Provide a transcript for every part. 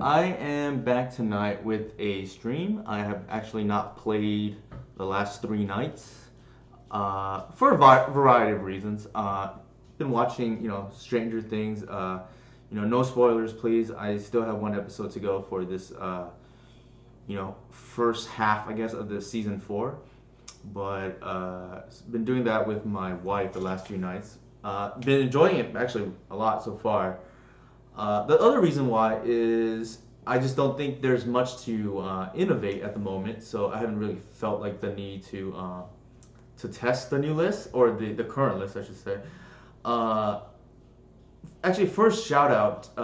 I am back tonight with a stream. I have actually not played the last 3 nights for a variety of reasons. Been watching, Stranger Things. No spoilers, please. I still have one episode to go for this, first half, I guess, of the season 4. But been doing that with my wife the last few nights. Been enjoying it actually a lot so far. The other reason why is I just don't think there's much to innovate at the moment, so I haven't really felt like the need to test the new list or the current list, I should say. Uh, Actually, first shout out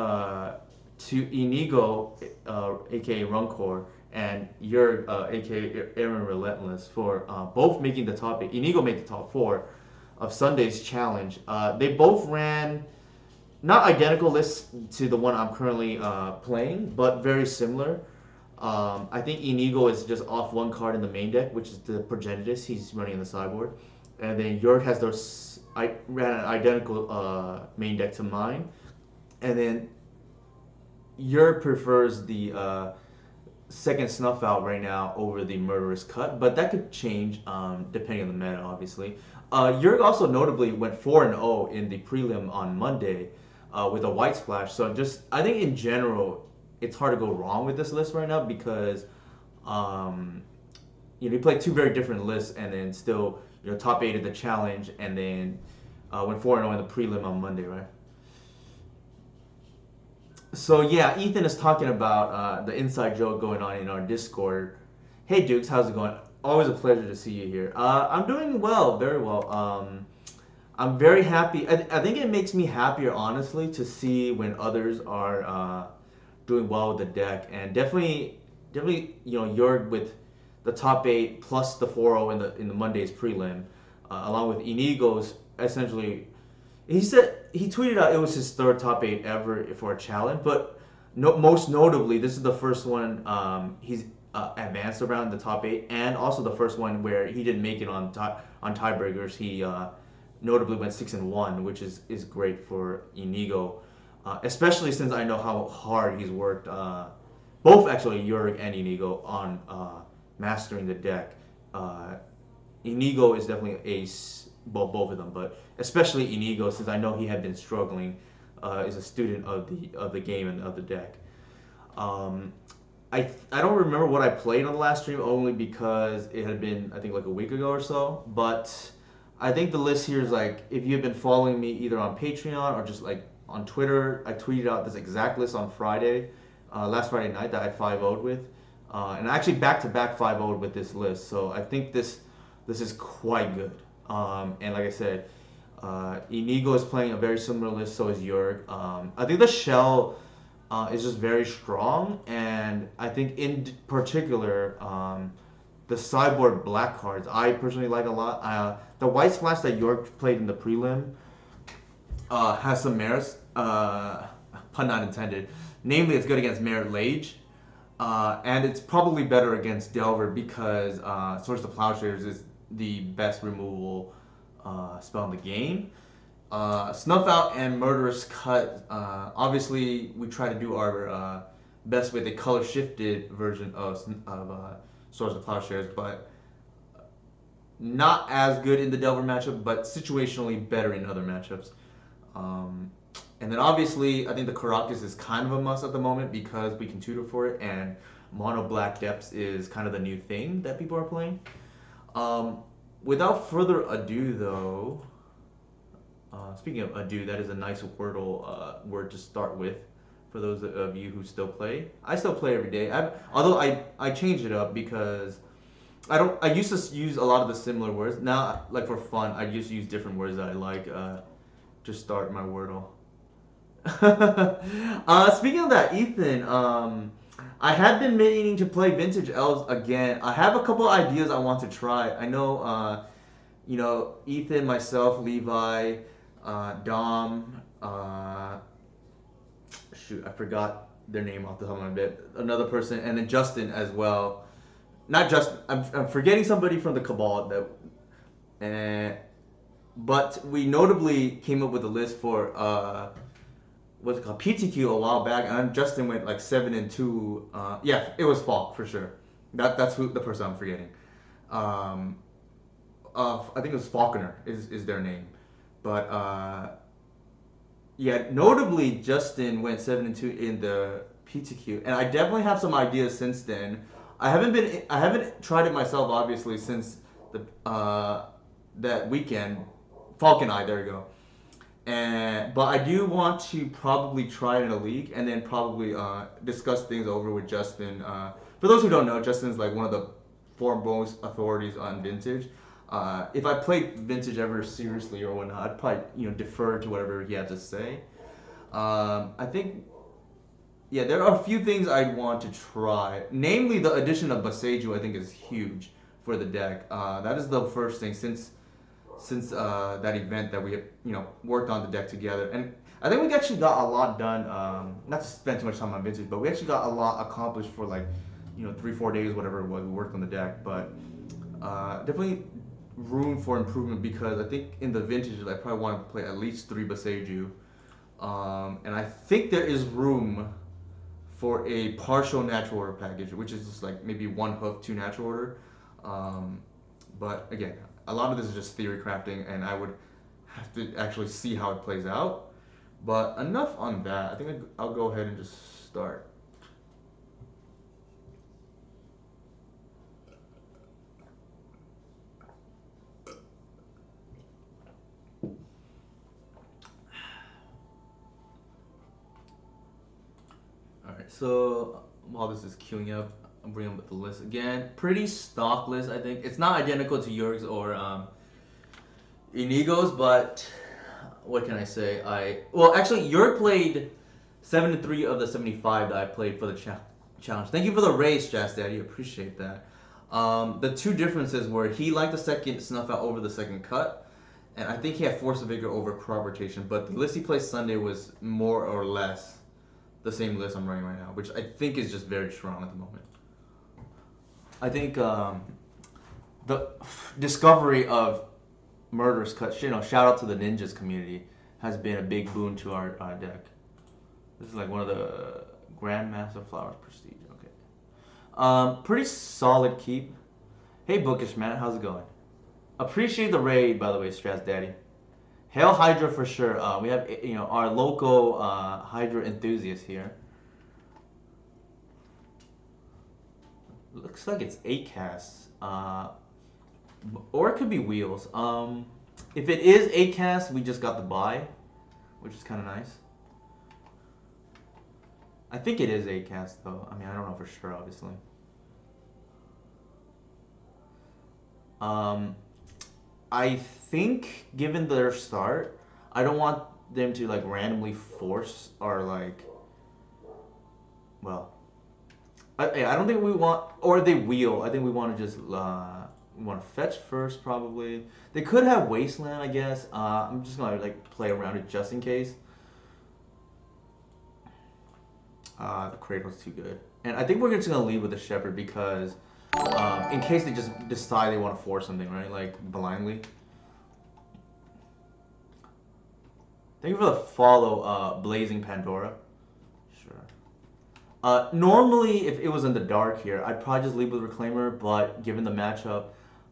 to Inigo, aka Runcor, and your aka Aaron Relentless for both making the top 8. Inigo made the top 4 of Sunday's challenge. They both ran not identical lists to the one I'm currently playing, but very similar. I think Inigo is just off one card in the main deck, which is the Progenitus. He's running in the sideboard, and then York has those. I ran an identical main deck to mine, and then York prefers the second Snuff Out right now over the Murderous Cut, but that could change depending on the meta, obviously. Jurg also notably went 4-0 in the prelim on Monday with a white splash. So just I think in general, it's hard to go wrong with this list right now because you play two very different lists and then still top 8 of the challenge and then went 4-0 in the prelim on Monday, right? So yeah, Ethan is talking about the inside joke going on in our Discord. Hey Dukes, how's it going? Always a pleasure to see you here. I'm doing well, very well. I'm very happy. I think it makes me happier, honestly, to see when others are doing well with the deck, and definitely, you're with the top 8 plus the 4-0 in the Monday's prelim, along with Inigo's essentially. He said he tweeted out it was his third top 8 ever for a challenge, but most notably, this is the first one he's advanced around the top 8, and also the first one where he didn't make it on tiebreakers. He notably went 6-1, which is great for Inigo, especially since I know how hard he's worked. Both actually, Jurg and Inigo on mastering the deck. Inigo is definitely ace, both of them, but especially Inigo, since I know he had been struggling, is a student of the game and of the deck. I don't remember what I played on the last stream only because it had been I think like a week ago or so. But I think the list here is like if you've been following me either on Patreon or just like on Twitter, I tweeted out this exact list on Friday, last Friday night that I 5-0'd with, and I actually back to back 5-0'd with this list. So I think this is quite good. And like I said, Inigo is playing a very similar list. So is Jurg. I think the shell is just very strong, and I think in particular the sideboard black cards I personally like a lot. The white splash that York played in the prelim has some merits, pun not intended. Namely, it's good against Merit Lage, and it's probably better against Delver because Source of Plowshares is the best removal spell in the game. Snuff Out and Murderous Cut, obviously we try to do our best with a color shifted version of Swords of Plowshares, but not as good in the Delver matchup, but situationally better in other matchups. And then obviously I think the Caracas is kind of a must at the moment because we can tutor for it, and Mono Black Depths is kind of the new thing that people are playing. Without further ado though, speaking of ado, that is a nice Wordle word to start with for those of you who still play. I still play every day. Although I changed it up because I used to use a lot of the similar words. Now, like for fun, I just use different words that I like to start my Wordle. Speaking of that, Ethan, I had been meaning to play Vintage Elves again. I have a couple ideas I want to try. I know, Ethan, myself, Levi, Dom, shoot, I forgot their name off the top of my head. Another person, and then Justin as well. Not Justin. I'm forgetting somebody from the Cabal but we notably came up with a list for what's it called, PTQ a while back, and then Justin went like 7-2. Yeah, it was Falk for sure. That's who the person I'm forgetting. Um, I think it was Falconer is their name, but yeah, notably Justin went 7-2 in the PTQ, and I definitely have some ideas since then. I haven't tried it myself obviously since the that weekend. Falcon Eye, there you go. And but I do want to probably try it in a league and then probably discuss things over with Justin. For those who don't know, Justin's like one of the foremost authorities on vintage. If I played vintage ever seriously or whatnot, I'd probably defer to whatever he had to say. I think yeah, there are a few things I'd want to try. Namely, the addition of Baseju I think is huge for the deck. That is the first thing since that event that we have, worked on the deck together. And I think we actually got a lot done. Not to spend too much time on vintage, but we actually got a lot accomplished for like, 3-4 days, whatever it was. We worked on the deck, but definitely room for improvement because I think in the vintage I probably want to play at least 3 Baseju, and I think there is room for a partial natural order package, which is just like maybe 1 hoof, 2 natural order. Um, but again, a lot of this is just theory crafting, and I would have to actually see how it plays out. But enough on that. I think I'll go ahead and just start. Alright, so while this is queuing up, I'm bringing up the list again. Pretty stock list, I think. It's not identical to yours or Inigo's, but what can I say? Well, actually, York played 7-3 of the 75 that I played for the challenge. Thank you for the raise, Jazz Daddy. Appreciate that. The two differences were he liked the second snuff out over the second cut, and I think he had force of vigor over crop rotation. But the list he played Sunday was more or less the same list I'm running right now, which I think is just very strong at the moment. I think the discovery of Murderous Cut, shout out to the Ninjas community, has been a big boon to our deck. This is like one of the Grandmaster Flowers Prestige. Okay. Pretty solid keep. Hey, Bookish Man, how's it going? Appreciate the raid, by the way, Stress Daddy. Hail Hydra for sure. We have our local Hydra enthusiast here. Looks like it's 8 casts. Or it could be wheels. If it is 8 casts, we just got the buy, which is kind of nice. I think it is 8 casts though. I mean, I don't know for sure, obviously. I think given their start, I don't want them to like randomly force or like, well, I don't think we want, or they wheel. I think we want to just we want to fetch first probably. They could have Wasteland, I guess. I'm just gonna like play around it just in case. The Cradle's too good, and I think we're just gonna lead with the Shepherd because in case they just decide they want to force something, right? Like blindly. Thank you for the follow, Blazing Pandora. Sure. Normally, if it was in the dark here, I'd probably just lead with Reclaimer, but given the matchup,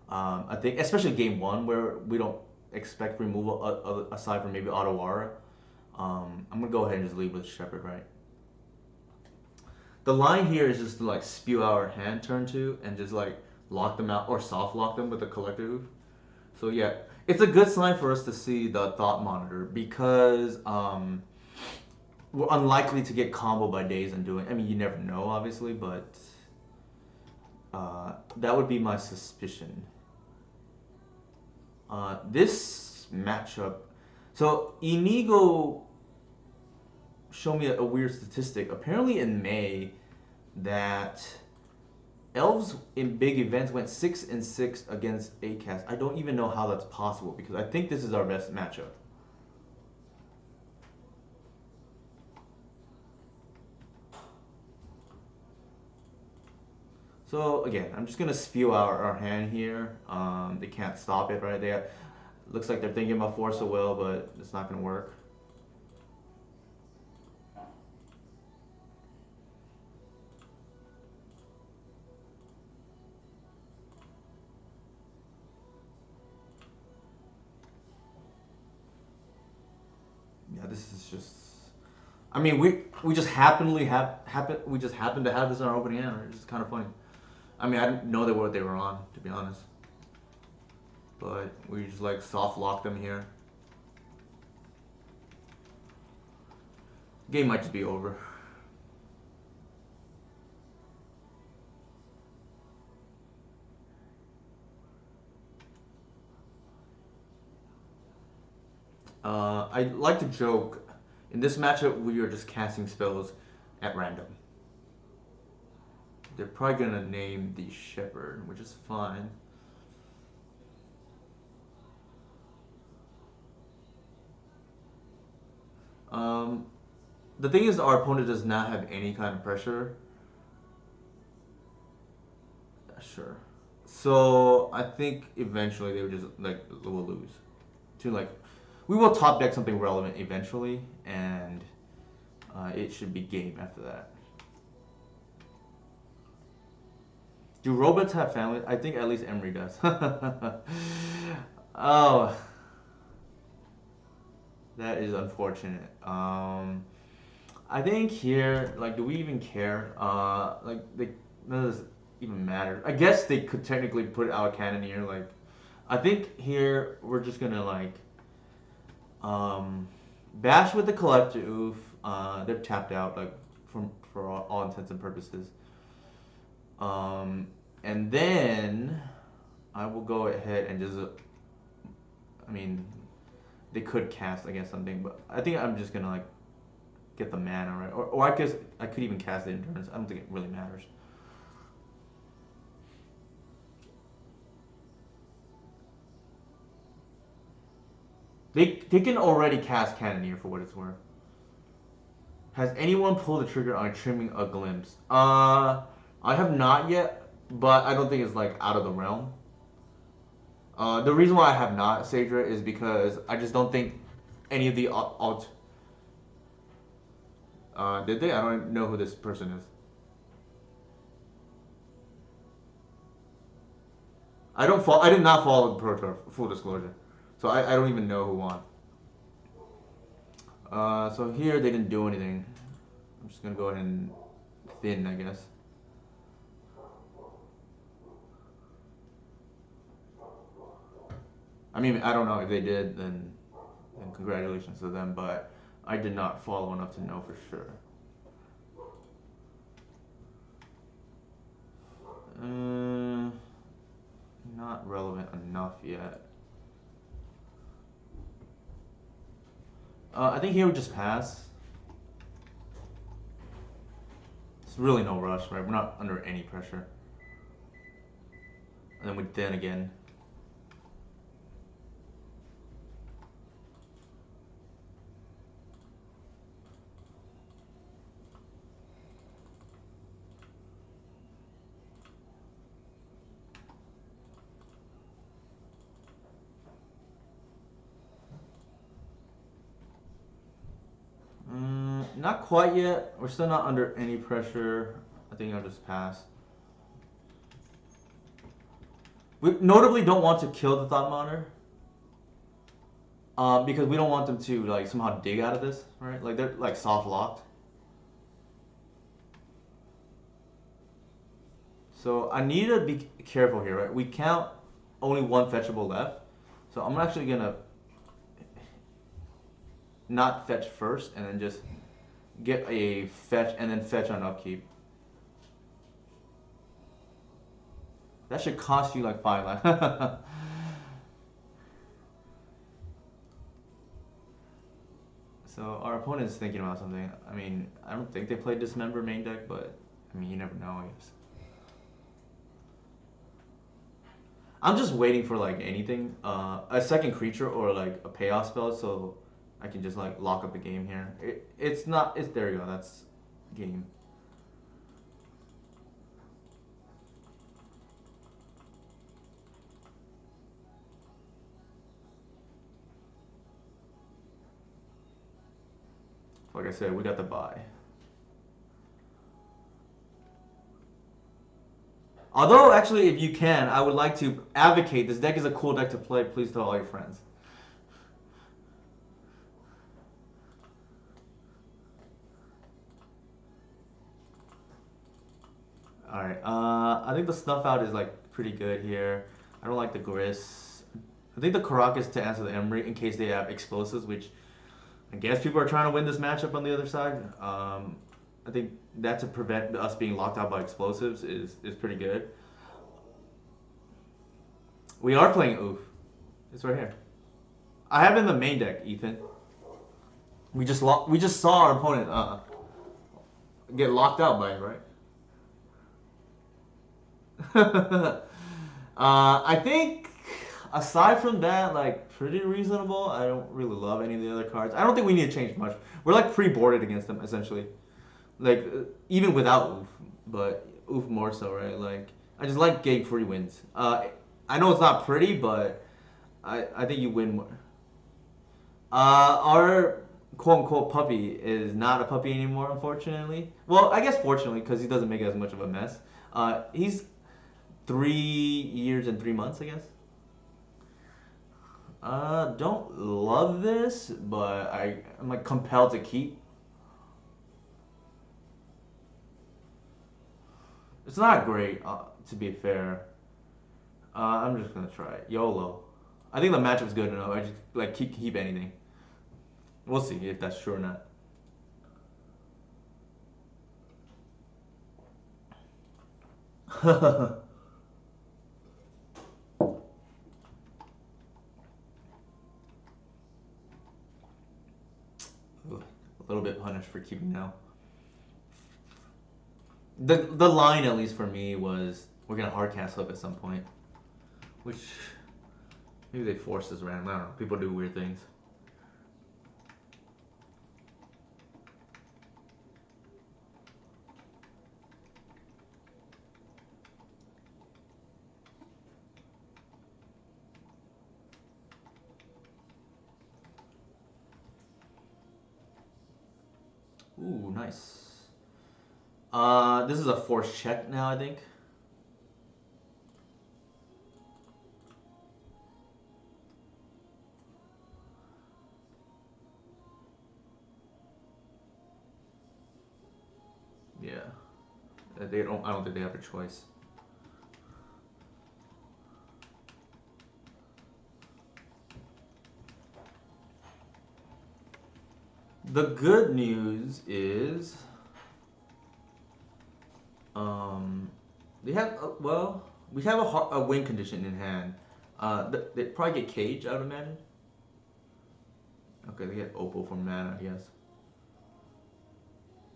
I think, especially game 1, where we don't expect removal aside from maybe Otawara, I'm going to go ahead and just lead with Shepherd, right? The line here is just to like spew out our hand turn 2 and just like lock them out or soft lock them with the Collective. So yeah, it's a good sign for us to see the Thought Monitor because we're unlikely to get combo by days and doing. I mean, you never know, obviously, but that would be my suspicion. This matchup, so Inigo showed me a weird statistic. Apparently, in May, that Elves in big events went 6-6 against ACAS. I don't even know how that's possible because I think this is our best matchup. So again, I'm just gonna spew out our hand here. They can't stop it, right? Looks like they're thinking about Force of Will, but it's not gonna work. this is just. I mean, we just happen to have this in our opening hand. It's just kind of funny. I mean, I didn't know what they were on, to be honest. But we just like soft lock them here. Game might just be over. I like to joke, in this matchup we are just casting spells at random. They're probably gonna name the Shepherd, which is fine. The thing is, our opponent does not have any kind of pressure. Sure. So I think eventually they would just like will lose. To like, we will top deck something relevant eventually, and it should be game after that. Do robots have families? I think at least Emery does. Oh, that is unfortunate. I think here, like, do we even care? None of this even matters. I guess they could technically put out a Cannoneer. Like, I think here we're just gonna like, bash with the Collector. Oof. They're tapped out, like, for all intents and purposes. And then I will go ahead and just, I mean, they could cast, I guess, something, but I think I'm just gonna like get the mana, right? Or I guess I could even cast the Endurance. I don't think it really matters. They can already cast Cannoneer for what it's worth. Has anyone pulled the trigger on trimming a glimpse? I have not yet, but I don't think it's like out of the realm. The reason why I have not, Sadra, is because I just don't think any of the alt. Did they? I don't know who this person is. I did not follow the Pro Tour. Full disclosure, so I don't even know who won. So here they didn't do anything. I'm just gonna go ahead and thin, I guess. I mean, I don't know if they did, then congratulations to them, but I did not follow enough to know for sure. Not relevant enough yet. I think he would just pass. It's really no rush, right? We're not under any pressure. And then we thin again. Not quite yet. We're still not under any pressure. I think I'll just pass. We notably don't want to kill the Thought Monitor. Because we don't want them to like somehow dig out of this, right? Like they're like soft locked. So I need to be careful here, right? We count only one fetchable left. So I'm actually gonna not fetch first and then just get a fetch and then fetch on upkeep. That should cost you like 5 life. So our opponent is thinking about something. I mean, I don't think they played Dismember main deck, but I mean, you never know, I guess. I'm just waiting for like anything, a second creature or like a payoff spell, so I can just like lock up the game here. It's not. It's there. You go. That's game. Like I said, we got the buy. Although, actually, if you can, I would like to advocate this deck is a cool deck to play. Please tell all your friends. All right. I think the snuff out is like pretty good here. I don't like the Gris. I think the Karak is to answer the Emery in case they have explosives, which I guess people are trying to win this matchup on the other side. I think that to prevent us being locked out by explosives is pretty good. We are playing Oof. It's right here. I have it in the main deck, Ethan. We just saw our opponent get locked out by it, right? I think aside from that, like pretty reasonable. I don't really love any of the other cards. I don't think we need to change much. We're like pre-boarded against them essentially. Like even without Oof, but Oof more so, right? Like I just like getting free wins. I know it's not pretty, but I think you win more. Our quote unquote puppy is not a puppy anymore, unfortunately. Well, I guess fortunately, because he doesn't make as much of a mess. He's 3 years and 3 months, I guess. Don't love this, but I'm like compelled to keep. It's not great, to be fair. I'm just gonna try it. YOLO. I think the matchup's good enough. I just like keep anything. We'll see if that's true or not. A little bit punished for keeping now. The line at least for me was we're gonna hardcast hook at some point, which maybe they forced this random. I don't know. People do weird things. Ooh, nice. This is a forced check now, I think. Yeah. They don't. I don't think they have a choice. The good news is, um, they have well, we have a win condition in hand. They probably get cage, I would imagine. Okay, they get Opal from mana, I guess.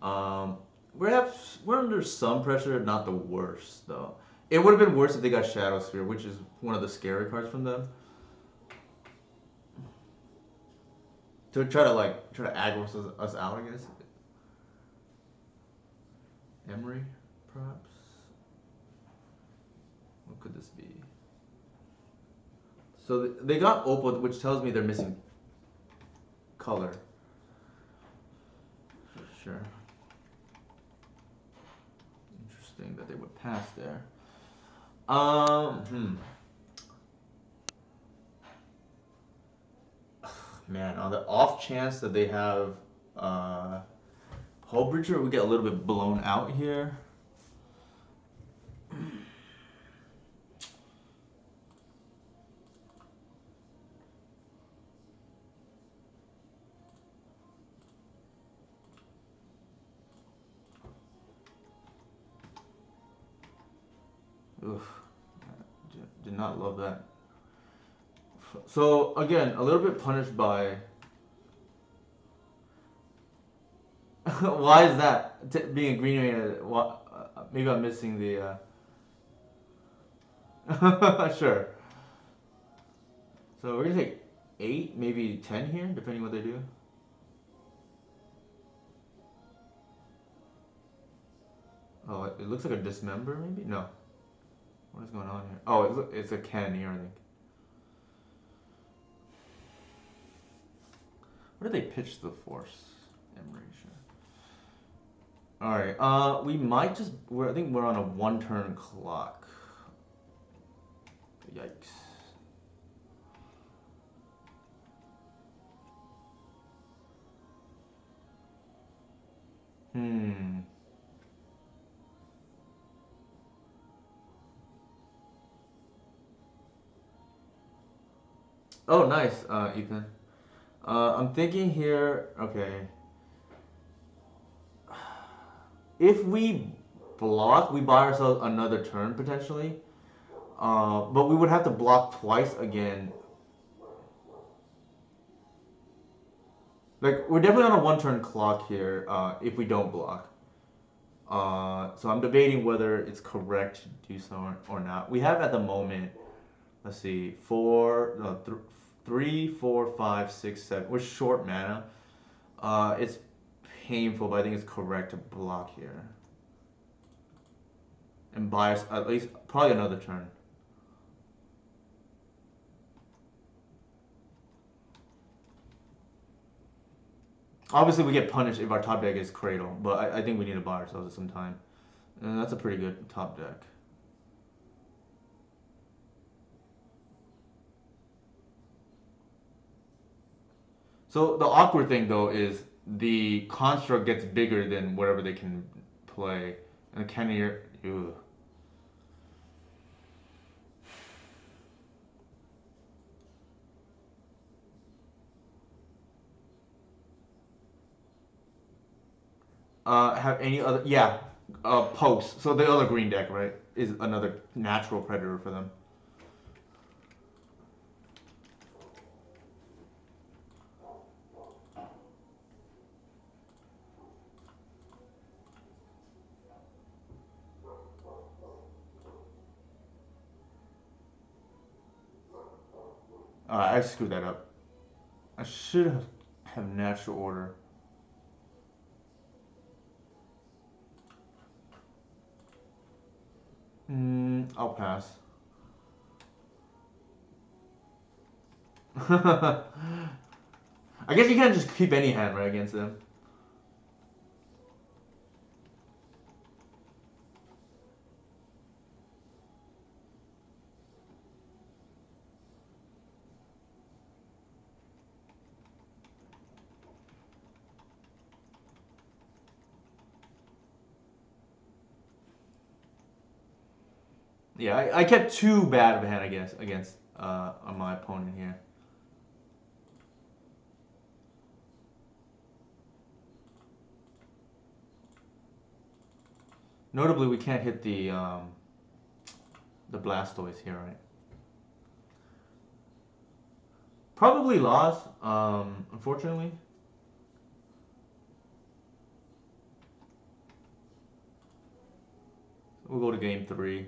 Um, we're under some pressure, not the worst though. It would have been worse if they got Shadow Sphere, which is one of the scary cards from them. To try to aggro us out, I guess. Emery, perhaps. What could this be? So they got Opal, which tells me they're missing color. Sure. Interesting that they would pass there. Hmm. Man, on the off chance that they have Hull Breacher, we get a little bit blown out here. Oof. Did not love that. So again, a little bit punished by. Why is that? Being a green man, maybe I'm missing the. Sure. So we're gonna take 8, maybe 10 here, depending what they do. Oh, it looks like a dismember, maybe? No. What is going on here? Oh, it's a cannoneer, I think. Where did they pitch the force? Emery, sure. All right. We might just. I think we're on a one-turn clock. Yikes. Hmm. Oh, nice, Ethan. I'm thinking here. Okay, if we block, we buy ourselves another turn potentially. But we would have to block twice again. Like we're definitely on a one turn clock here. If we don't block. So I'm debating whether it's correct to do so or not. We have at the moment, let's see, four, no, 3, 4, 5, 6, 7. We're short mana. It's painful, but I think it's correct to block here and buy us at least probably another turn. Obviously, we get punished if our top deck is Cradle, but I think we need to buy ourselves some time. And that's a pretty good top deck. So the awkward thing though is the construct gets bigger than whatever they can play, and the Kenny, ew. Have any other? Yeah, post. So the other green deck, right, is another natural predator for them. I screwed that up. I should have natural order. I'll pass. I guess you can't just keep any hand right against them. Yeah, I kept too bad of a hand against on my opponent here. Notably, we can't hit the Blastoise here, right? Probably lost, unfortunately. We'll go to game 3.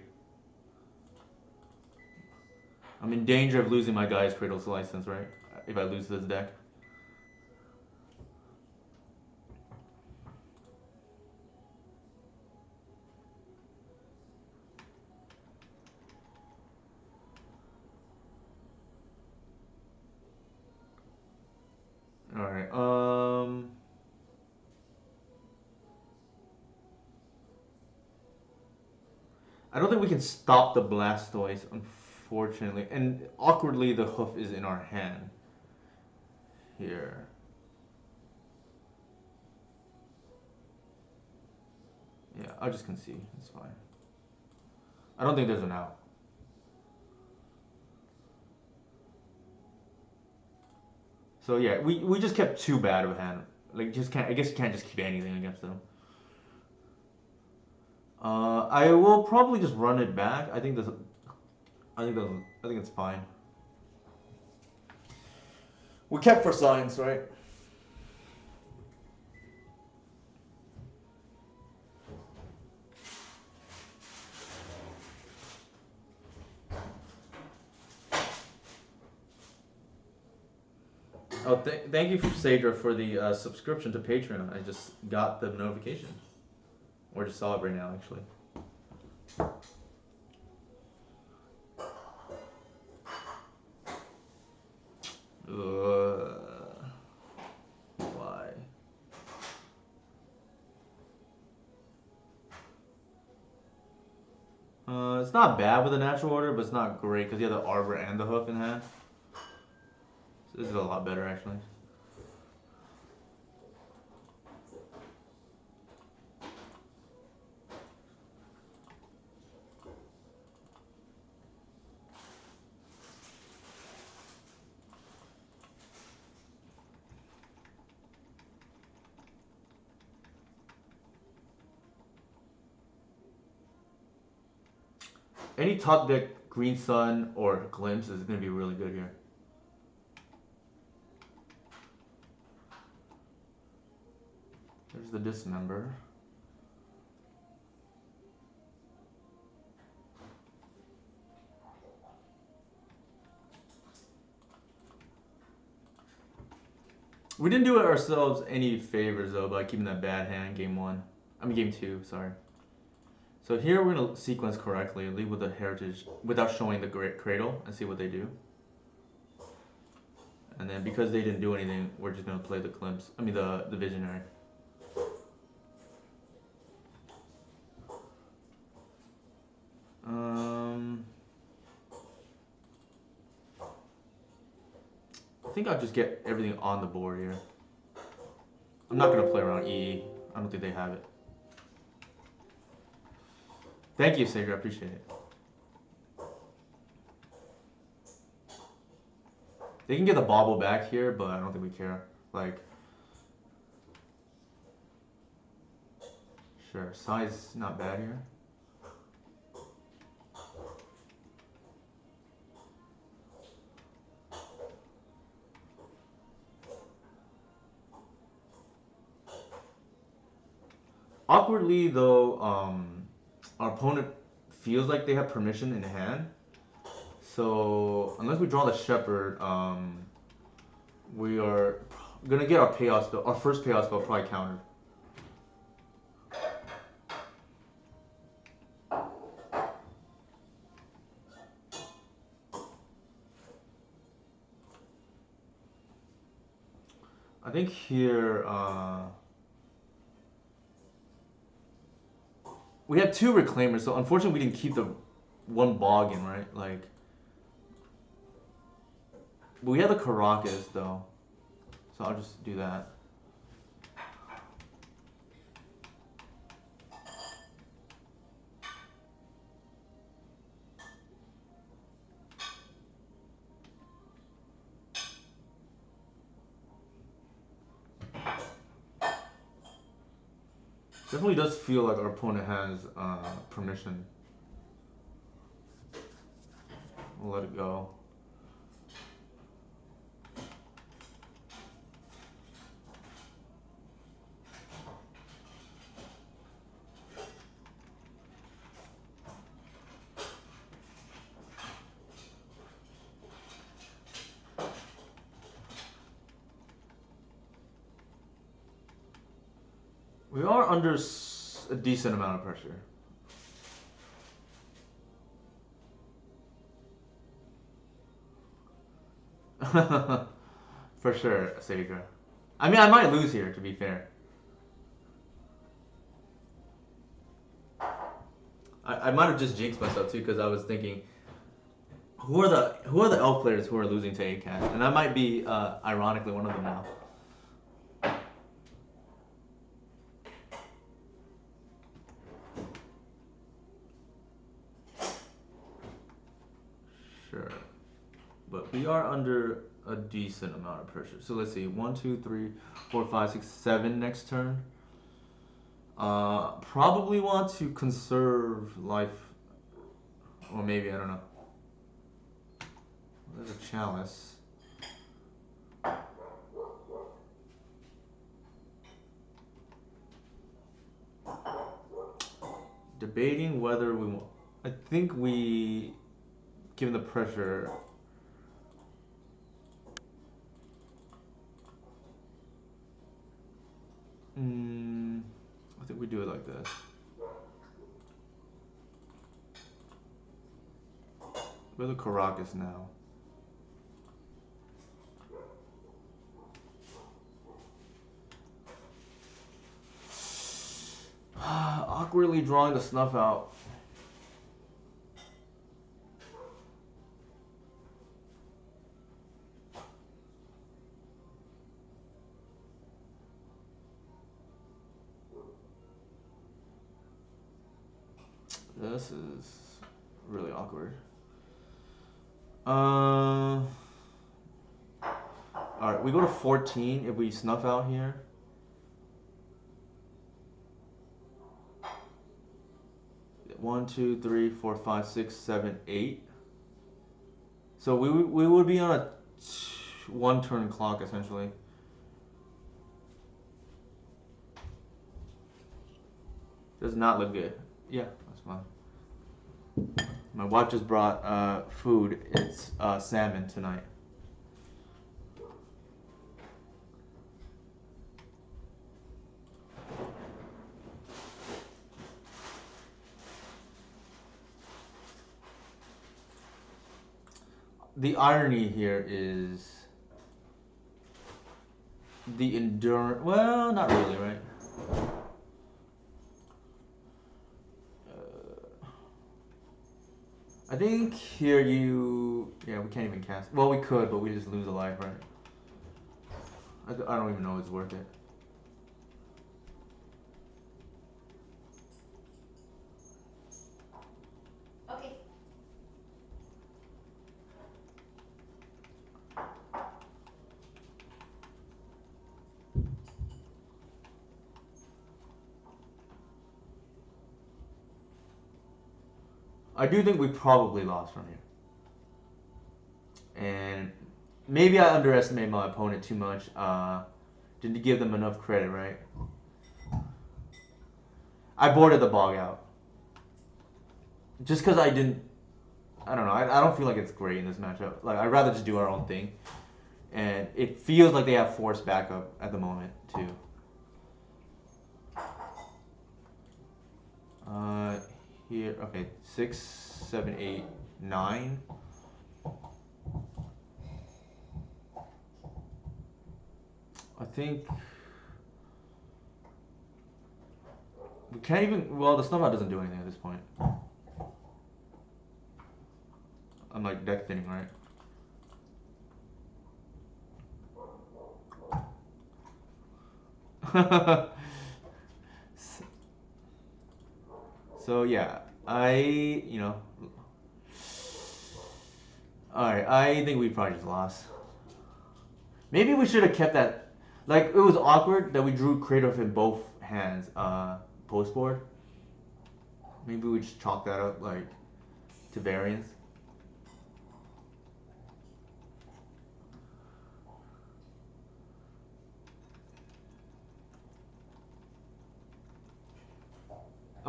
I'm in danger of losing my guy's Cradle's license, right? If I lose this deck. Alright, I don't think we can stop the Blastoise, unfortunately. And awkwardly, the hoof is in our hand. Here. Yeah, I'll just concede. It's fine. I don't think there's an out. So yeah, we just kept too bad of a hand. Like just can't. I guess you can't just keep anything against them. I will probably just run it back. I think this. I think it's fine. We kept for science, right? Oh, thank you, Sadra, for the subscription to Patreon. I just got the notification, or just saw it right now, actually. Why? It's not bad with the natural order, but it's not great because you have the arbor and the hoof in hand. So this is a lot better, actually. Any top deck Green Sun or Glimpse is going to be really good here. There's the Dismember. We didn't do ourselves any favors though by keeping that bad hand game 1. I mean game 2, sorry. So here we're going to sequence correctly, lead with the Heritage without showing the Cradle and see what they do. And then because they didn't do anything, we're just going to play the Glimpse, I mean the Visionary. I think I'll just get everything on the board here. I'm not going to play around EE. I don't think they have it. Thank you, Sager. I appreciate it. They can get the bauble back here, but I don't think we care. Like, sure, size not bad here. Awkwardly, though, our opponent feels like they have permission in hand. So, unless we draw the Shepherd, we are going to get our payoff spell, our first payoff spell probably countered. I think here, we had 2 Reclaimers, so unfortunately we didn't keep the 1 Bog in, right? Like, but we had the Caracas, though, so I'll just do that. Definitely does feel like our opponent has permission. We'll let it go. We are under a decent amount of pressure. For sure, Sager. I mean, I might lose here, to be fair. I might have just jinxed myself too, because I was thinking, who are the elf players who are losing to ACAT? And I might be, ironically, one of them now. Sure, but we are under a decent amount of pressure. So let's see, 1, 2, 3, 4, 5, 6, 7 next turn. Probably want to conserve life, or maybe, I don't know. There's a Chalice. Debating whether we want. I think we, given the pressure. I think we do it like this. We're the Caracas now. Awkwardly drawing the Snuff out. This is really awkward. Alright, we go to 14 if we snuff out here. 1, 2, 3, 4, 5, 6, 7, 8. So we would be on a one turn clock essentially. Does not look good. Yeah, that's fine. My wife just brought food. It's salmon tonight. The irony here is the endurance. Well, not really, right? I think here you. Yeah, we can't even cast. Well, we could, but we just lose a life, right? I don't even know if it's worth it. Okay. I do think we probably lost from here. And maybe I underestimated my opponent too much. Didn't give them enough credit, right? I boarded the bog out. Just because I didn't. I don't know. I don't feel like it's great in this matchup. Like, I'd rather just do our own thing. And it feels like they have forced backup at the moment, too. Uh, Here. Okay. 6, 7, 8, 9. I think. We can't even. Well, the snowball doesn't do anything at this point. I'm like deck thinning, right? So yeah, all right. I think we probably just lost. Maybe we should have kept that. Like it was awkward that we drew Cradle in both hands. Post board. Maybe we just chalk that up like to variance.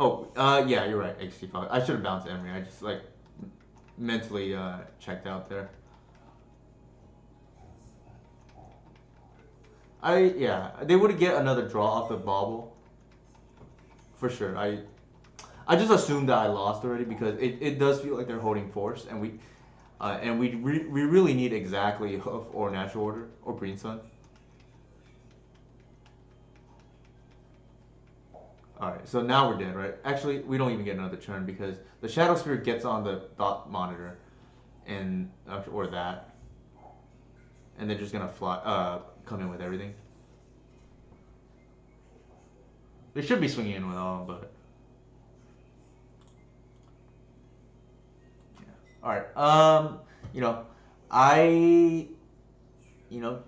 Oh, yeah, you're right. HT5. I should have bounced Emery. I just like mentally checked out there. Yeah, they would get another draw off the bobble for sure. I just assumed that I lost already because it does feel like they're holding force and we really need exactly hoof or natural order or green sun. All right, so now we're dead, right? Actually, we don't even get another turn because the shadow spirit gets on the dot monitor, and or that, and they're just gonna fly, come in with everything. They should be swinging in with all, but yeah. All right. You know, I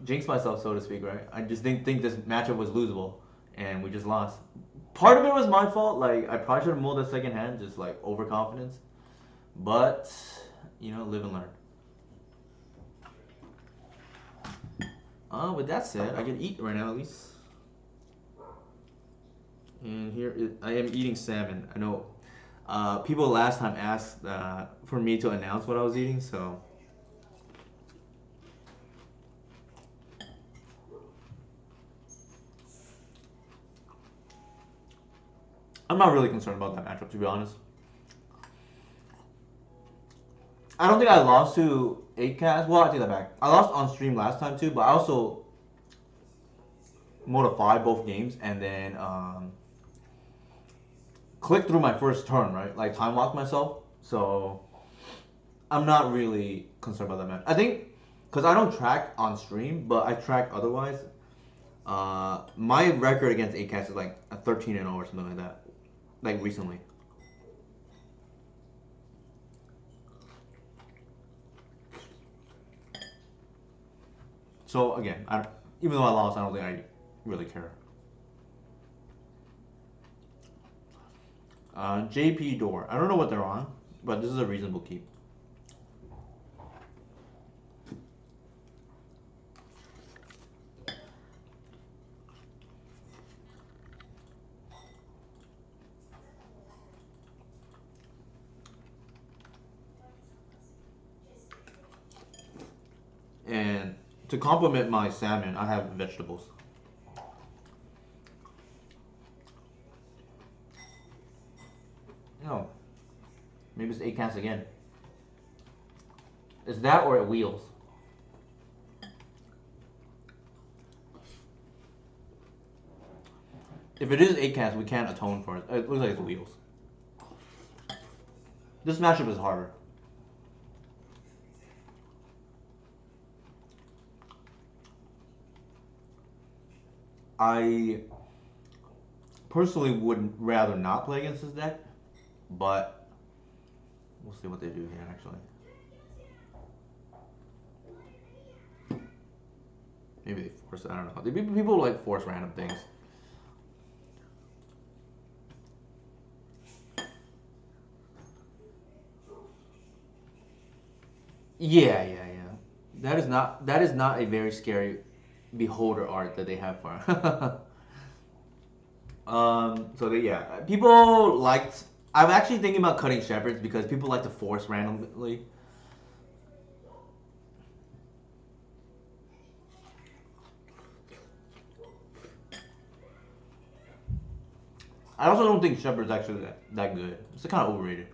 jinxed myself, so to speak, right? I just didn't think this matchup was losable, and we just lost. Part of it was my fault. Like I probably should have mulled the second hand, just like overconfidence. But live and learn. With that said, I can eat right now at least. And I am eating salmon. I know people last time asked for me to announce what I was eating, so I'm not really concerned about that matchup, to be honest. I don't think I lost to 8cast. Well, I take that back. I lost on stream last time too, but I also modified both games and then clicked through my first turn, right? Like time locked myself. So I'm not really concerned about that match. I think because I don't track on stream, but I track otherwise. My record against 8cast is like a 13-0 or something like that. Like recently. So again, even though I lost, I don't think I really care. JP Door. I don't know what they're on, but this is a reasonable keep. And to complement my salmon, I have vegetables. No, maybe it's 8 cans again. It's that or it wheels. If it is 8 cans, we can't atone for it. It looks like it's wheels. This matchup is harder. I personally would rather not play against this deck, but we'll see what they do here actually. Maybe they force it, I don't know. People like force random things. Yeah, yeah, yeah. That is not a very scary beholder art that they have for. So they, yeah, people liked. I'm actually thinking about cutting shepherds because people like to force randomly. I also don't think shepherd's actually that good. It's kind of overrated.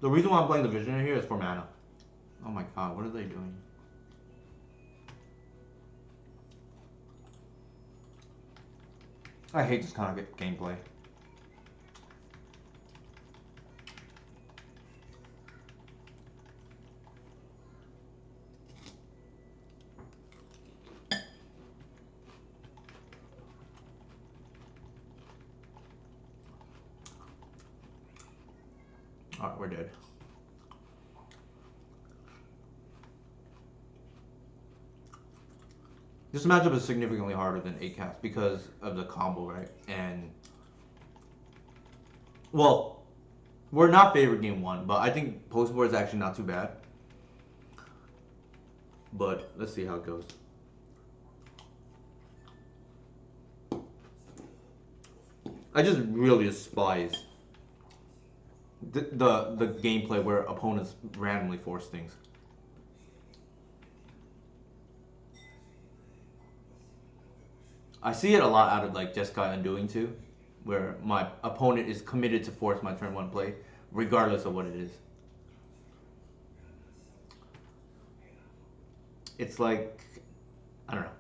The reason why I'm playing the Visionary here is for mana. Oh my god, what are they doing? I hate this kind of gameplay. Alright, we're dead. This matchup is significantly harder than 8 cats because of the combo, right? And well, we're not favored game one, but I think post board is actually not too bad. But let's see how it goes. I just really despise the gameplay where opponents randomly force things. I see it a lot out of like Jeskai Undoing too, where my opponent is committed to force my turn one play, regardless of what it is. It's like I don't know.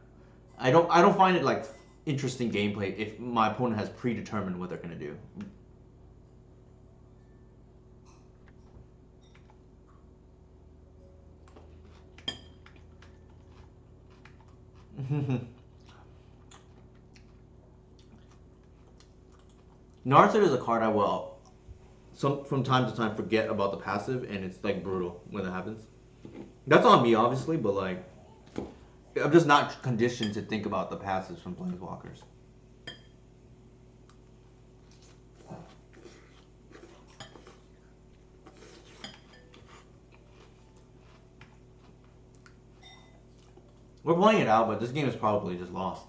I don't find it like interesting gameplay if my opponent has predetermined what they're gonna do. Narset is a card I will from time to time forget about the passive, and it's like brutal when it happens. That's on me, obviously, but like I'm just not conditioned to think about the passives from Planeswalkers. We're playing it out, but this game is probably just lost.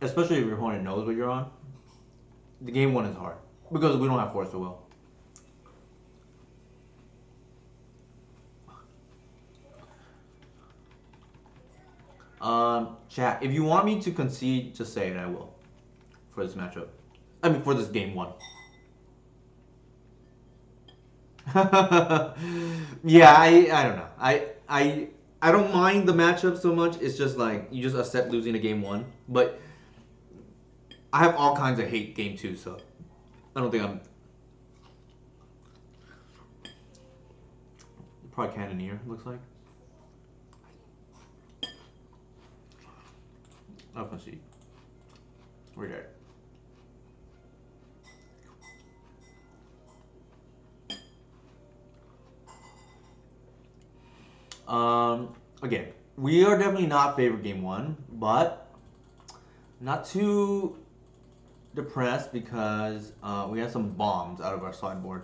Especially if your opponent knows what you're on. The game one is hard because we don't have Force of Will. Chat. If you want me to concede, just say it. I will for this matchup. I mean, for this game one. Yeah, I don't know. I don't mind the matchup so much. It's just like you just accept losing a game one. But I have all kinds of hate game two, so I don't think I'm probably Cannoneer. Looks like. Oh, let's see. We're there. Again, we are definitely not favorite game one, but not too depressed because we have some bombs out of our sideboard.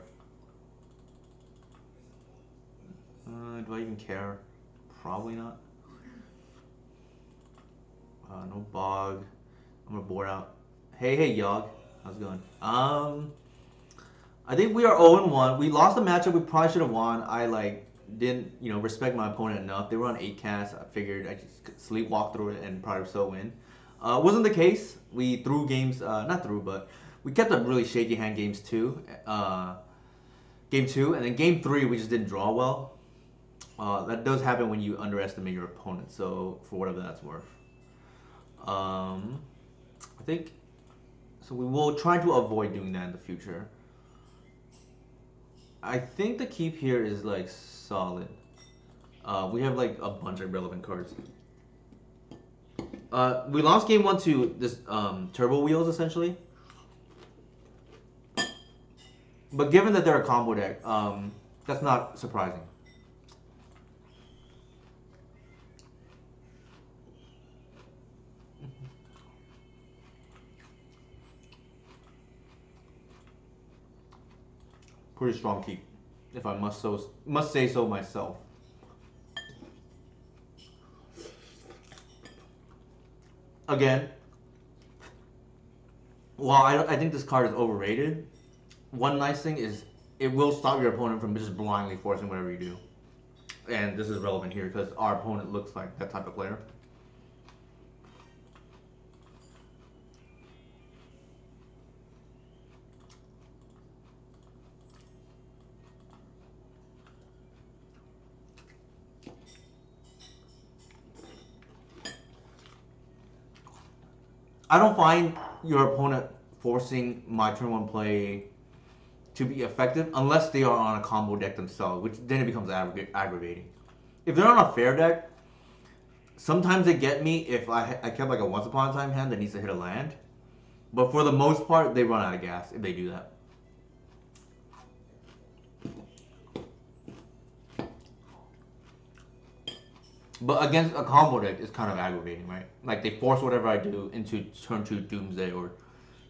Do I even care? Probably not. No bog. I'm gonna board out. Hey, Yog. How's it going? I think we are 0-1. We lost the matchup we probably should have won. I like didn't respect my opponent enough. They were on 8 casts. I figured I just could sleepwalk through it and probably still win. Wasn't the case. We threw games, not through, but we kept up really shaky hand games too. Game two, and then game three we just didn't draw well. That does happen when you underestimate your opponent. So for whatever that's worth, I think so. We will try to avoid doing that in the future. I think the keep here is like solid. We have like a bunch of relevant cards. We lost game one to this turbo wheels essentially, but given that they're a combo deck, that's not surprising. Pretty strong keep, if I must say so myself. Again, while I think this card is overrated, one nice thing is it will stop your opponent from just blindly forcing whatever you do. And this is relevant here because our opponent looks like that type of player. I don't find your opponent forcing my turn one play to be effective unless they are on a combo deck themselves, which then it becomes aggravating. If they're on a fair deck, sometimes they get me if I kept like a once upon a time hand that needs to hit a land. But for the most part, they run out of gas if they do that. But against a combo deck, it's kind of aggravating, right? Like they force whatever I do into turn two Doomsday or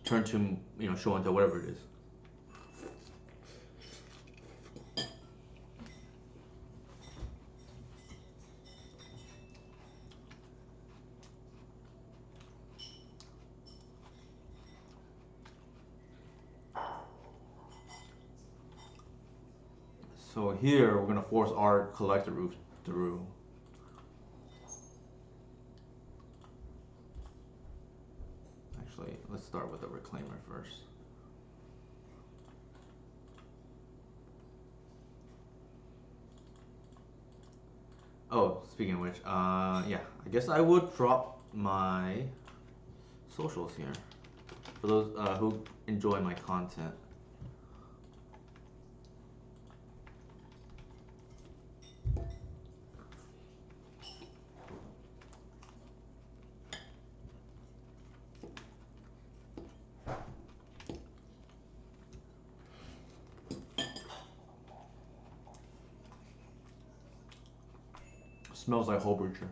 turn two, Show and Tell, whatever it is. So here we're gonna force our collector roof through. Actually, let's start with a reclaimer first. Oh, speaking of which, yeah, I guess I would drop my socials here for those who enjoy my content. Smells like whole breacher.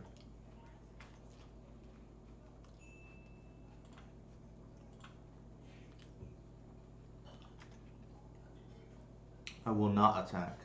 I will not attack.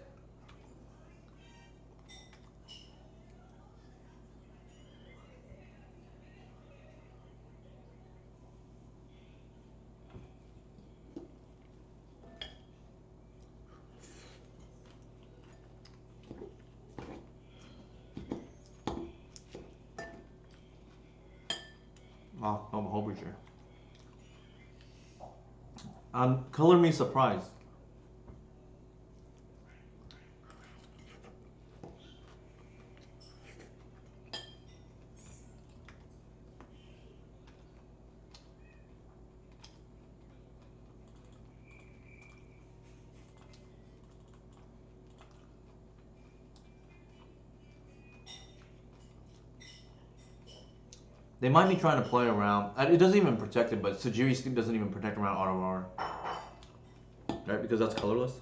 Oh, I'm a whole breacher. Color me surprised. They might be trying to play around. It doesn't even protect it, but Sajiri Sleep doesn't even protect around Auto Roar. Right, because that's colorless.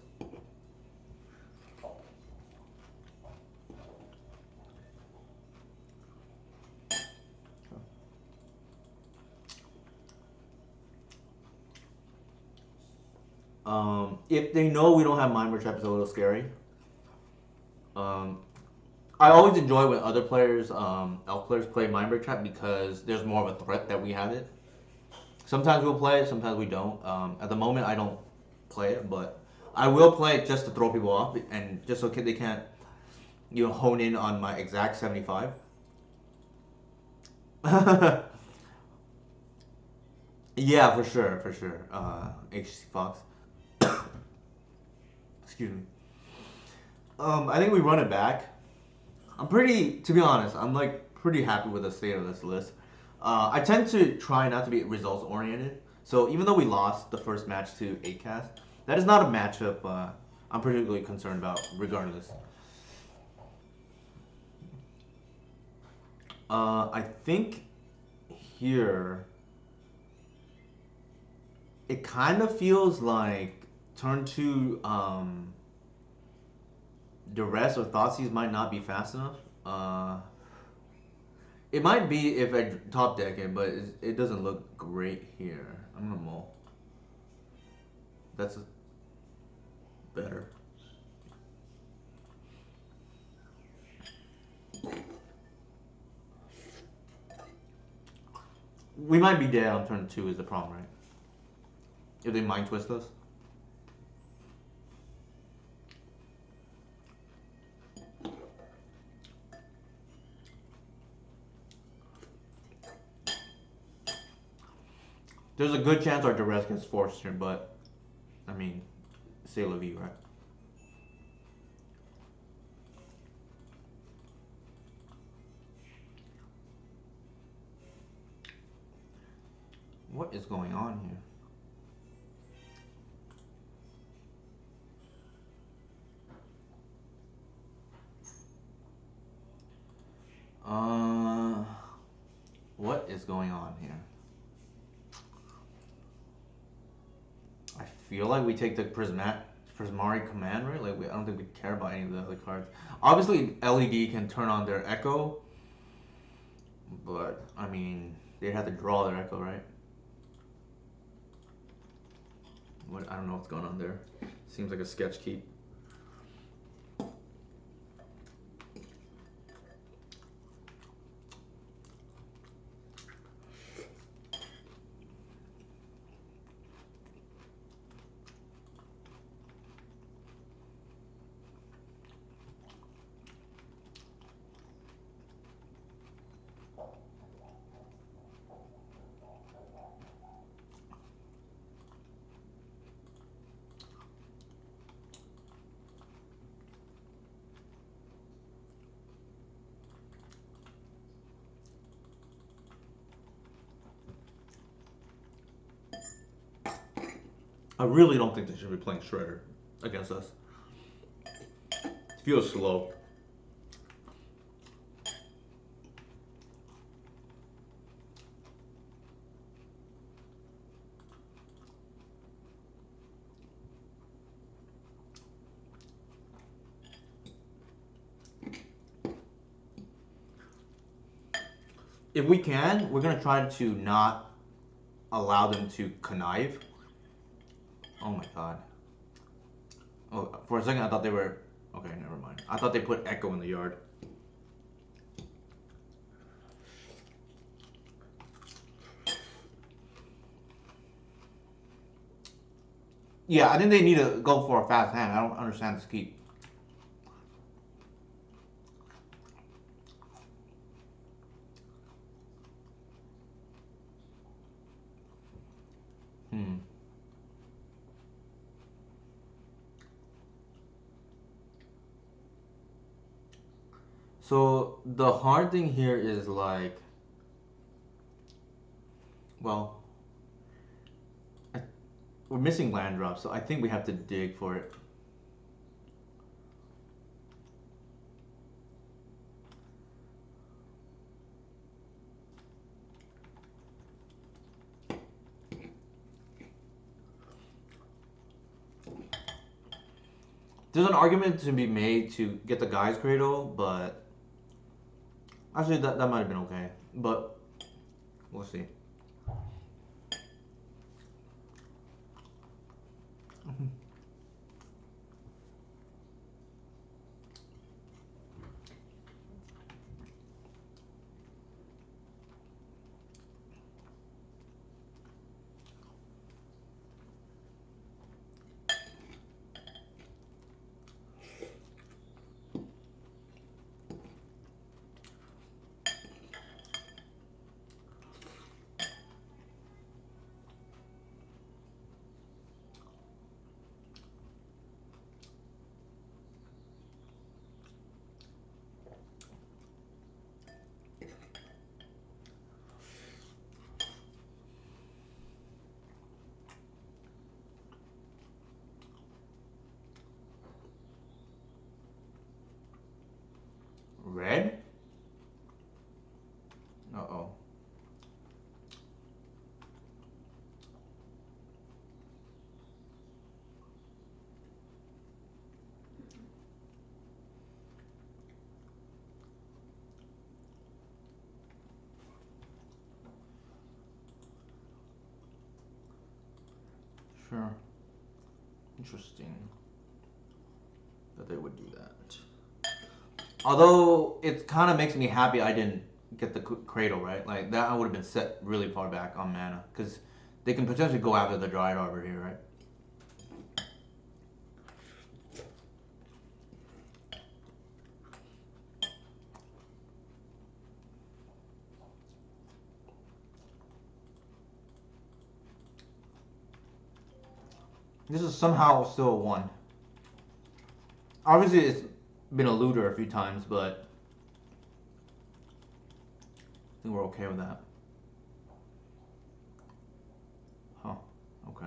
If they know we don't have Mind Trap, it's a little scary. Um, I always enjoy when other players, elf players, play Mind Break Trap because there's more of a threat that we have it. Sometimes we'll play it, sometimes we don't. At the moment, I don't play it, but I will play it just to throw people off and just so they can't, hone in on my exact 75. Yeah, for sure, for sure. HC Fox. Excuse me. I think we run it back. I'm pretty, to be honest, I'm like pretty happy with the state of this list. I tend to try not to be results oriented. So even though we lost the first match to 8cast, that is not a matchup I'm particularly concerned about, regardless. I think here it kind of feels like turn two Duress or Thoughtseize might not be fast enough. It might be if I top deck it, but it doesn't look great here. I'm gonna mull. That's better. We might be dead on turn 2 is the problem, right? If they mind twist us. There's a good chance our Duress gets forced here, but I mean, c'est la vie, right? What is going on here? What is going on here? I feel like we take the Prismari command, right? Like I don't think we care about any of the other cards. Obviously, LED can turn on their Echo, but I mean, they'd have to draw their Echo, right? What, I don't know what's going on there. Seems like a sketch keep. I really don't think they should be playing Shredder against us. It feels slow. If we can, we're gonna try to not allow them to connive. Oh my god. Oh, for a second I thought they were... Okay, never mind. I thought they put Echo in the yard. Yeah, I think they need to go for a fast hand. I don't understand this keep. Hmm. So the hard thing here is like, well, we're missing land drops, so I think we have to dig for it. There's an argument to be made to get the guy's Cradle, but actually that might have been okay. But we'll see. Red? Uh-oh. Sure. Interesting that they would do that. Although it kind of makes me happy I didn't get the Cradle, right? Like that I would have been set really far back on mana because they can potentially go after the Dryad Arbor here, right? This is somehow still a 1. Obviously, it's been a looter a few times, but I think we're okay with that. Huh. Okay.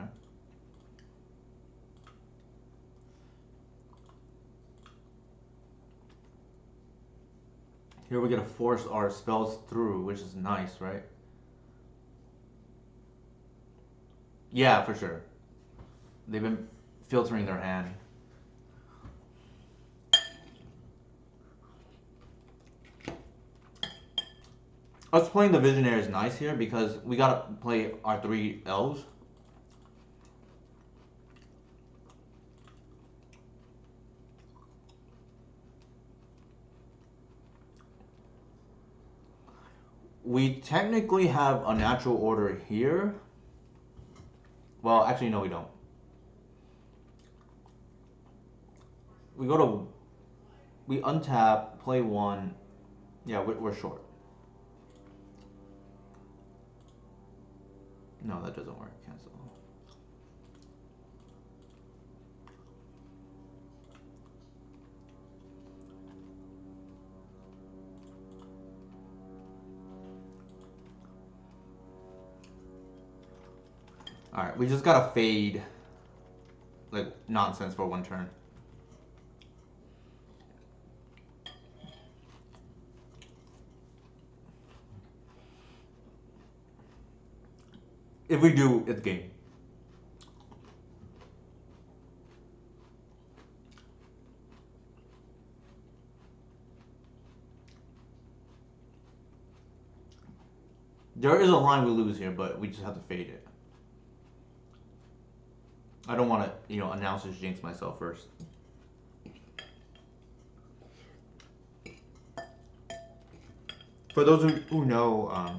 Here we get to force our spells through, which is nice, right? Yeah, for sure. They've been filtering their hand. Us playing the Visionary is nice here because we gotta play our 3 elves. We technically have a natural order here. Well, actually, no, we don't. We go to... We untap, play 1. Yeah, we're short. No, that doesn't work. Cancel. Alright, we just gotta fade like nonsense for 1 turn. If we do, it's game. There is a line we lose here, but we just have to fade it. I don't want to, announce this jinx myself first. For those who know,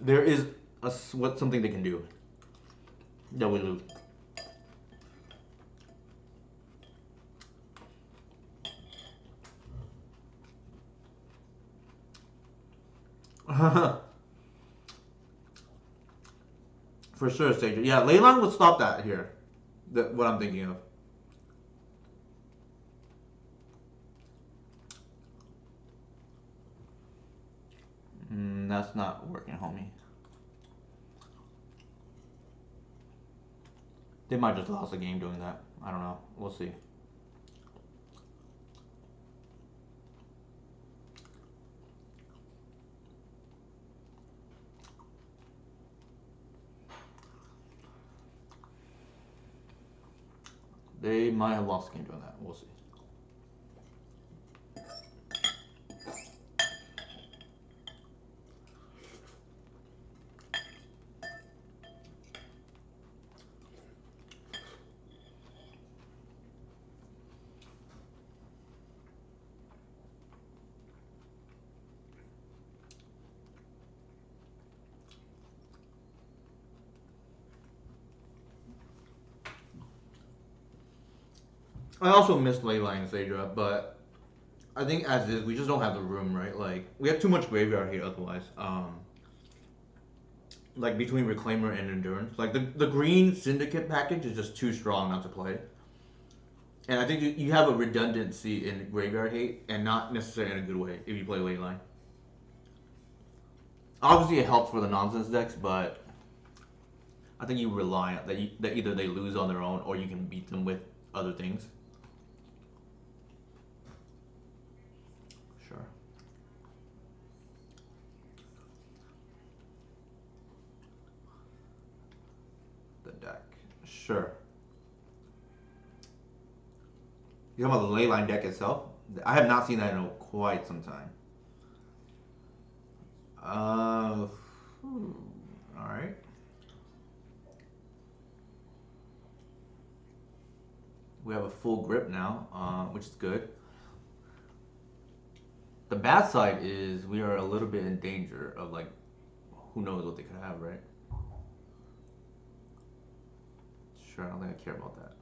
there is something they can do that we lose. For sure, Sage. Yeah, Leyline would stop that here. What I'm thinking of. That's not working, homie. They might just lost the game doing that. I don't know. We'll see. They might have lost the game doing that. We'll see. I also missed Leyline and Sadra, but I think as is, we just don't have the room, right? Like, we have too much graveyard here otherwise. Like, between Reclaimer and Endurance. Like, the green Syndicate package is just too strong not to play. And I think you have a redundancy in graveyard hate, and not necessarily in a good way if you play Leyline. Obviously, it helps for the nonsense decks, but I think you rely on that either they lose on their own or you can beat them with other things. Sure. The deck. Sure. You talking about the Leyline deck itself? I have not seen that in quite some time. Uh, all right. We have a full grip now, which is good. The bad side is we are a little bit in danger of like, who knows what they could have, right? Sure, I don't think I care about that.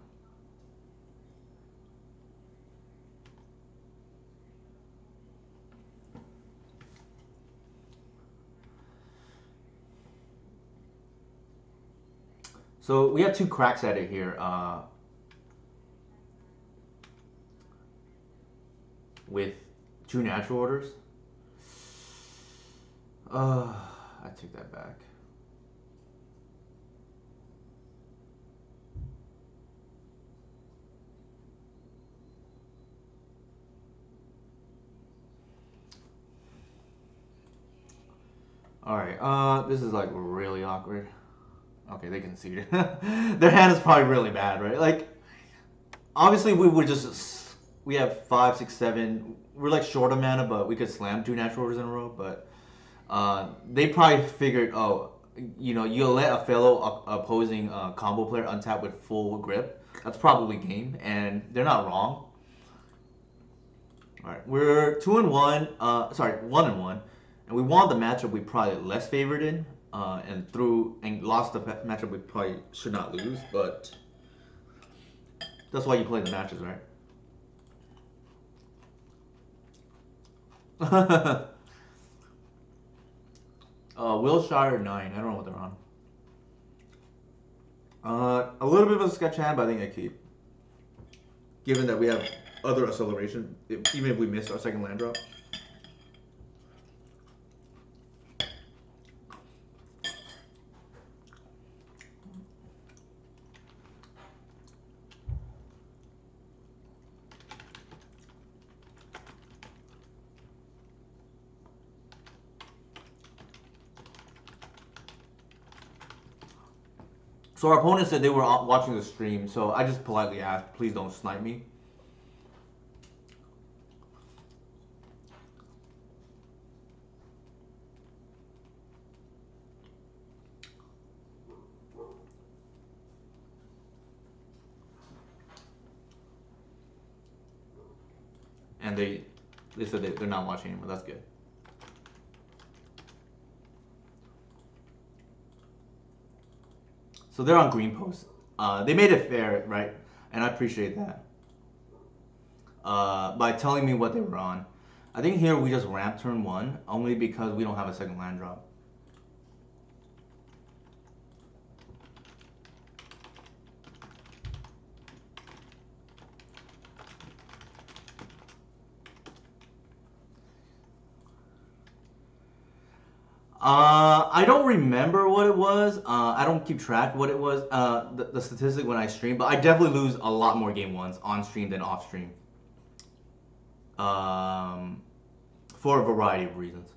So we have two cracks at it here. With two natural orders. I take that back. All right. This is like really awkward. Okay, they conceded. Their hand is probably really bad, right? Like, obviously we would just we have 5, 6, 7. We're like short of mana, but we could slam two natural orders in a row. But they probably figured, oh, you let a fellow opposing combo player untap with full grip. That's probably game, and they're not wrong. All right, we're 2-1. Sorry, 1-1, and we won the matchup we probably less favored in, and lost the matchup we probably should not lose. But that's why you play the matches, right? Wilshire 9. I don't know what they're on. A little bit of a sketch hand, but I think I keep. Given that we have other acceleration, even if we miss our second land drop. So our opponent said they were watching the stream, so I just politely asked, please don't snipe me. And they said they're not watching anymore. That's good. So they're on green post. They made it fair, right? And I appreciate that. By telling me what they were on. I think here we just ramp turn 1, only because we don't have a second land drop. I don't remember what it was. I don't keep track what it was. The statistic when I stream, but I definitely lose a lot more game ones on stream than off stream. For a variety of reasons.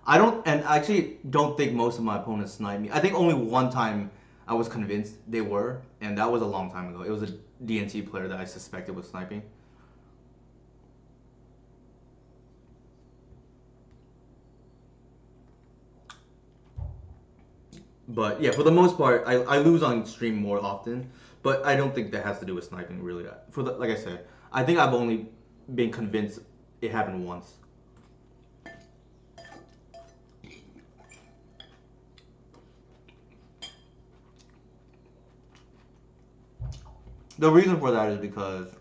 I actually don't think most of my opponents snipe me. I think only one time I was convinced they were, and that was a long time ago. It was a DNT player that I suspected was sniping. But yeah, for the most part, I lose on stream more often, but I don't think that has to do with sniping really. For the, like I said, I think I've only been convinced it happened once. The reason for that is because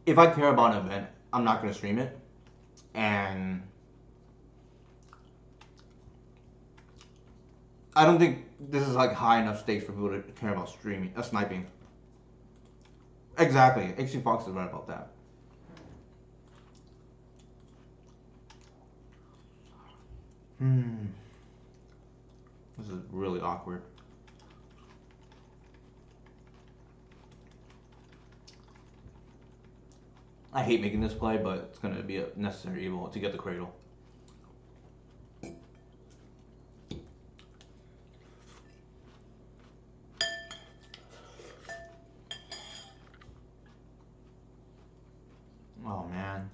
if I care about an event, I'm not gonna stream it, and I don't think this is like high enough stakes for people to care about streaming, sniping. Exactly, HC Fox is right about that. Hmm, this is really awkward. I hate making this play, but it's gonna be a necessary evil to get the cradle. Oh man.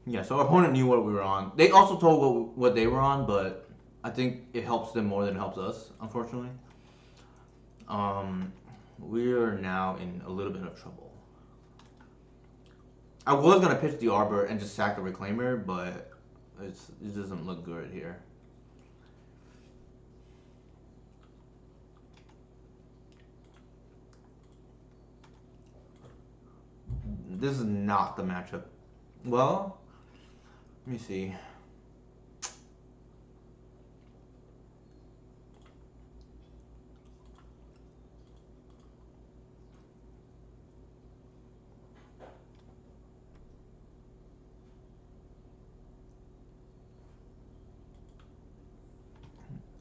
Yeah, so our opponent knew what we were on. They also told what they were on, but I think it helps them more than it helps us, unfortunately. Um, we are now in a little bit of trouble. I was gonna pitch the Arbor and just sack the Reclaimer, but it doesn't look good here. This is not the matchup. Well, let me see.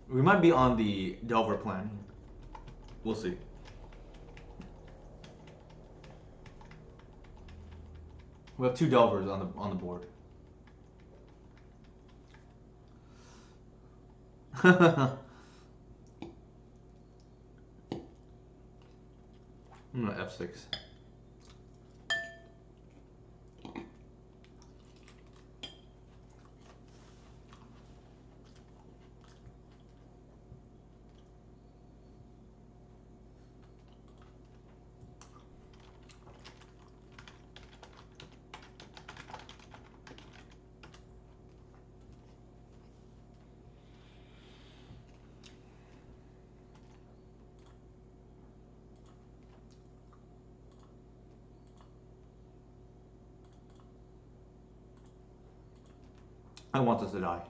We might be on the Delver plan. We'll see. We have two Delvers on the board. I'm gonna F6. I want this to die.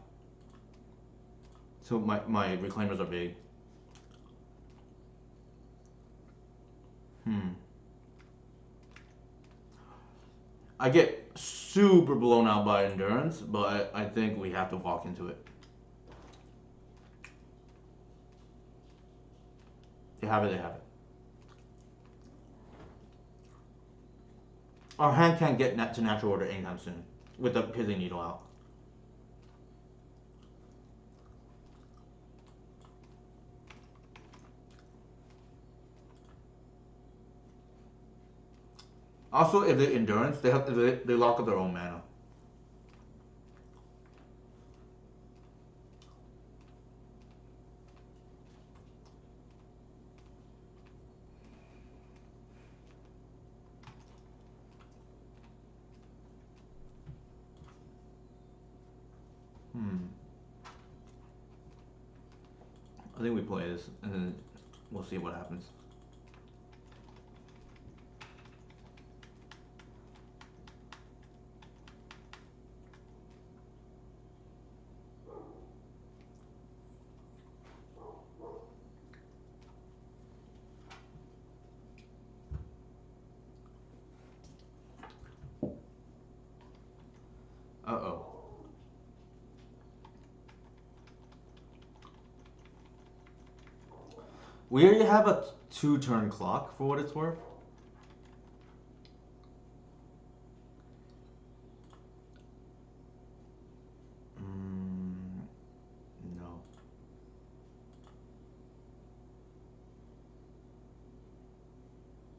So my Reclaimers are big. Hmm. I get super blown out by Endurance, but I think we have to walk into it. They have it, they have it. Our hand can't get to natural order anytime soon with the Pizzly Needle out. Also, if they Endurance, they lock up their own mana. Hmm. I think we play this, and then we'll see what happens. Uh-oh. We already have a 2-turn clock, for what it's worth.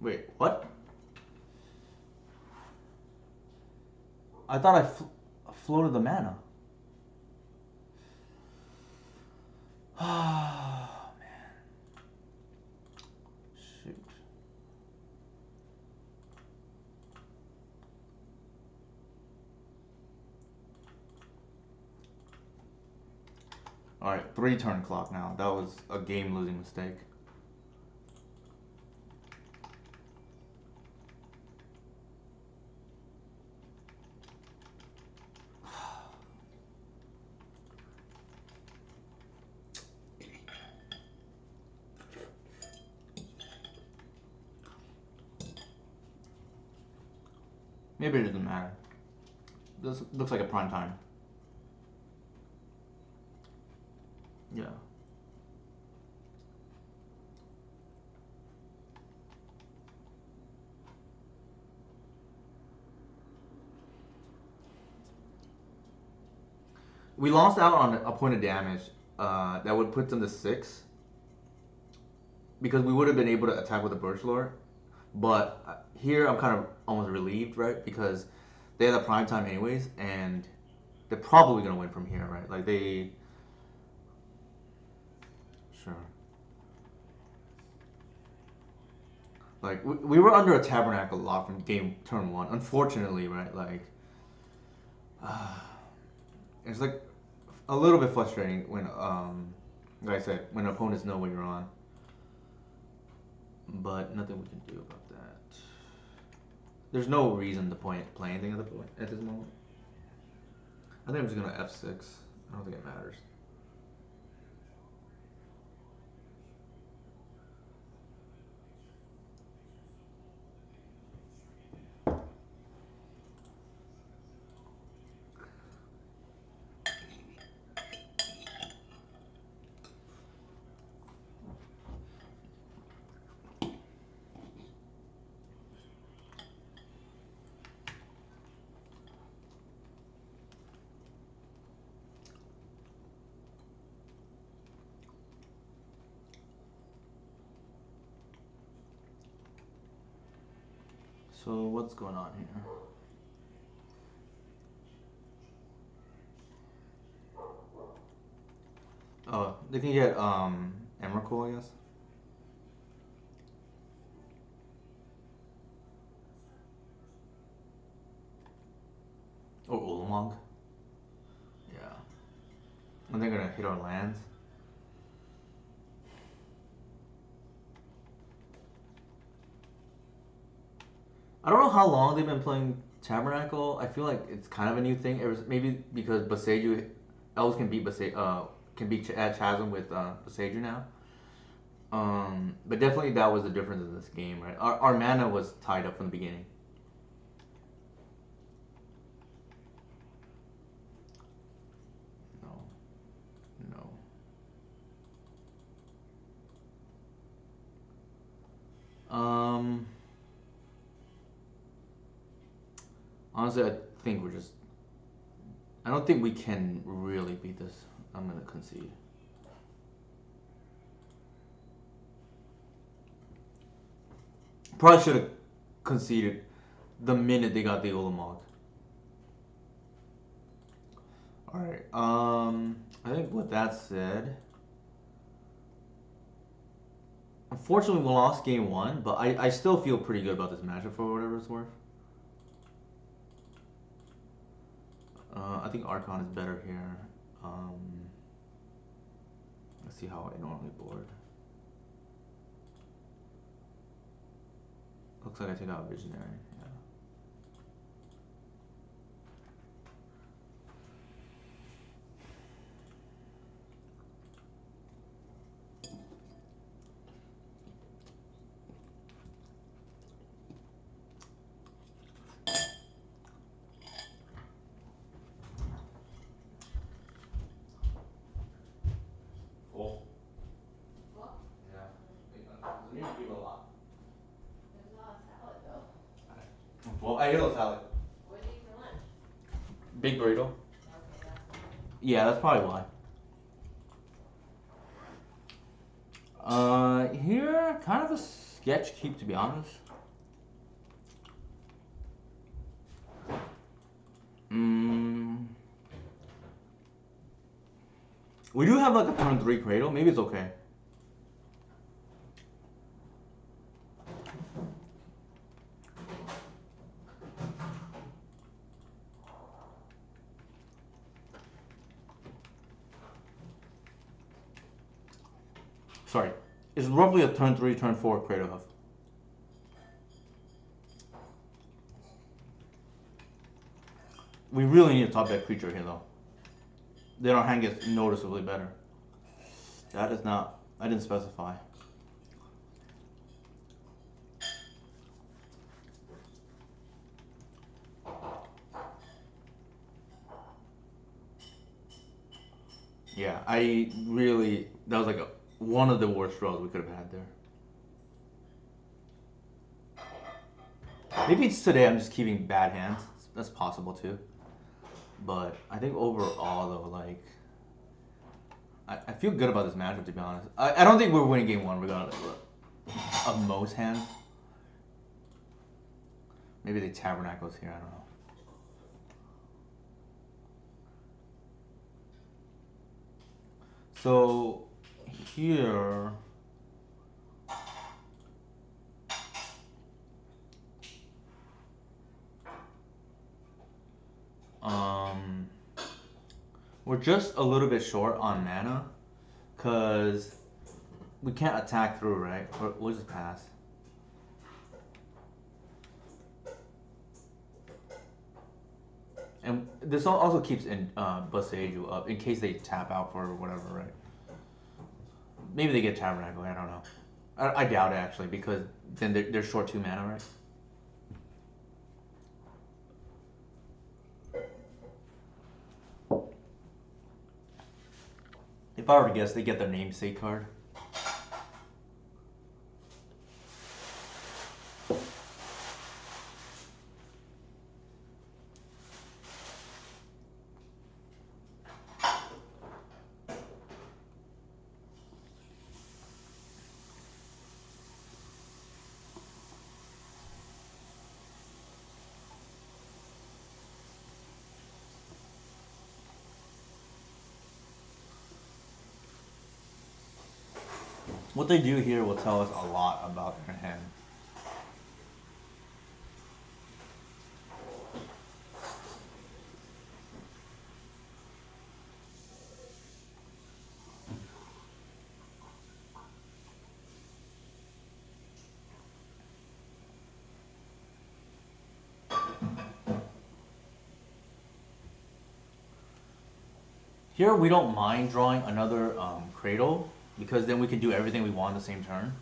Wait, what? I thought I floated the mana. Oh, man. Shoot. Alright, 3 turn clock now. That was a game losing mistake. Maybe it doesn't matter. This looks like a prime time. Yeah. We lost out on a point of damage that would put them to 6 because we would have been able to attack with a Birch Lord. But here I'm kind of almost relieved, right? Because they had a prime time anyways, and they're probably gonna win from here, right? Like they, sure. Like we were under a tabernacle a lot from game turn 1. Unfortunately, right? Like it's like a little bit frustrating when like I said, when opponents know what you're on. But nothing we can do about that. There's no reason to play anything at this moment. I think I'm just gonna F6. I don't think it matters. So what's going on here? Oh, they can get Emrakul, I guess. Or Ulamog. Yeah. And they're gonna hit our lands. I don't know how long they've been playing Tabernacle. I feel like it's kind of a new thing. It was maybe because Boseiju, elves can beat Chasm with Boseiju now. But definitely that was the difference in this game, right? Our mana was tied up from the beginning. No, no. Um, Honestly, I think we're just. I don't think we can really beat this. I'm gonna concede. Probably should have conceded the minute they got the Ulamog. Alright, I think with that said, unfortunately we lost game 1, but I still feel pretty good about this matchup for whatever it's worth. I think Archon is better here. Let's see how I normally board. Looks like I take out Visionary. Yeah. Full. Full? Yeah. You need to eat a lot. There's a lot of salad though. Well, I ate a salad. What did you eat for lunch? Big burrito. Okay, that's why. Yeah, that's probably why. Here, kind of a sketch keep, to be honest. Mm, we do have like a turn 3 Cradle. Maybe it's okay. Sorry. It's roughly a turn 3, turn 4 Cradle Huff. We really need a top deck creature here though. Then our hand gets noticeably better. That is not... I didn't specify. Yeah, I really... That was like one of the worst draws we could have had there. Maybe it's today I'm just keeping bad hands. That's possible too. But I think overall though, like... I feel good about this matchup to be honest. I don't think we're winning game 1 regardless of most hands. Maybe the Tabernacles here, I don't know. So here, um, we're just a little bit short on mana, cause we can't attack through, right? We'll just pass. And this also keeps in Boseiju up in case they tap out for whatever, right? Maybe they get Tabernacle. I don't know. I doubt it actually because then they're short 2 mana, right? If I were to guess, they get their namesake card. What they do here will tell us a lot about their hand. Here we don't mind drawing another Cradle because then we can do everything we want the same turn.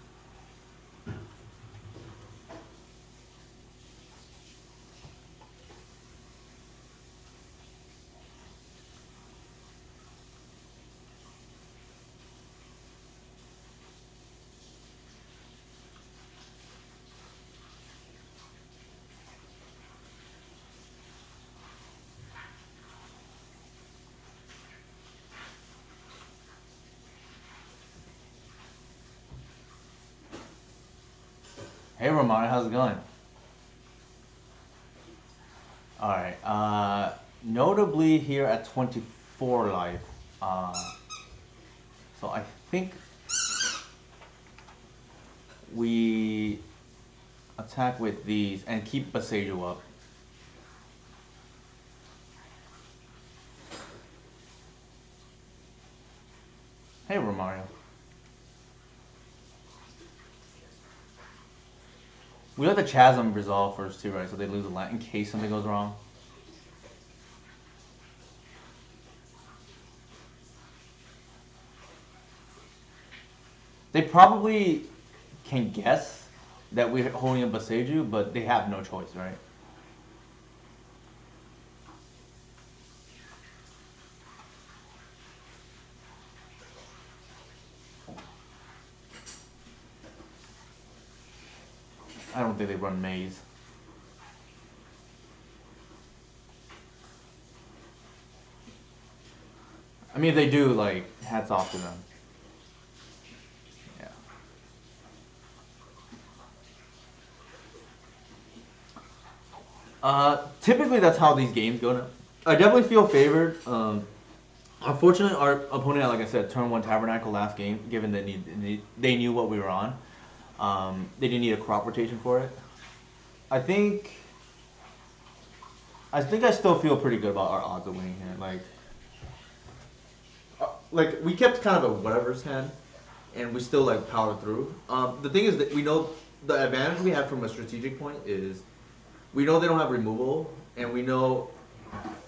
Hey Romano, how's it going? Alright, notably here at 24 life, so I think we attack with these and keep Boseiju up. Hey Romario. We let the Chasm resolve first too, right? So they lose a land in case something goes wrong. They probably can guess that we're holding a Boseiju, but they have no choice, right? I don't think they run Maze. I mean, if they do, like, hats off to them. Typically that's how these games go now. I definitely feel favored. Unfortunately, our opponent, like I said, turn one Tabernacle last game. Given they knew what we were on, they didn't need a crop rotation for it. I think. I think I still feel pretty good about our odds of winning here. Like we kept kind of a whatever's hand, and we still like powered through. The thing is that we know the advantage we have from a strategic point is we know they don't have removal, and we know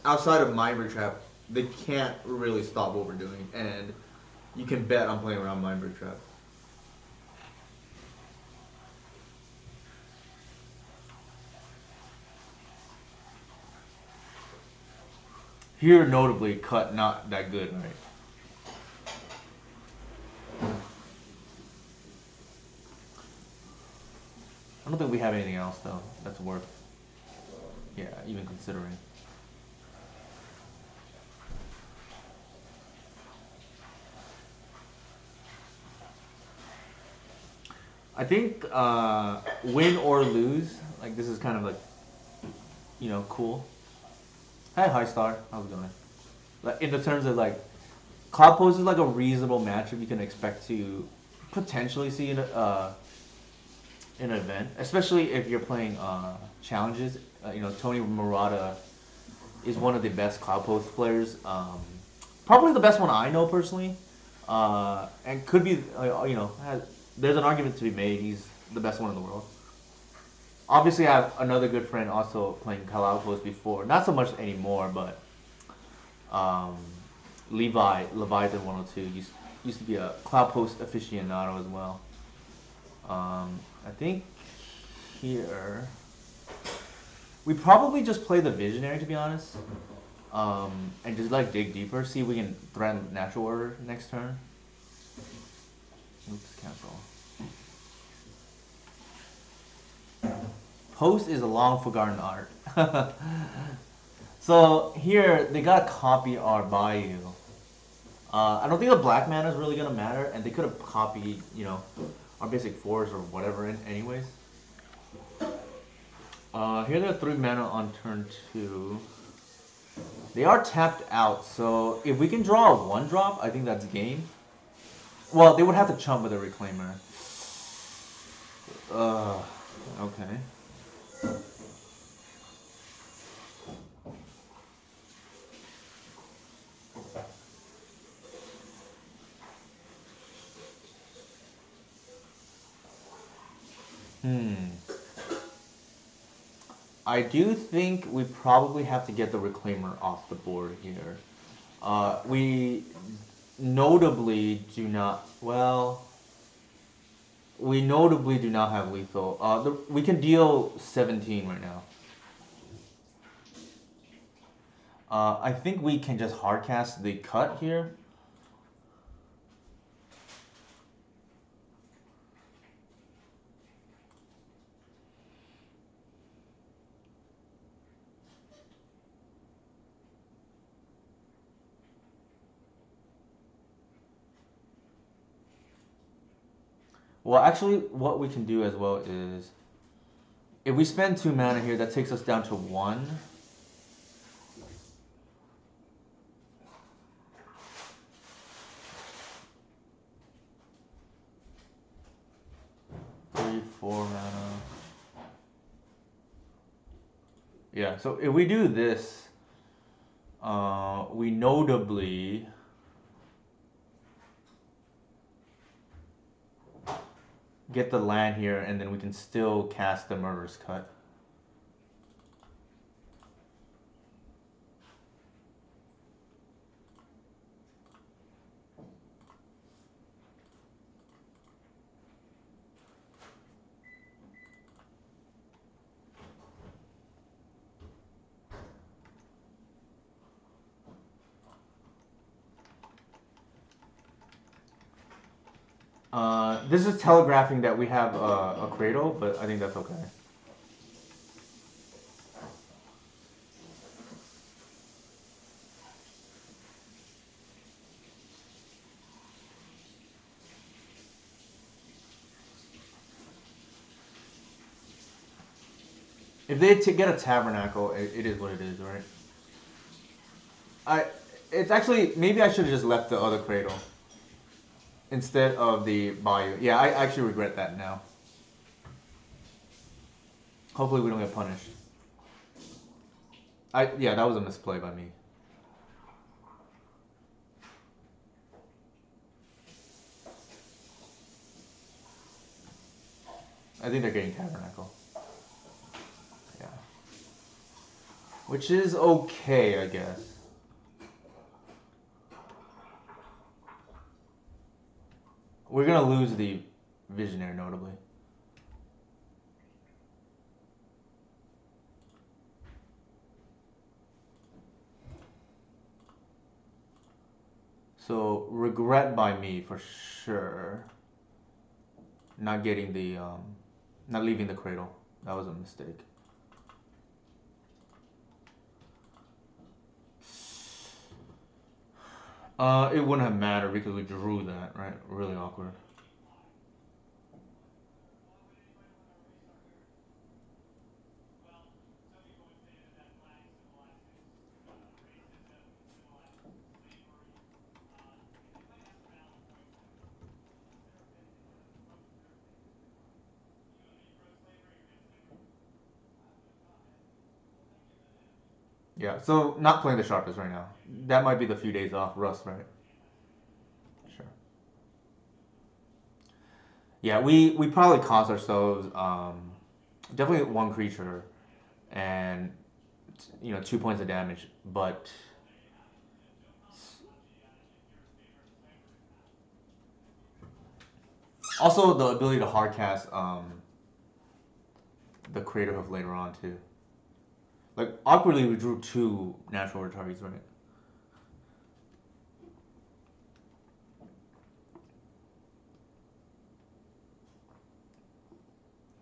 outside of Mind Trap, they can't really stop what we're doing, and you can bet I'm playing around Mind Trap. Here, notably, cut not that good, right? I don't think we have anything else though that's worth, yeah, even considering. I think win or lose, like this is kind of like, cool. Hi Star, how's it going? Like in the terms of like, Cloud Post is like a reasonable matchup you can expect to potentially see in an event, especially if you're playing challenges. Tony Murata is one of the best Cloud Post players. Probably the best one I know personally, and could be there's an argument to be made. He's the best one in the world. Obviously, I have another good friend also playing Cloud Post before. Not so much anymore, but um, Leviathan 102 used to be a Cloud Post aficionado as well. I think here we probably just play the Visionary to be honest, and just like dig deeper, see if we can threaten Natural Order next turn. Oops, cancel. Post is a long forgotten art. So here they gotta copy our Bayou. I don't think the black mana is really gonna matter, and they could have copied, our basic fours or whatever. Anyways, here they're 3 mana on turn 2. They are tapped out, so if we can draw a 1-drop, I think that's game. Well, they would have to chump with a Reclaimer. Okay. I do think we probably have to get the Reclaimer off the board here. We notably do not. Well, we notably do not have lethal. We can deal 17 right now. I think we can just hardcast the cut here. Well, actually, what we can do as well is, if we spend 2 mana here, that takes us down to 1. Three, 4 mana. Yeah, so if we do this, we notably get the land here, and then we can still cast the Murderous Cut. This is telegraphing that we have a Cradle, but I think that's okay. If they get a tabernacle, it is what it is, right? I. It's actually maybe I should have just left the other cradle instead of the bayou. Yeah, I actually regret that now. Hopefully we don't get punished. Yeah, that was a misplay by me. I think they're getting tabernacle. Yeah, which is okay, I guess. We're gonna lose the visionary, notably. So regret by me for sure. Not getting the not leaving the cradle. That was a mistake. It wouldn't have mattered because we drew that, right? Really awkward. Yeah, so not playing the sharpest right now. That might be the few days off. Rust, right? Sure. Yeah, we probably cost ourselves definitely one creature and 2 points of damage, but also the ability to hardcast the Crater Hoof later on too. Like awkwardly, we drew two natural retards, right?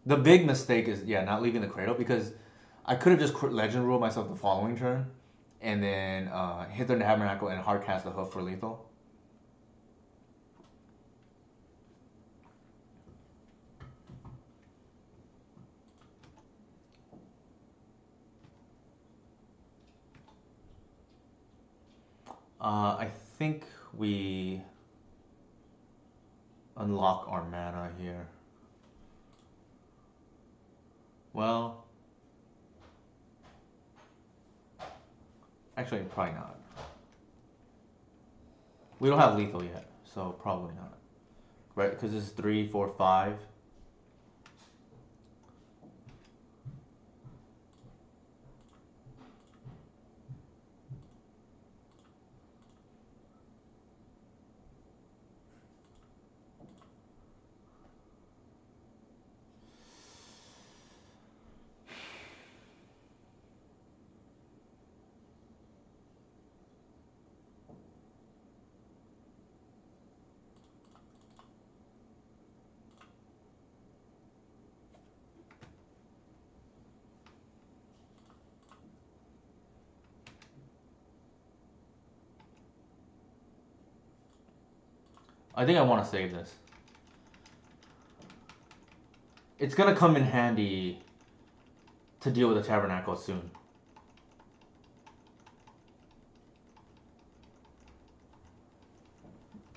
The big mistake is not leaving the cradle because I could have just legend ruled myself the following turn, and then hit the tabernacle and hard cast the hoof for lethal. I think we unlock our mana here. Well, actually, probably not. We don't have lethal yet, so probably not. Right? Because this is 3, 4, 5. I think I want to save this. It's gonna come in handy to deal with the tabernacle soon.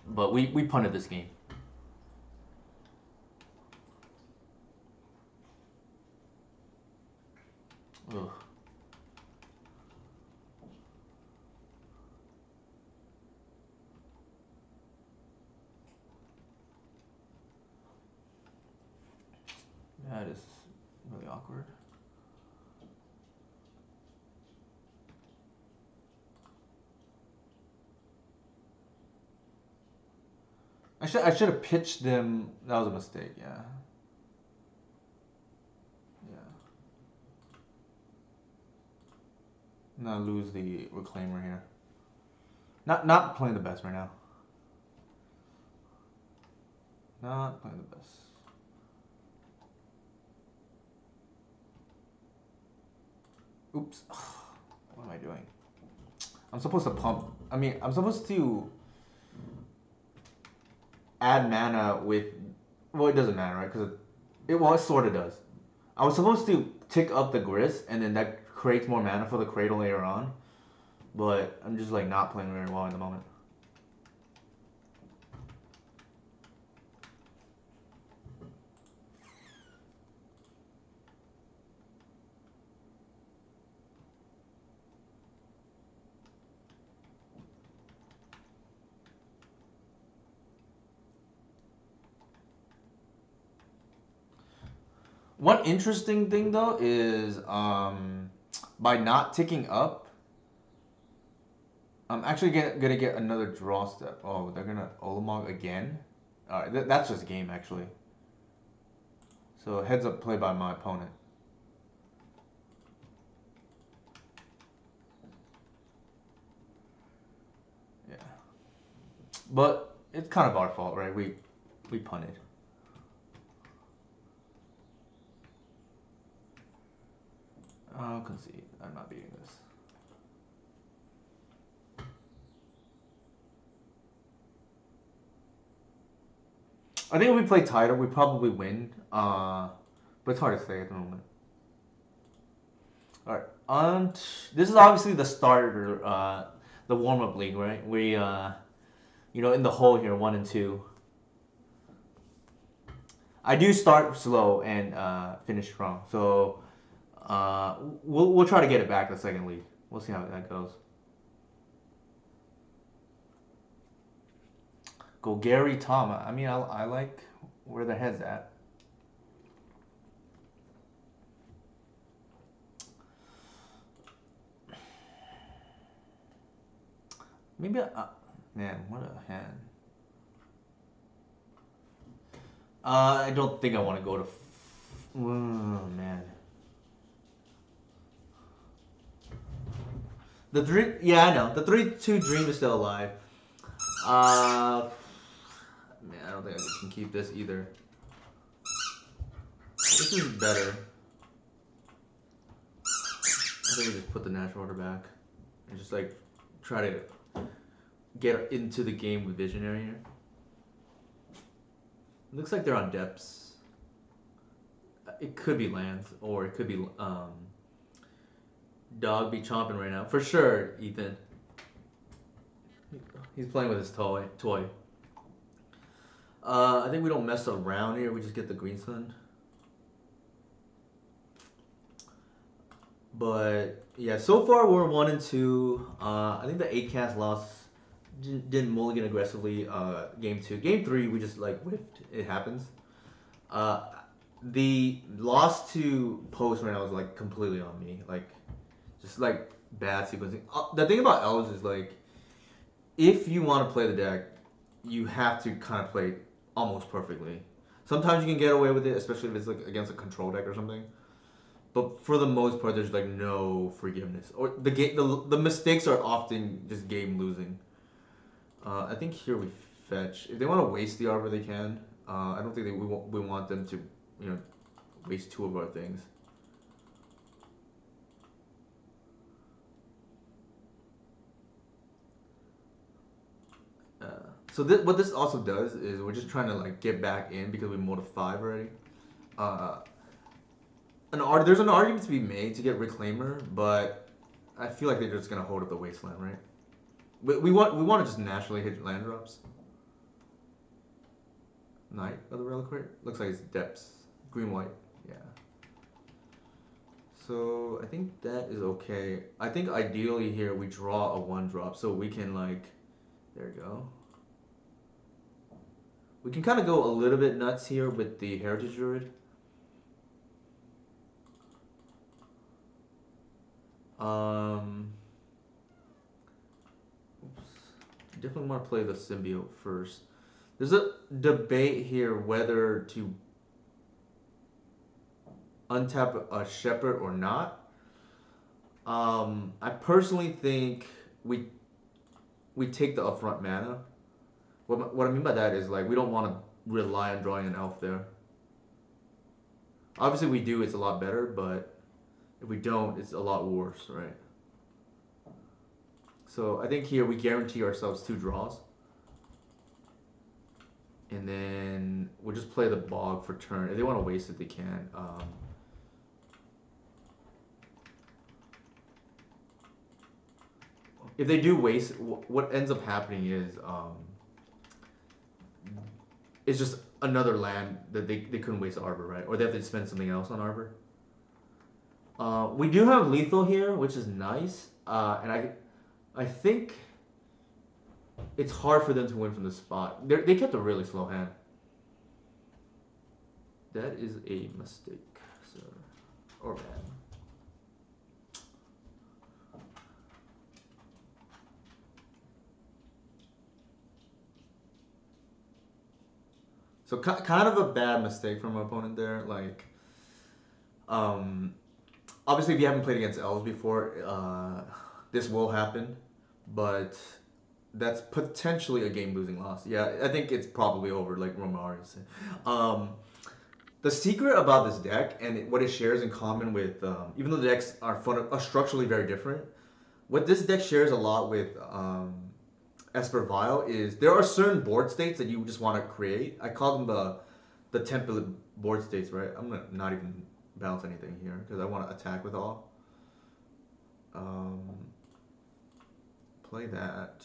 But we punted this game. Ugh. That is really awkward. I should have pitched them. That was a mistake. Yeah. Yeah. Now lose the reclaimer here. Not playing the best right now. Not playing the best. Oops. What am I doing? I'm supposed to pump. I mean, I'm supposed to add mana with. Well, it doesn't matter, right? Because it sort of does. I was supposed to tick up the grist, and then that creates more mana for the Cradle later on. But I'm just like not playing very well at the moment. One interesting thing though is by not ticking up, I'm actually gonna get another draw step. Oh, they're gonna Olimog again? Alright, that's just game actually. So heads up play by my opponent. Yeah. But it's kind of our fault, right? We punted. I'll concede. I'm not beating this. I think if we play tighter, we probably win. But it's hard to say at the moment. All right. This is obviously the starter, the warm-up league, right? We, in the hole here, 1 and 2. I do start slow and finish strong, so we'll try to get it back the second league. We'll see how that goes. Go Gary Tom. I mean, I like where the head's at. Maybe, man, what a hand. I don't think I want to go to. Oh, man. The three, yeah, I know. The 3/2 dream is still alive. Man, I don't think I can keep this either. This is better. I think we just put the natural order back and just like try to get into the game with Visionary here. It looks like they're on depths. It could be lands, or it could be Dog be chomping right now for sure. Ethan, he's playing with his toy. I think we don't mess around here. We just get the green sun. But yeah, so far we're 1 and 2. I think the 8 cast loss didn't mulligan aggressively. Game 2, game 3 we just like whiffed. It happens. The loss to post right now is like completely on me. Like just like bad sequencing. The thing about elves is like if you want to play the deck, you have to kind of play almost perfectly. Sometimes you can get away with it, especially if it's like against a control deck or something. But for the most part, there's like no forgiveness, or the mistakes are often just game losing. I think here we fetch. If they want to waste the arbor, they can. I don't think we want them to, waste 2 of our things. So what this also does is we're just trying to like get back in because we molded 5 already. There's an argument to be made to get Reclaimer, but I feel like they're just gonna hold up the wasteland, right? We want to just naturally hit land drops. Knight of the Reliquary? Looks like it's depths. Green white, yeah. So I think that is okay. I think ideally here we draw a 1-drop so we can like, there we go. We can kind of go a little bit nuts here with the Heritage Druid. Oops. Definitely want to play the Symbiote first. There's a debate here whether to untap a Shepherd or not. I personally think we take the upfront mana. What I mean by that is like we don't want to rely on drawing an elf there. Obviously we do, it's a lot better, but if we don't, it's a lot worse, right? So I think here we guarantee ourselves 2 draws. And then we'll just play the Bog for turn. If they want to waste it, they can. if they do waste, what ends up happening is it's just another land that they couldn't waste Arbor, right? Or they have to spend something else on Arbor. We do have lethal here, which is nice, and I think it's hard for them to win from the spot. They kept a really slow hand. That is a mistake, sir, or man. So kind of a bad mistake from our opponent there. Like, um, obviously, if you haven't played against elves before, this will happen, but that's potentially a game losing loss. Yeah, I think it's probably over, like Romario said. Um, the secret about this deck and what it shares in common with, even though the decks are structurally very different, what this deck shares a lot with Esper Vile is there are certain board states that you just want to create. I call them the template board states, right? I'm gonna not even bounce anything here because I want to attack with all. Um, play that.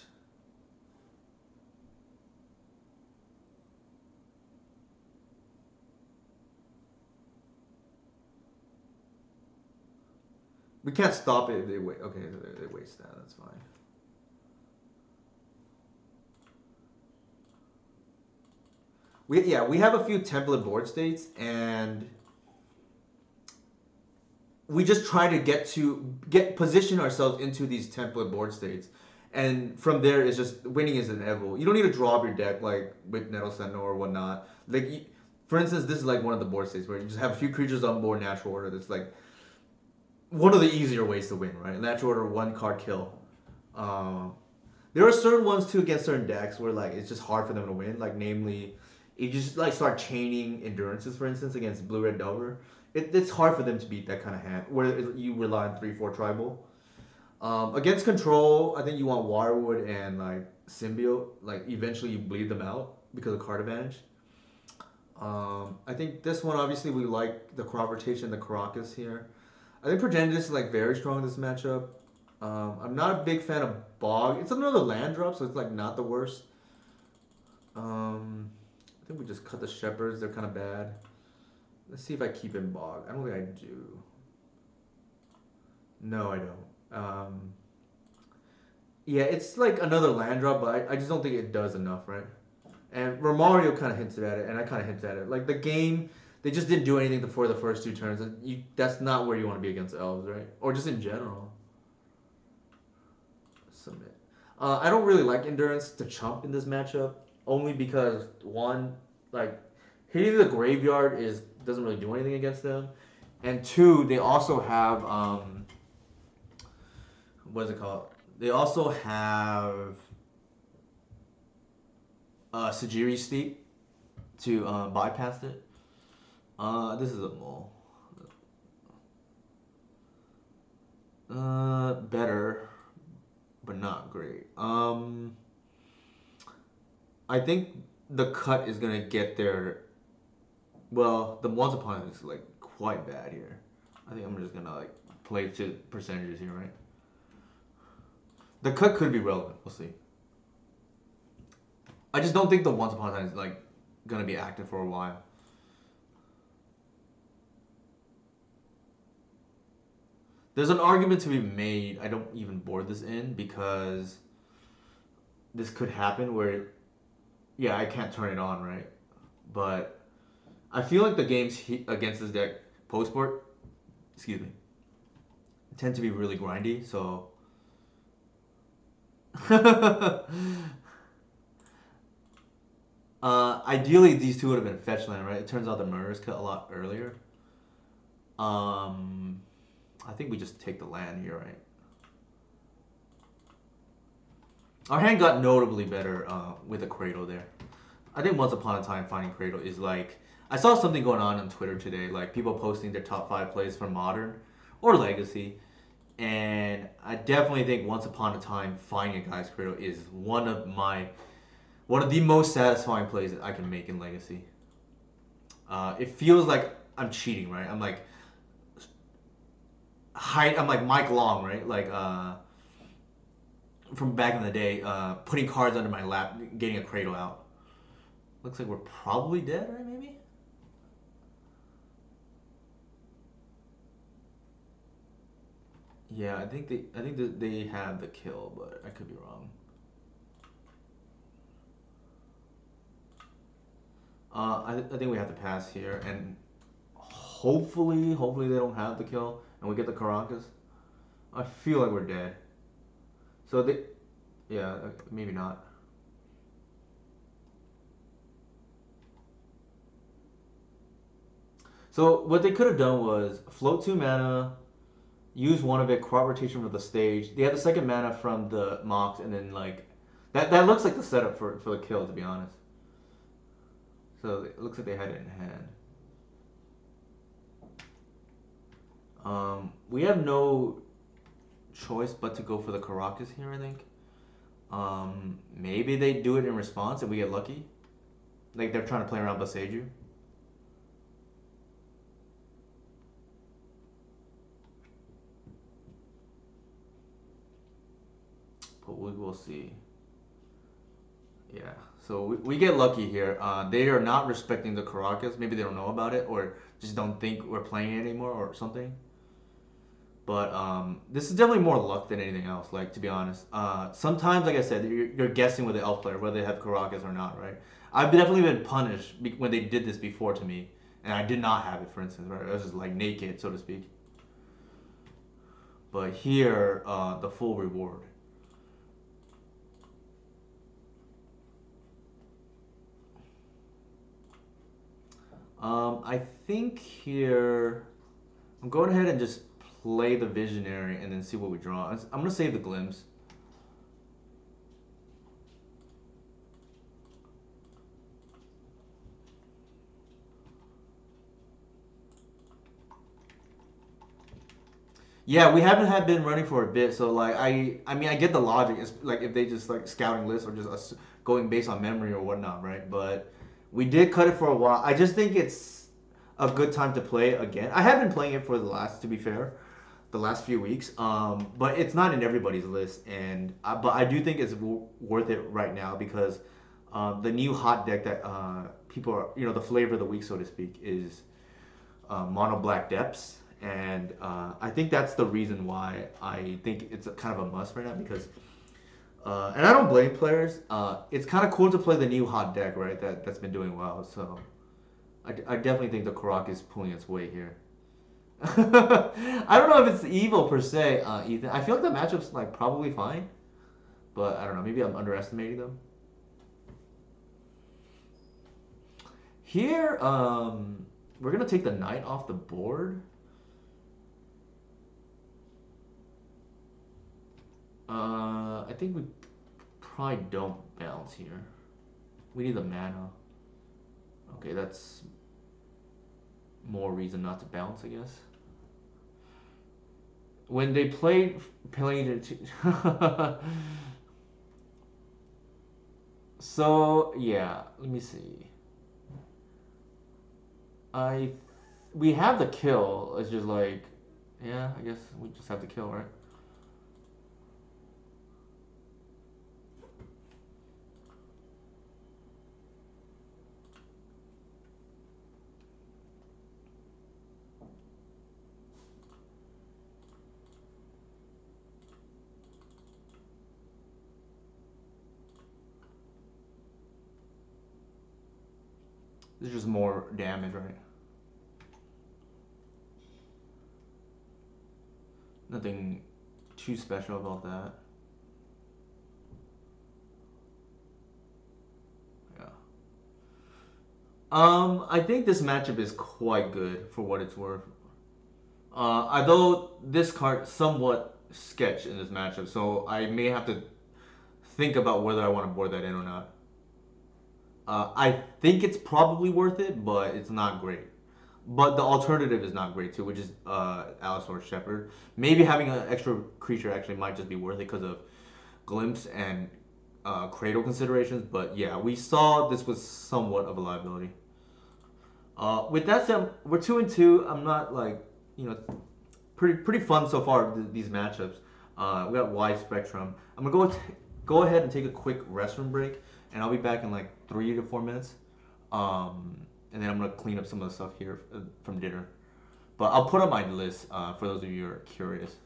We can't stop it. They wait. Okay, they waste that. That's fine. We have a few template board states, and we just try to get position ourselves into these template board states, and from there is just winning is inevitable. You don't need to draw up your deck like with Nettle Sentinel or whatnot. Like for instance, this is like one of the board states where you just have a few creatures on board natural order. That's like one of the easier ways to win, right? Natural order, one card kill. Um, there are certain ones too against certain decks where like it's just hard for them to win. Like namely, if you just like start chaining endurances, for instance, against blue red Delver, it's hard for them to beat that kind of hand where you rely on 3/4 tribal. Against control, I think you want Wirewood and like Symbiote. Like eventually you bleed them out because of card advantage. I think this one obviously we like the crop rotation, the Caracas here. I think Progenitus is like very strong in this matchup. I'm not a big fan of Bog. It's another land drop, so it's like not the worst. I think we just cut the Shepherds. They're kind of bad. Let's see if I keep in Bog. I don't think I do. No, I don't. Yeah, it's like another land drop, but I just don't think it does enough, right? And Romario kind of hinted at it, and I kind of hinted at it. Like the game, they just didn't do anything before the first two turns. That's not where you want to be against elves, right? Or just in general. Submit. I don't really like endurance to chump in this matchup, only because one, like hitting the graveyard is doesn't really do anything against them, and two, they also have what is it called? They also have Sajiri Steep to bypass it. This is a mole. Better, but not great. I think the cut is gonna get there. Well, the once upon is like quite bad here. I think I'm just gonna like play to percentages here, right? The cut could be relevant. We'll see. I just don't think the once upon a time is like gonna be active for a while. There's an argument to be made. I don't even board this in because this could happen where, yeah, I can't turn it on, right? But I feel like the games against this deck post board, excuse me, tend to be really grindy. So ideally these two would have been fetch land, right? It turns out the murders cut a lot earlier. Um, I think we just take the land here, right? Our hand got notably better with a Cradle there. I think once upon a time finding Cradle is like I saw something going on Twitter today, like people posting their top 5 plays for Modern or Legacy, and I definitely think once upon a time finding a guy's Cradle is one of the most satisfying plays that I can make in Legacy. It feels like I'm cheating, right? I'm like Mike Long, right? Like from back in the day, putting cards under my lap, getting a Cradle out. Looks like we're probably dead, right? Maybe. Yeah, I think that they have the kill, but I could be wrong. I think we have to pass here, and hopefully they don't have the kill, and we get the Caracas. I feel like we're dead. So they, yeah, maybe not. So what they could have done was float 2 mana, use one of it, crop rotation for the stage. They had the second mana from the Mox, and then like that looks like the setup for the kill, to be honest. So it looks like they had it in hand. We have no choice but to go for the Caracas here, I think. Maybe they do it in response and we get lucky. Like they're trying to play around Boseiju. But we will see. Yeah. So we get lucky here. They are not respecting the Caracas. Maybe they don't know about it or just don't think we're playing it anymore or something. But this is definitely more luck than anything else. Like to be honest, sometimes, like I said, you're guessing with the elf player whether they have Caracas or not, right? I've definitely been punished when they did this before to me, and I did not have it. For instance, right? I was just like naked, so to speak. But here, the full reward. I think here I'm going ahead and just play the visionary and then see what we draw. I'm gonna save the glimpse. Yeah, we haven't had been running for a bit, so like I mean I get the logic. It's like if they just like scouting lists or just us going based on memory or whatnot, right? But we did cut it for a while. I just think it's a good time to play it again. I have been playing it for the last, to be fair, the last few weeks. But it's not in everybody's list, and but I do think it's worth it right now because the new hot deck that people are, the flavor of the week, so to speak, is mono black depths, and I think that's the reason why I think it's a kind of a must right now because. And I don't blame players. It's kind of cool to play the new hot deck, right? That's been doing well. So I definitely think the Karak is pulling its weight here. I don't know if it's evil per se, Ethan. I feel like the matchup's like probably fine, but I don't know. Maybe I'm underestimating them. Here, we're gonna take the knight off the board. I think we probably don't bounce here. We need the mana. Okay, that's more reason not to bounce, I guess. When they played it, so yeah. Let me see. I we have the kill. It's just like, yeah. I guess we just have the kill, right? It's just more damage, right? Nothing too special about that. Yeah. I think this matchup is quite good for what it's worth. Although this card somewhat sketch in this matchup, so I may have to think about whether I want to board that in or not. I think it's probably worth it, but it's not great. But the alternative is not great too, which is Allosaur Shepherd. Maybe having an extra creature actually might just be worth it because of Glimpse and Cradle considerations. But yeah, we saw this was somewhat of a liability. With that said, we're 2-2. I'm not like, you know, pretty fun so far these matchups. We got wide spectrum. I'm gonna go ahead and take a quick restroom break, and I'll be back in like 3 to 4 minutes. And then I'm gonna clean up some of the stuff here from dinner. But I'll put up my list for those of you who are curious.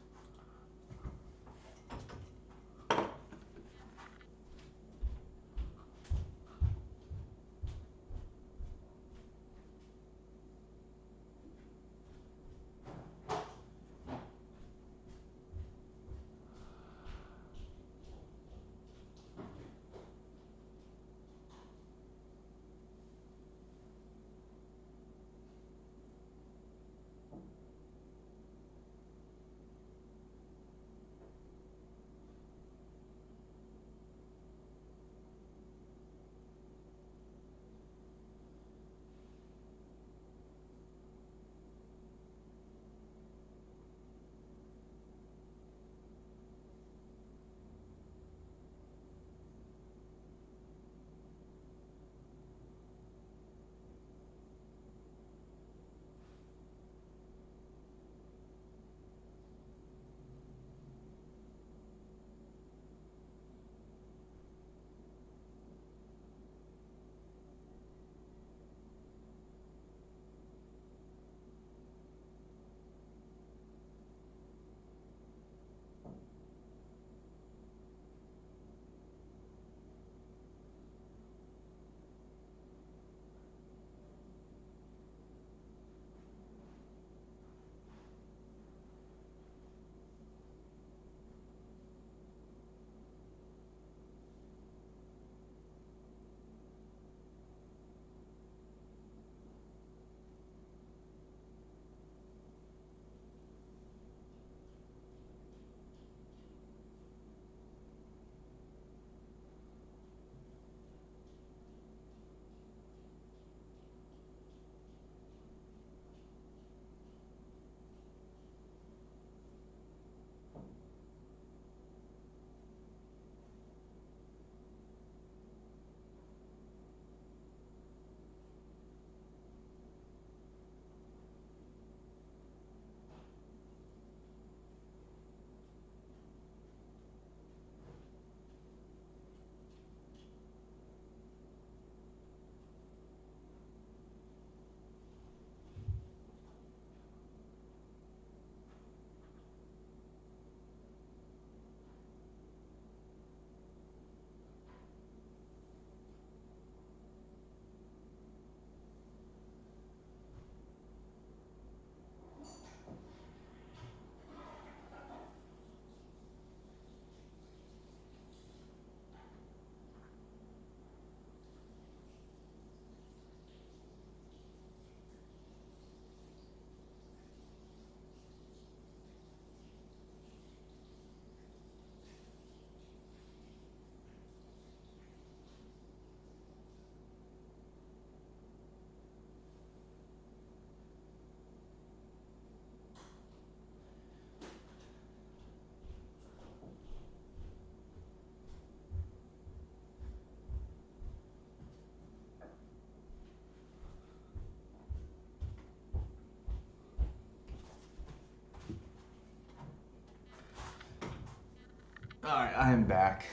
All right, I am back.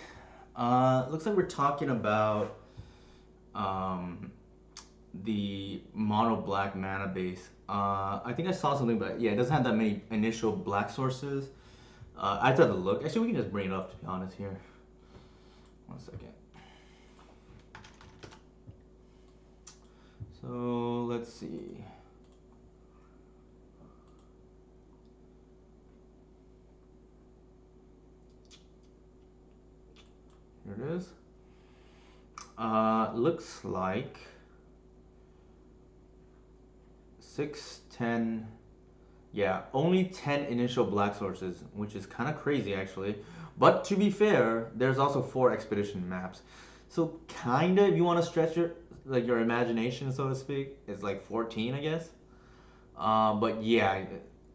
Looks like we're talking about um, the mono black mana base. I think I saw something, but yeah, it doesn't have that many initial black sources. I have to look. Actually, we can just bring it up to be honest here. 1 second. So let's see. Here it is. Looks like 6, 10. Yeah, only 10 initial black sources, which is kind of crazy actually. But to be fair, there's also 4 expedition maps. So kind of, if you want to stretch your imagination, so to speak, it's like 14, I guess. But yeah,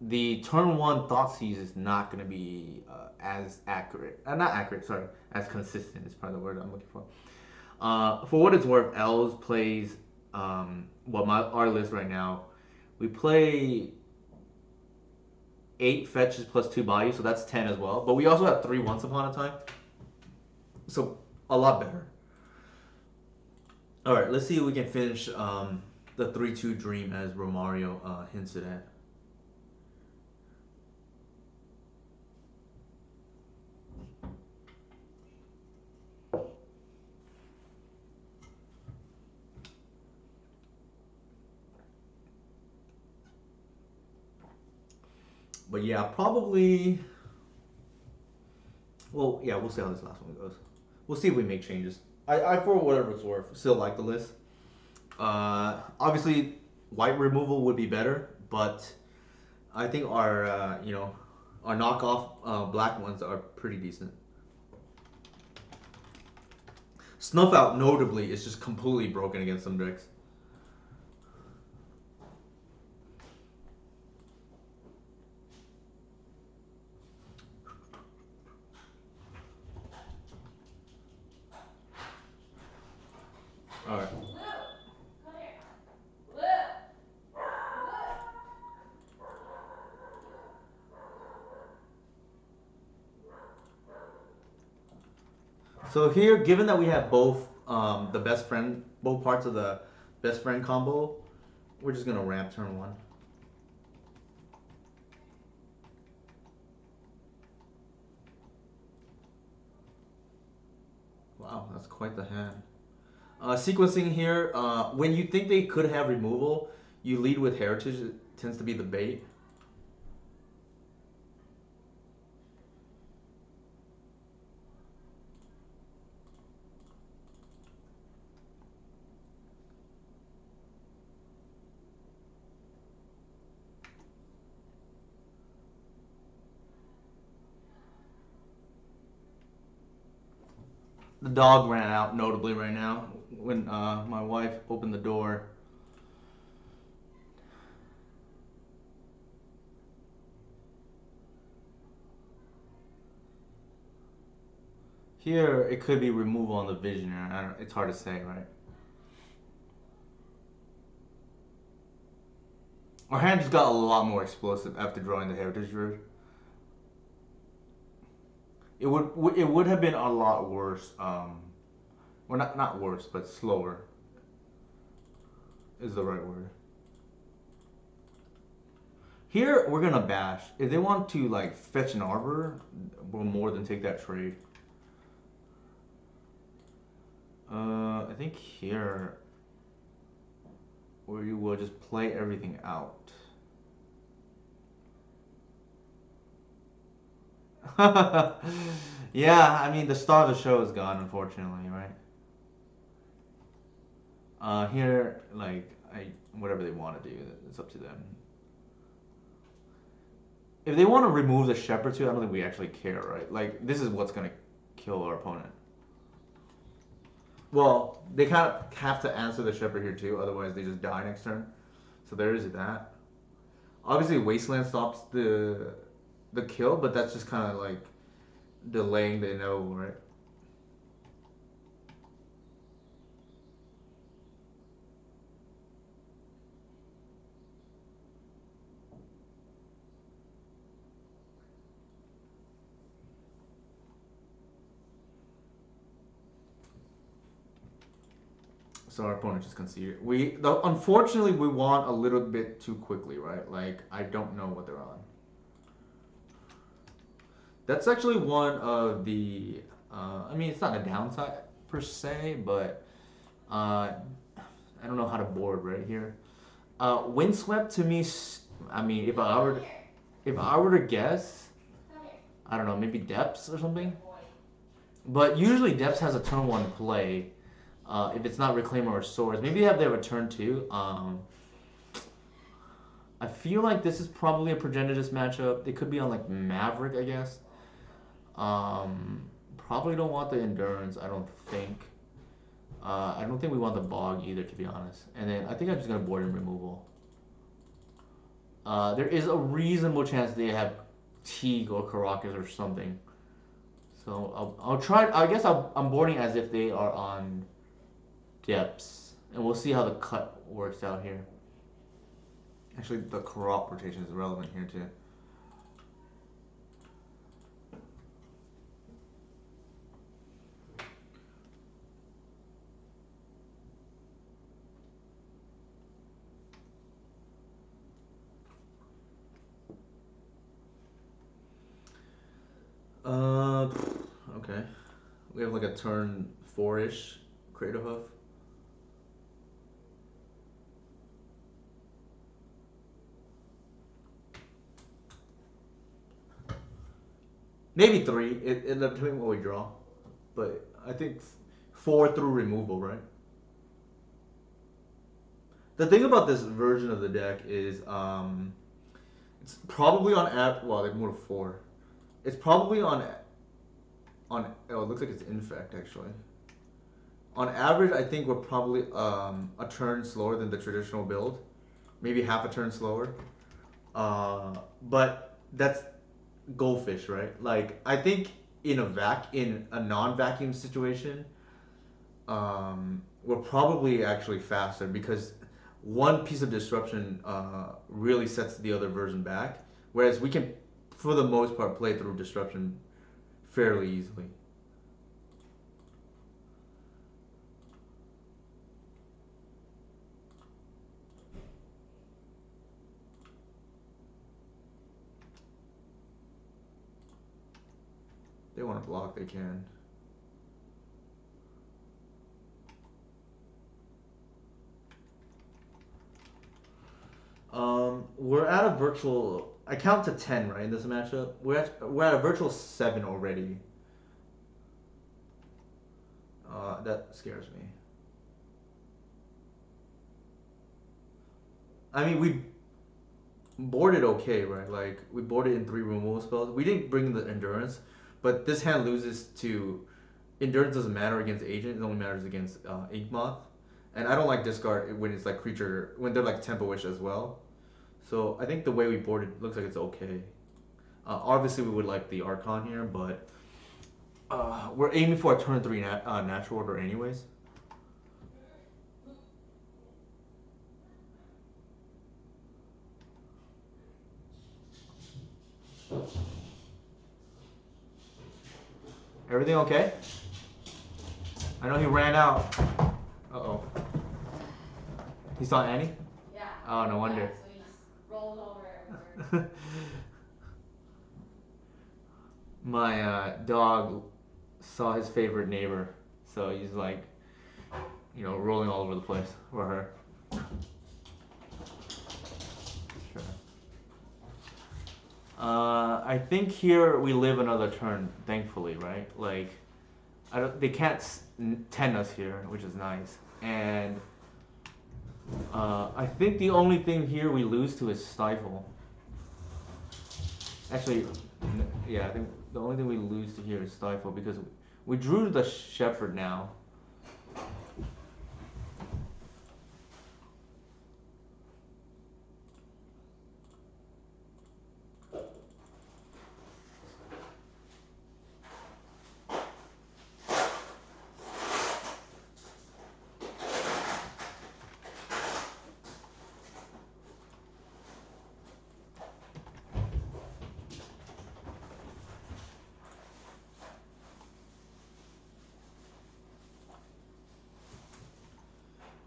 the turn one thought seize is not going to be as accurate. Not accurate, sorry, as consistent is probably the word I'm looking for. For what it's worth, L's plays our list right now. We play 8 fetches plus 2 body, so that's 10 as well. But we also had 3 once upon a time, so a lot better. All right, let's see if we can finish the 3-2 dream as Romario hints it at. But yeah, probably. Well, yeah, we'll see how this last one goes. We'll see if we make changes. I for whatever it's worth, still like the list. Obviously, white removal would be better, but I think our our knockoff black ones are pretty decent. Snuff out notably is just completely broken against some decks. All right. Blue, come here. Blue. So here, given that we have both the best friend, both parts of the best friend combo, we're just gonna ramp turn one. Wow, that's quite the hand. Sequencing here, when you think they could have removal, you lead with heritage. It tends to be the bait. The dog ran out notably right now when my wife opened the door. Here, it could be removal on the Visionary. It's hard to say, right? Our hand just got a lot more explosive after drawing the Heritage Road. It would have been a lot worse. Well, not worse, but slower is the right word. Here, we're gonna bash. If they want to like fetch an arbor, we'll more than take that trade. I think here where you will just play everything out. Yeah, I mean the star of the show is gone, unfortunately, right? Here, like whatever they want to do, it's up to them. If they want to remove the shepherd too, I don't think we actually care, right? Like this is what's gonna kill our opponent. Well, they kind of have to answer the shepherd here too, otherwise they just die next turn. So there is that. Obviously, wasteland stops the kill, but that's just kind of like delaying the inevitable, right? So our opponent just conceded. Unfortunately we want a little bit too quickly, right? Like I don't know what they're on. That's actually one of the. I mean, it's not a downside per se, but I don't know how to board right here. Windswept to me. I mean, if I were to guess, Come here. I don't know, maybe Depths or something. Boy. But usually Depths has a turn one play. If it's not Reclaimer or Swords, maybe they have their return too. I feel like this is probably a Progenitus matchup. They could be on like Maverick, I guess. Probably don't want the Endurance, I don't think. I don't think we want the Bog either, to be honest. And then I think I'm just going to board in removal. There is a reasonable chance they have Teague or Caracas or something. So I'll try. I guess I'm boarding as if they are on Depths. And we'll see how the cut works out here. Actually, the Corrupt rotation is relevant here too. We have like a turn four-ish Cradle Hoof. Maybe three. It depending what we draw, but I think four through removal, right? The thing about this version of the deck is it's probably on app. Well, they moved to four. It's probably on. Oh, it looks like it's infect actually. On average, I think we're probably a turn slower than the traditional build, maybe half a turn slower. But that's goldfish, right? Like I think in a non-vacuum situation, we're probably actually faster because one piece of disruption really sets the other version back, whereas we can, for the most part, play through disruption fairly easily. They want to block, they can. We're at a virtual. I count to 10, right, in this matchup. We're at a virtual 7 already. That scares me. I mean, we boarded okay, right? Like we boarded in three removal spells. We didn't bring the endurance, but this hand loses to endurance. Doesn't matter against agent. It only matters against ink moth. And I don't like discard when it's like creature when they're like tempo wish as well. So I think the way we boarded looks like it's okay. Obviously, we would like the Archon here, but we're aiming for a turn three natural order anyways. Everything okay? I know he ran out. Uh oh. He saw Annie? Yeah. Oh, no Yeah, wonder. so he just rolled over everywhere. My dog saw his favorite neighbor, so he's like, rolling all over the place for her. Sure. I think here we live another turn, thankfully, right? Like, they can't 10 us here, which is nice. And I think the only thing here we lose to is Stifle. Actually, yeah, I think the only thing we lose to here is Stifle because we drew the Shepherd now.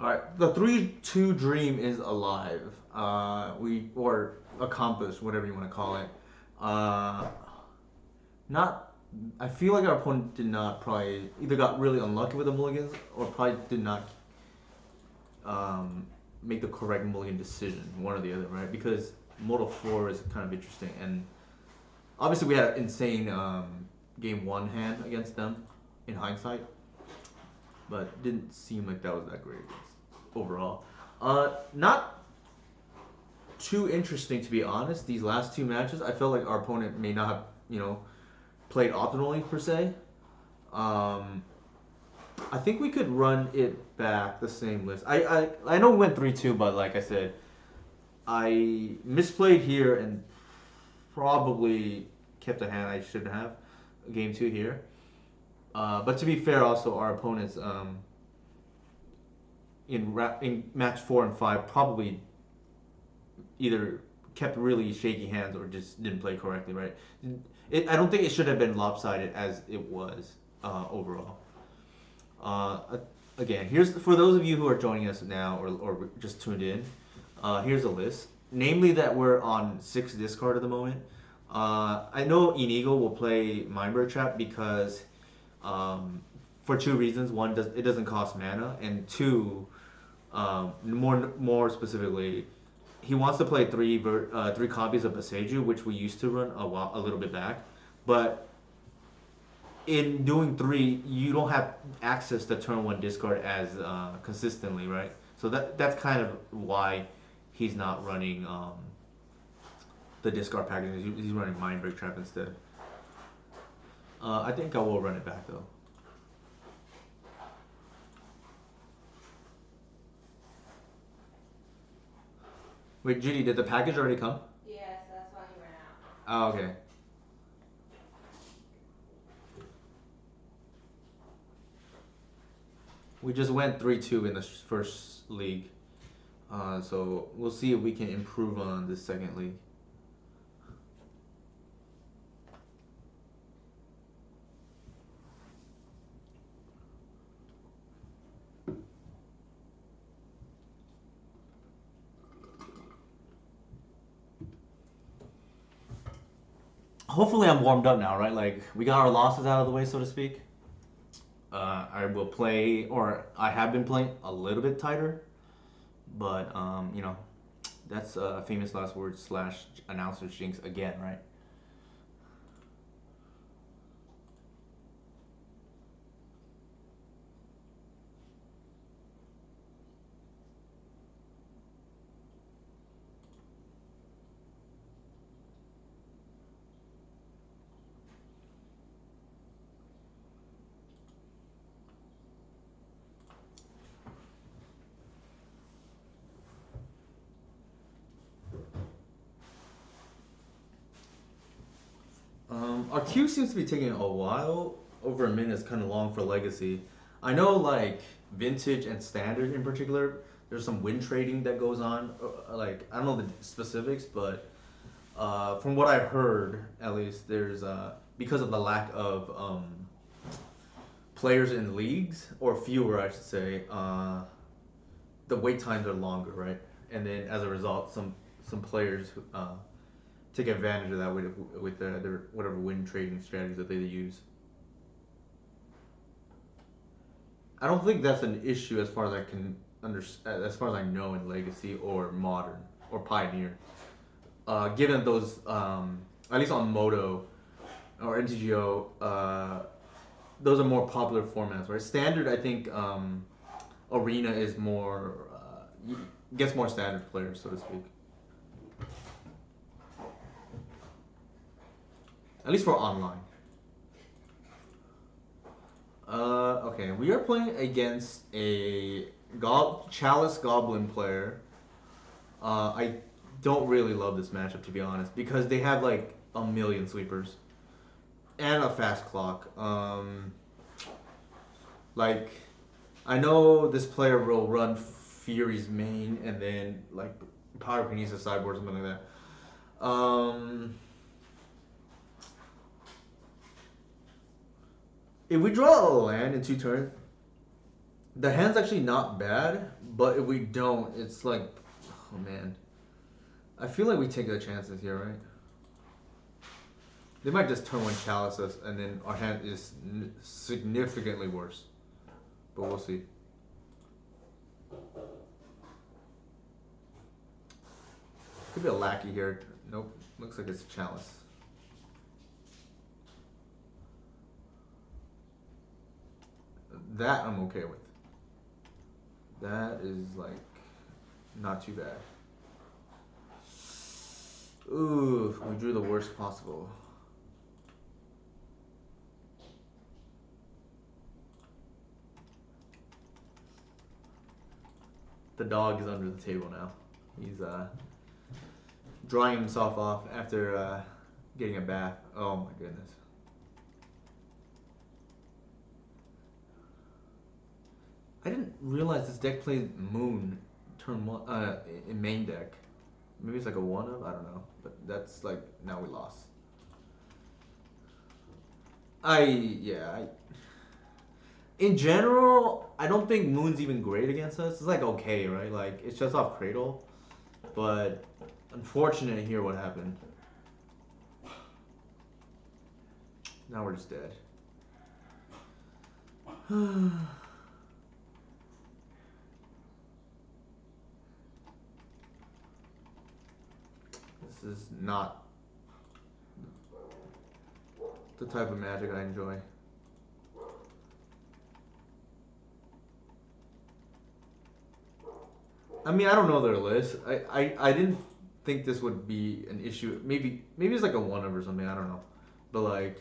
All right, the 3-2 dream is alive. Or accomplished, whatever you want to call it. Uh, not. I feel like our opponent did not probably either got really unlucky with the mulligans or probably did not um, make the correct mulligan decision, one or the other, right? Because Mortal 4 is kind of interesting, and obviously we had an insane game one hand against them in hindsight, but didn't seem like that was that great overall. Not too interesting to be honest. These last two matches, I felt like our opponent may not have played optimally per se. Um, I think we could run it back the same list. I know we went 3-2, but like I said, I misplayed here and probably kept a hand I shouldn't have. Game two here. But to be fair, also our opponents in match 4 and 5 probably either kept really shaky hands or just didn't play correctly. Right? I don't think it should have been lopsided as it was overall. Again, here's for those of you who are joining us now or just tuned in. Here's a list. Namely, that we're on 6 discard at the moment. I know Inigo will play Mindbreak Trap because um, for two reasons. One, it doesn't cost mana, and two, more specifically, he wants to play three copies of Beseju, which we used to run a little bit back, but in doing three, you don't have access to turn one discard as consistently, right? So that's kind of why he's not running the discard package. He's running Mind Break Trap instead. I think I will run it back though. Wait, Judy, did the package already come? Yes, that's why he ran out. Oh, okay. We just went 3-2 in the first league. So we'll see if we can improve on this second league. Hopefully I'm warmed up now, right? Like we got our losses out of the way, so to speak. I will play, or I have been playing a little bit tighter, but that's famous last words slash announcer's jinx again, right? Our queue seems to be taking a while. Over a minute is kind of long for Legacy. I know, like Vintage and Standard in particular, there's some win trading that goes on. Like I don't know the specifics, but from what I've heard, at least there's because of the lack of players in leagues or fewer, I should say. The wait times are longer, right? And then as a result, some players take advantage of that with their whatever win trading strategies that they use. I don't think that's an issue as far as I can understand, as far as I know in Legacy or Modern or Pioneer. Given those, at least on Moto or NTGO, those are more popular formats, right? Standard, I think, Arena is more gets more standard players, so to speak. At least for online. Okay, we are playing against a Chalice Goblin player. I don't really love this matchup to be honest because they have like a million sweepers and a fast clock. Like I know this player will run Fury's main and then like Power Kinesis sideboard something like that. If we draw a land in 2 turns, the hand's actually not bad, but if we don't, it's like, oh man. I feel like we take the chances here, right? They might just turn one chalice us, and then our hand is significantly worse. But we'll see. Could be a lackey here. Nope. Looks like it's chalice. That I'm okay with. That is like not too bad. Ooh, we drew the worst possible. The dog is under the table now. He's drying himself off after getting a bath. Oh my goodness. I didn't realize this deck plays Moon turn one in main deck. Maybe it's like a one of, I don't know. But that's like now we lost. In general, I don't think Moon's even great against us. It's like okay, right? Like it's just off Cradle. But unfortunate here what happened. Now we're just dead. This is not the type of Magic I enjoy. I mean, I don't know their list. I didn't think this would be an issue. Maybe it's like a one of or something. I don't know, but like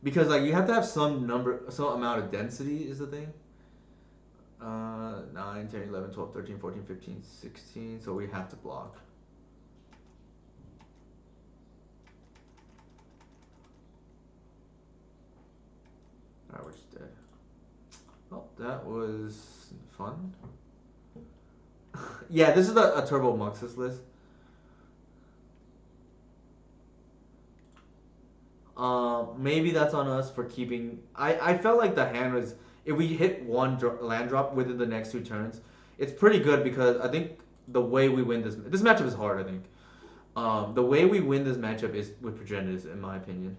because like you have to have some amount of density is the thing. 9, 10, 11, 12, 13, 14, 15, 16. So we have to block. Alright, we're just dead. Well, that was fun. Yeah, this is a Turbo Muxus list. Maybe that's on us for keeping. I felt like the hand was. If we hit one land drop within the next 2 turns, it's pretty good because I think the way we win this matchup is hard. I think the way we win this matchup is with Progenitors, in my opinion.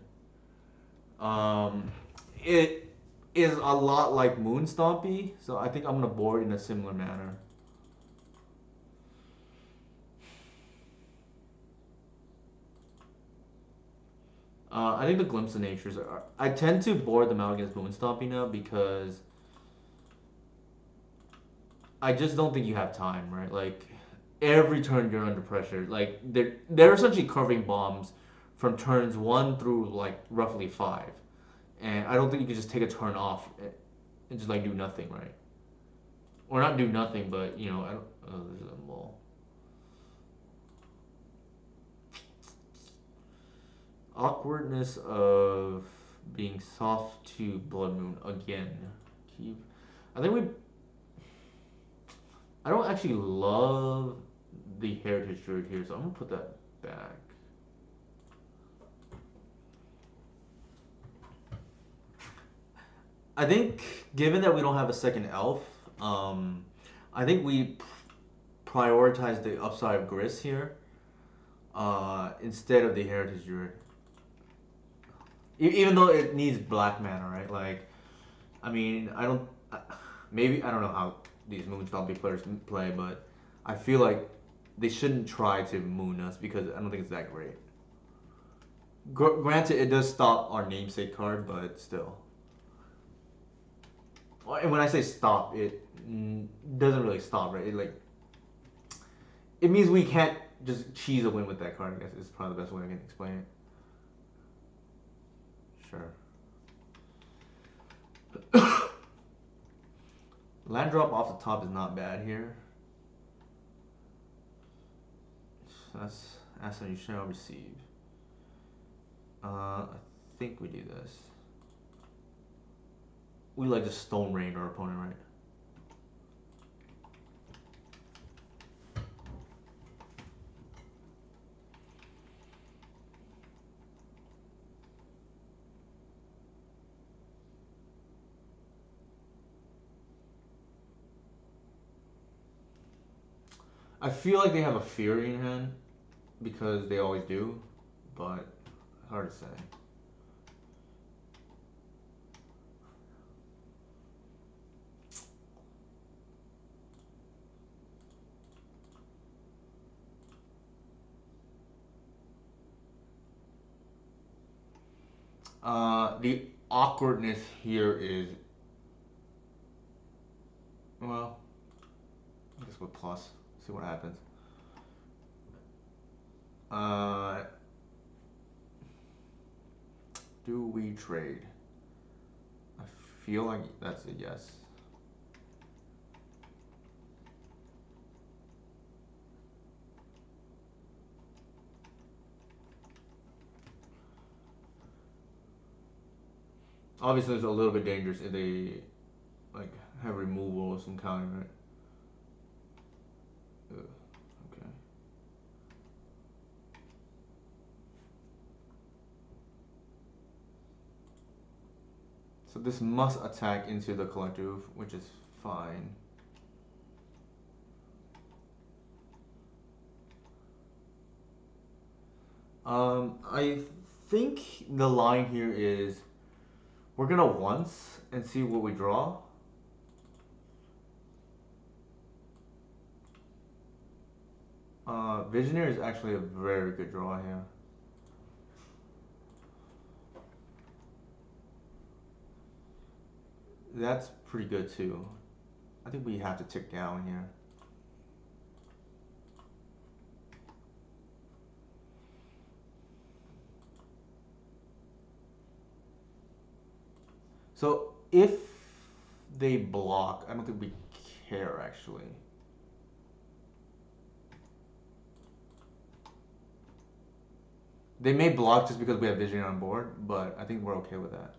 It is a lot like Moon Stompy, so I think I'm gonna board in a similar manner. I think the Glimpse of Natures are. I tend to board them out against Moon Stompy now because I just don't think you have time, right? Like every turn you're under pressure. Like they're essentially covering bombs from turns 1 through like roughly 5, and I don't think you can just take a turn off and just like do nothing, right? Or not do nothing, but you know I don't. Oh, this is a mole. Awkwardness of being soft to Blood Moon again. Keep. I think we. I don't actually love the Heritage Druid here, so I'm gonna put that back. I think, given that we don't have a second elf, I think we prioritize the upside of Gris here instead of the Heritage Druid. Even though it needs black mana, right? Like, I mean, I don't. Maybe I don't know how these Moon Stompy players play, but I feel like they shouldn't try to moon us because I don't think it's that great. Granted, it does stop our namesake card, but still. And when I say stop, it doesn't really stop, right? It means we can't just cheese a win with that card. I guess is probably the best way I can explain it. Sure. Land drop off the top is not bad here. That's ask and you shall receive. I think we do this. We like just Stone Rain our opponent, right? I feel like they have a Fury in hand because they always do, but hard to say. The awkwardness here is, well, I guess with plus. See what happens. Uh, do we trade? I feel like that's a yes. Obviously, it's a little bit dangerous if they like have removal of some counter, right? Okay. So this must attack into the collective, which is fine. I think the line here is we're gonna once and see what we draw. Visionary is actually a very good draw here. That's pretty good too. I think we have to tick down here. So if they block, I don't think we care actually. They may block just because we have Visionary on board, but I think we're okay with that.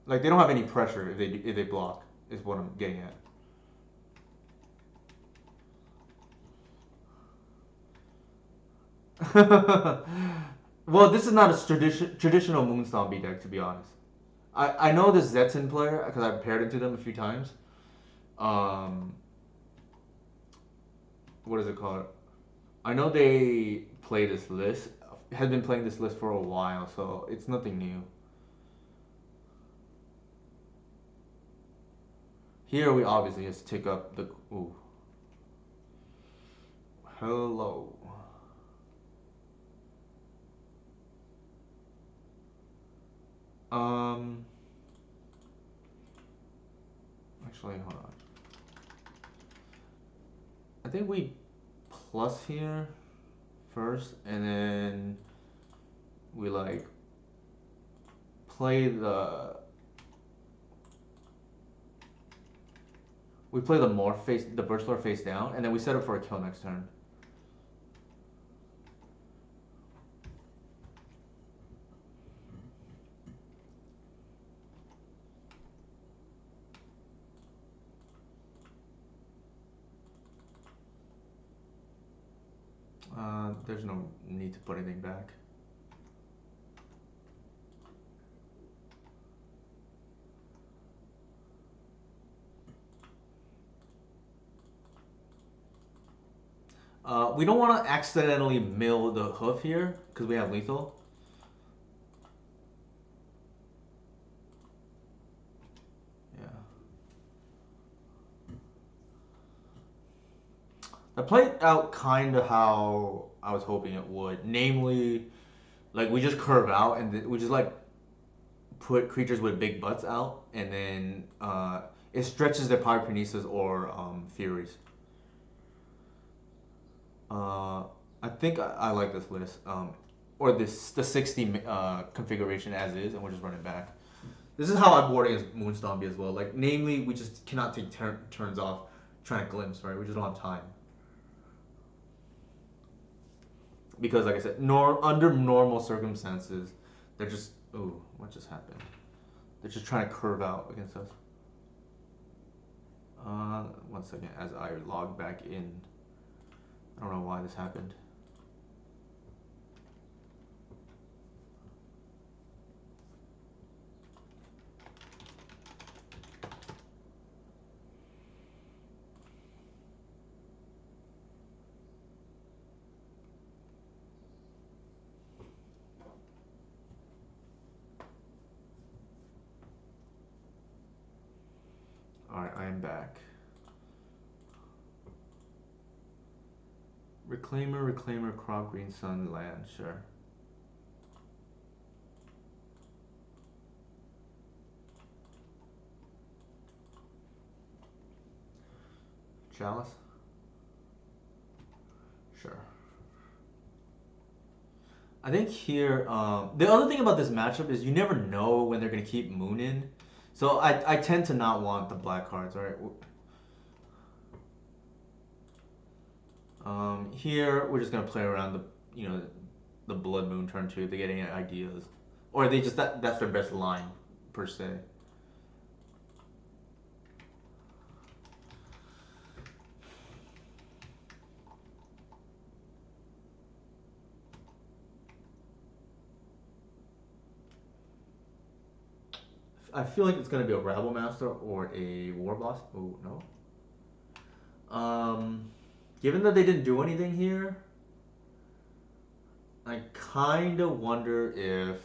Like they don't have any pressure if they block. Is what I'm getting at. Well, this is not a traditional Moonstomp B deck, to be honest. I know this Zetin player because I've paired into them a few times. Um, what is it called? I know they play this list. Has been playing this list for a while, so it's nothing new. Here we obviously just take up the. Ooh. Hello. Um. Actually, hold on. I think we plus here first, and then we like play the morph face the burst lord face down, and then we set up for a kill next turn. There's no need to put anything back. We don't want to accidentally mill the hoof here because we have lethal. Yeah. That played out kind of how I was hoping it would. Namely, like we just curve out and we just like put creatures with big butts out, and then it stretches their pyrokinesis or furies. Uh, I think I like this list. Or the 60 configuration as is, and we're just running back. This is how I board against Moonstompy as well. Like, namely, we just cannot take turns off trying to glimpse, right? We just don't have time. Because, like I said, under normal circumstances, they're just. Ooh, what just happened? They're just trying to curve out against us. 1 second, as I log back in. I don't know why this happened. Alright, I am back. Reclaimer, Crop, Green Sun, Land, sure. Chalice? Sure. I think here, the other thing about this matchup is you never know when they're going to keep Moon in. So I tend to not want the black cards, right? Here, we're just going to play around the Blood Moon turn 2 if they get any ideas. Or they just, that's their best line, per se. I feel like it's gonna be a Rabble Master or a War Boss. Oh no. Um, Given that they didn't do anything here, I kind of wonder if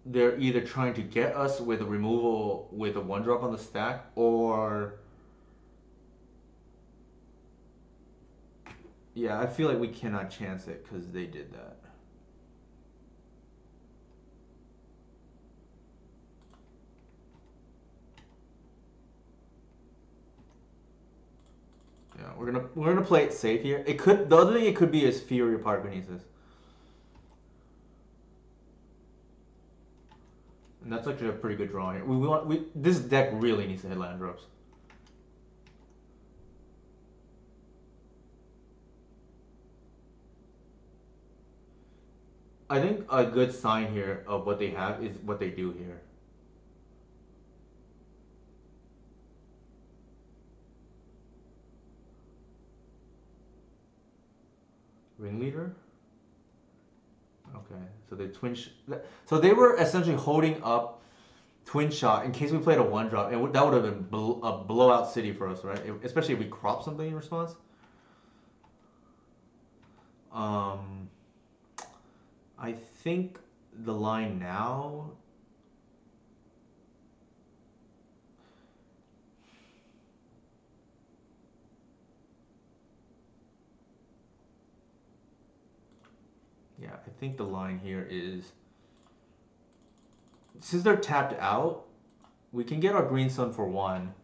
they're either trying to get us with a removal with a one drop on the stack, or yeah, I feel like we cannot chance it because they did that. Yeah, we're gonna play it safe here. It could the other thing it could be is Fury of Pyrokinesis. And that's actually a pretty good draw here. We this deck really needs to hit land drops. I think a good sign here of what they have is what they do here. Ringleader? Okay, so they so they were essentially holding up twin shot in case we played a one drop, and that would have been a blowout city for us, right? Especially if we crop something in response. Um, I think the line now. Yeah, I think the line here is since they're tapped out, we can get our green sun for one.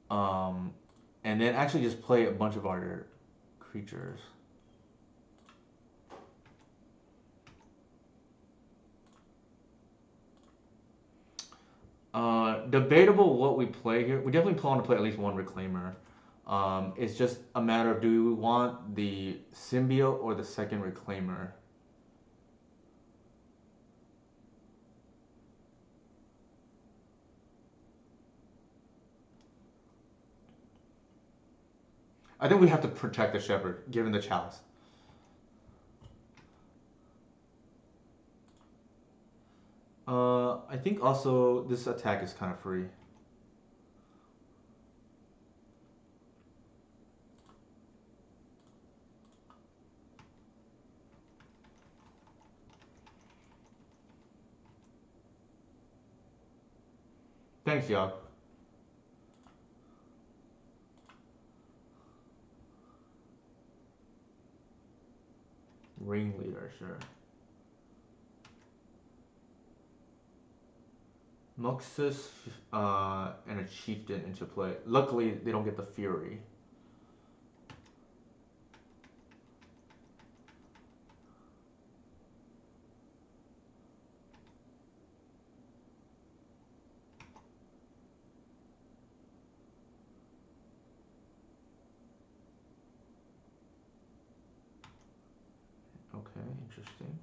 Um, and then actually just play a bunch of our creatures. Debatable what we play here. We definitely want to play at least one Reclaimer. It's just a matter of do we want the Symbiote or the second Reclaimer? I think we have to protect the Shepherd, given the Chalice. I think also this attack is kind of free. Thanks, y'all. Ringleader, sure. Muxus and a Chieftain into play. Luckily, they don't get the Fury. Okay, interesting.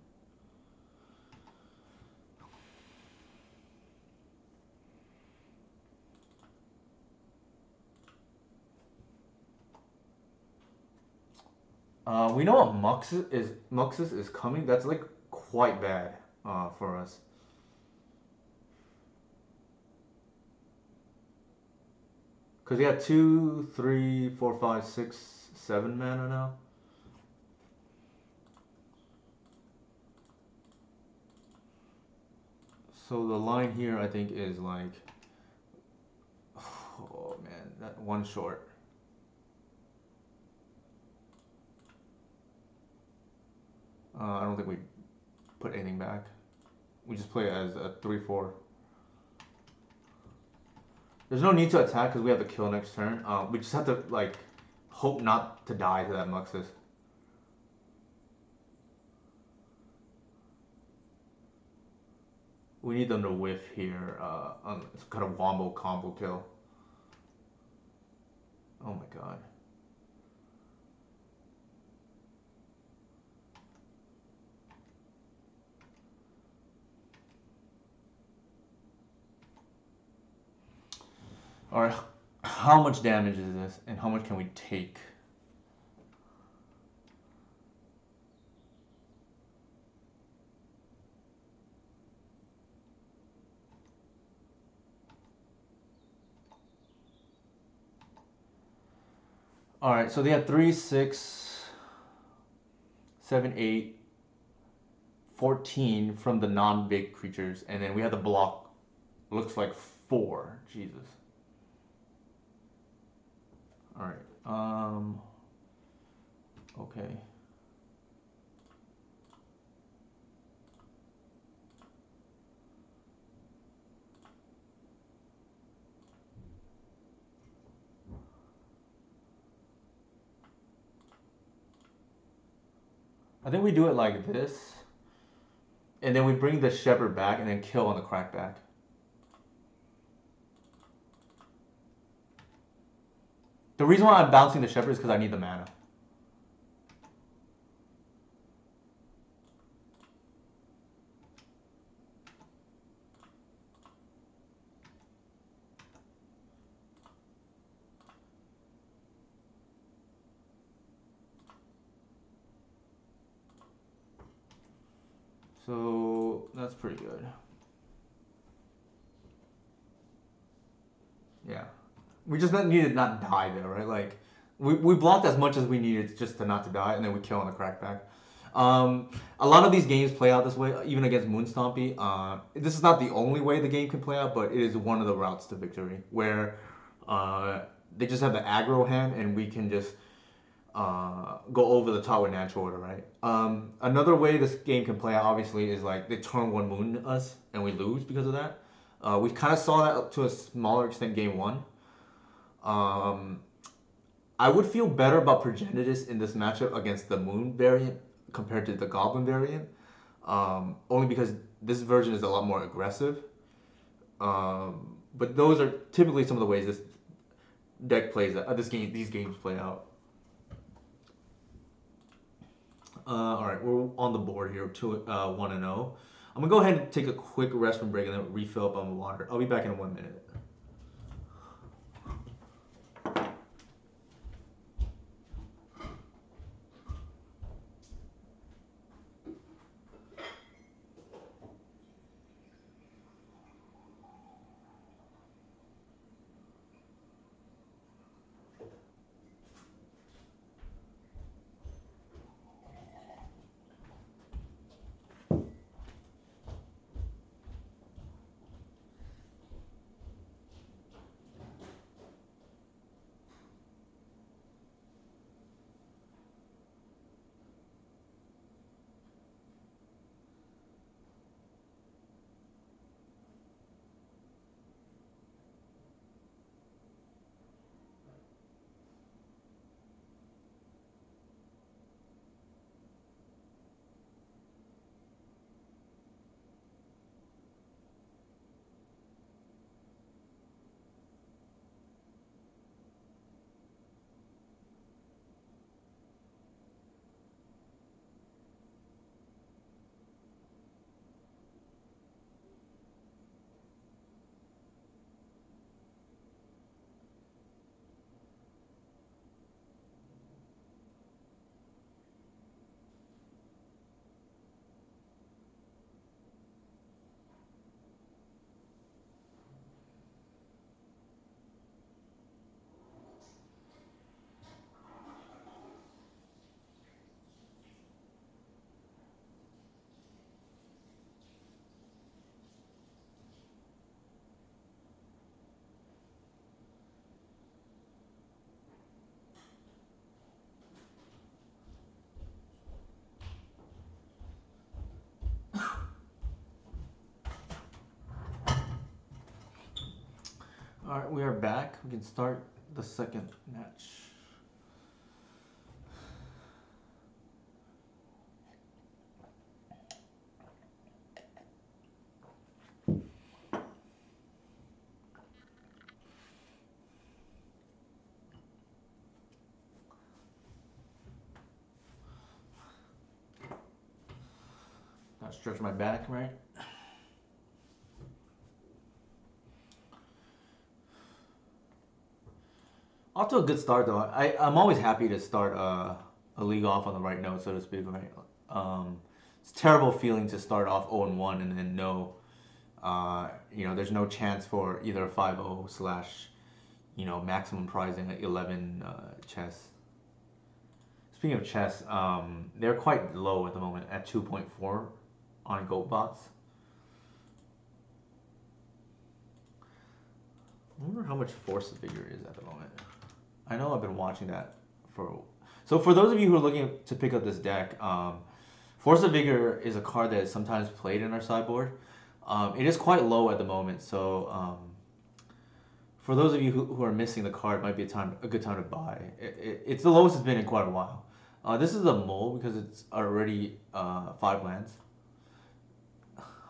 We know what Muxus is coming. That's like quite bad for us. Because he had 2, 3, 4, 5, 6, 7 mana now. So the line here, I think, is like, oh man, that one short. I don't think we put anything back. We just play it as a 3/4. There's no need to attack because we have to kill next turn. We just have to like hope not to die to that Muxus. We need them to whiff here on some kind of wombo combo kill. Oh my god. Alright, how much damage is this and how much can we take? All right, so they had 3, 6, 7, 8, 14 from the non-big creatures, and then we had the block. Looks like 4. Jesus. All right. Okay. I think we do it like this, and then we bring the shepherd back, and then kill on the crackback. The reason why I'm bouncing the shepherd is because I need the mana. So that's pretty good. Yeah. We just needed not die there, right? Like we blocked as much as we needed just to not to die, and then we kill on the crackback. A lot of these games play out this way, even against Moonstompy. This is not the only way the game can play out, but it is one of the routes to victory where they just have the aggro hand, and we can just go over the top with natural order, right? Another way this game can play out, obviously, is like they turn one moon us, and we lose because of that. We kind of saw that up to a smaller extent game one. Um, I would feel better about Progenitus in this matchup against the Moon variant compared to the Goblin variant, only because this version is a lot more aggressive. But those are typically some of the ways this deck plays out. These games play out. All right, we're on the board here, 1-0. I'm gonna go ahead and take a quick restroom break and then refill up on the water. I'll be back in 1 minute. All right, we are back. We can start the second match. Gotta stretch my back, right? Off to a good start though. I'm always happy to start a league off on the right note, so to speak. Right. It's a terrible feeling to start off 0-1 and then there's no chance for either a 5-0 slash maximum pricing at 11 chess. Speaking of chess, they're quite low at the moment at 2.4 on GoatBots. I wonder how much Force the Figure is at the moment. I know I've been watching that for. So for those of you who are looking to pick up this deck, Force of Vigor is a card that is sometimes played in our sideboard. It is quite low at the moment, so for those of you who are missing the card, it might be a good time to buy. It's the lowest it's been in quite a while. This is a mole because it's already 5 lands.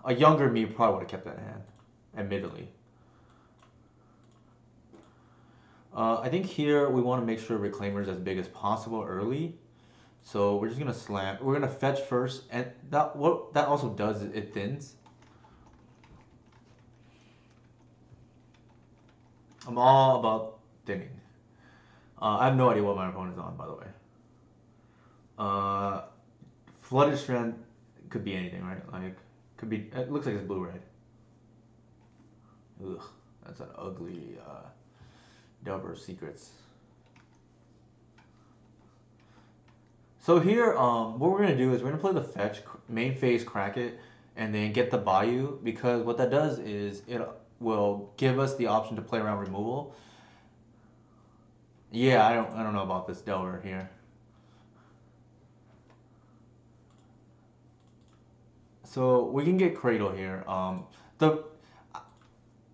A younger me probably would have kept that in hand, admittedly. I think here we want to make sure Reclaimer is as big as possible early. So we're just gonna slam. We're gonna fetch first, and what that also does is it thins. I'm all about thinning. I have no idea what my opponent's on, by the way. Flooded Strand could be anything, right? Like, could be. It looks like it's blue-red. Ugh, that's an ugly Delver Secrets. So here, what we're gonna do is we're gonna play the fetch, main phase, crack it, and then get the Bayou, because what that does is it will give us the option to play around removal. Yeah, I don't know about this Delver here. So we can get Cradle here. The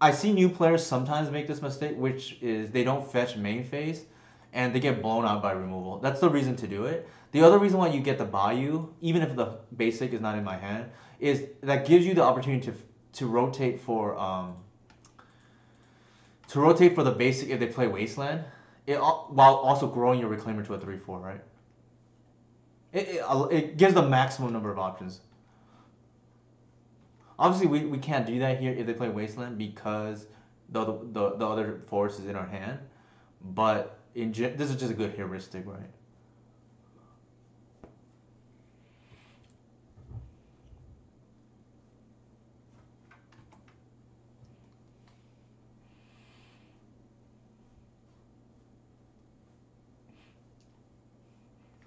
I see new players sometimes make this mistake, which is they don't fetch main phase, and they get blown out by removal. That's the reason to do it. The other reason why you get the Bayou, even if the basic is not in my hand, is that gives you the opportunity to rotate for the basic if they play Wasteland, while also growing your Reclaimer to a 3/4, right? It gives the maximum number of options. Obviously, we can't do that here if they play Wasteland because the other force is in our hand. But this is just a good heuristic, right?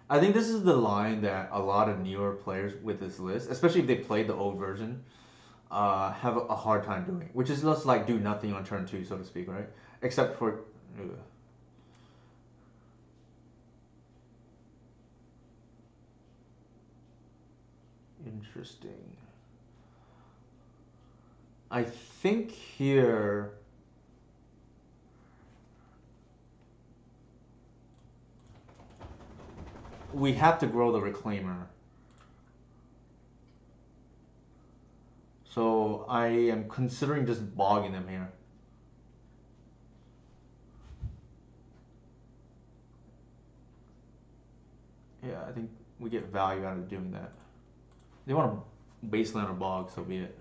I think this is the line that a lot of newer players with this list, especially if they played the old version, have a hard time doing, which is just like do nothing on turn 2, so to speak, right? Except for. Interesting. I think here. We have to grow the Reclaimer. So I am considering just bogging them here. Yeah, I think we get value out of doing that. They want a Wasteland or bog, so be it.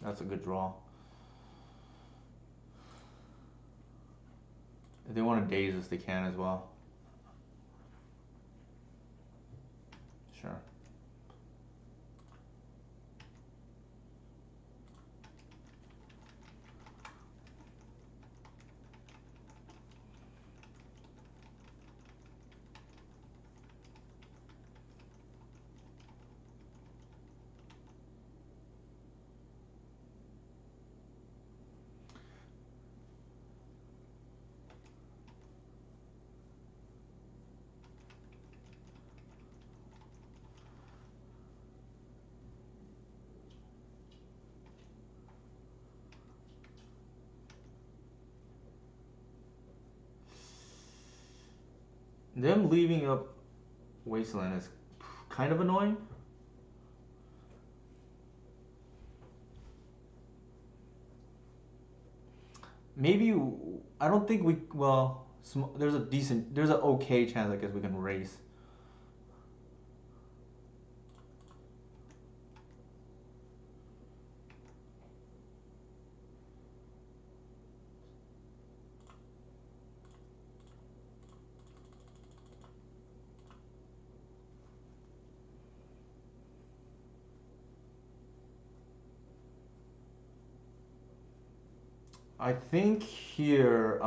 That's a good draw. If they want to daze us, they can as well. Sure. Them leaving up Wasteland is kind of annoying. Maybe I don't think we. Well, there's an okay chance I guess we can race. I think here,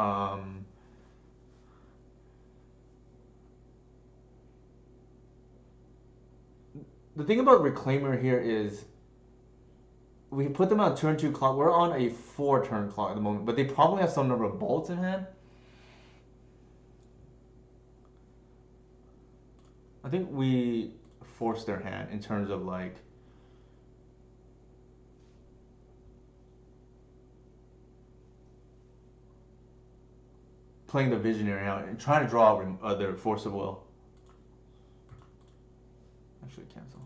the thing about Reclaimer here is we put them on turn two clock. We're on a 4 turn clock at the moment, but they probably have some number of bolts in hand. I think we force their hand in terms of like playing the visionary out and trying to draw their force of will. Actually, cancel.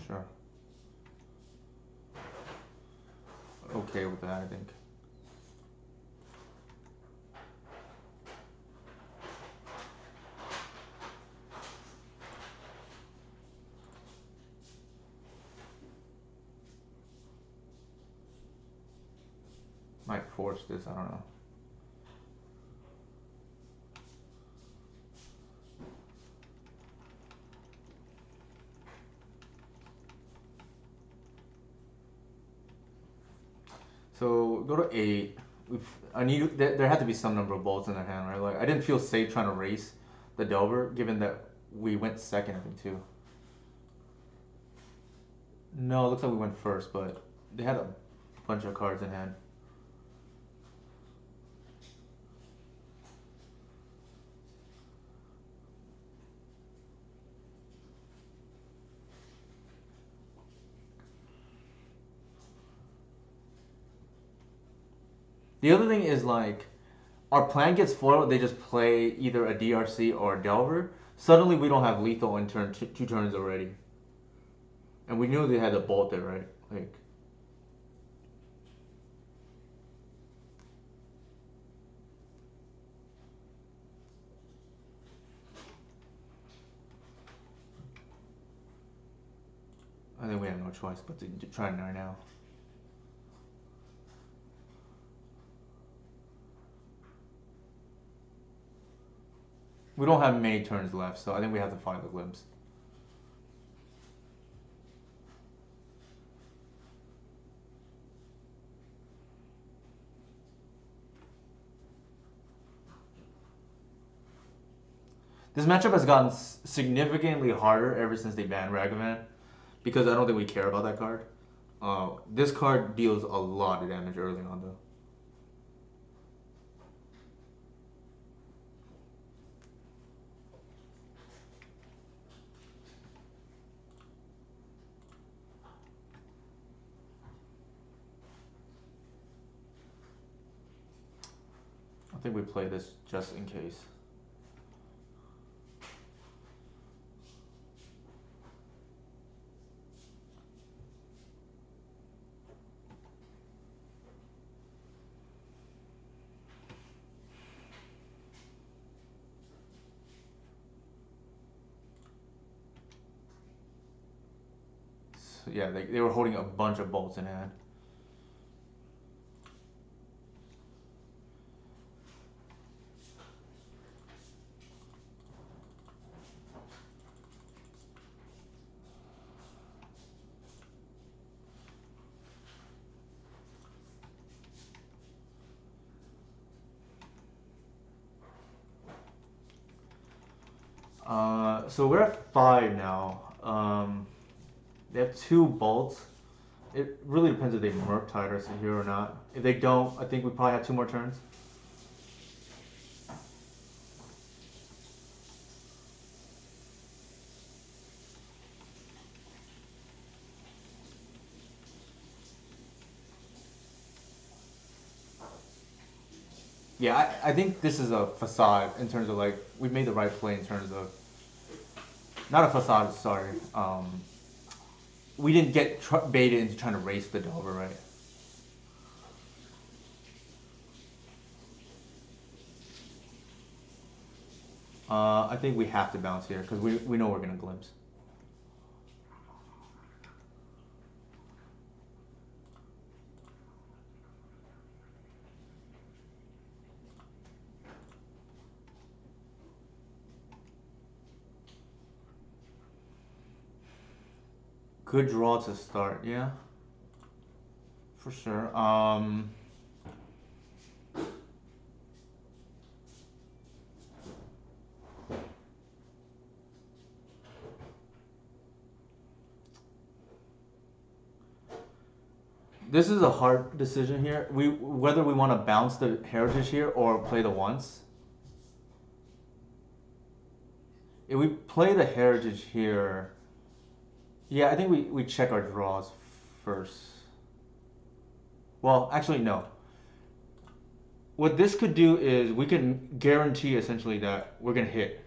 Sure. Okay with that, I think. Might force this, I don't know. So go to 8. I need there had to be some number of bolts in their hand, right? Like I didn't feel safe trying to race the Delver, given that we went second, I think too. No, it looks like we went first, but they had a bunch of cards in hand. The other thing is like our plan gets foiled. They just play either a DRC or a Delver. Suddenly we don't have lethal in turn 2 turns already, and we knew they had a bolt there, right? Like I think we have no choice but to try it right now. We don't have many turns left, so I think we have to find the glimpse. This matchup has gotten significantly harder ever since they banned Ragavan, because I don't think we care about that card. This card deals a lot of damage early on, though. I think we play this just in case. So, yeah, they were holding a bunch of bolts in hand. So we're at 5 now. They have 2 bolts. It really depends if they Murktide us here or not. If they don't, I think we probably have 2 more turns. Yeah, I think this is a facade in terms of like we made the right play in terms of not a facade. Sorry, we didn't get baited into trying to race the Delver, right? I think we have to bounce here because we know we're gonna glimpse. good draw to start. Yeah, for sure. This is a hard decision here. We whether we want to bounce the heritage here or play the once. If we play the heritage here, yeah, I think we check our draws first. Well, actually, no. What this could do is we can guarantee essentially that we're gonna hit.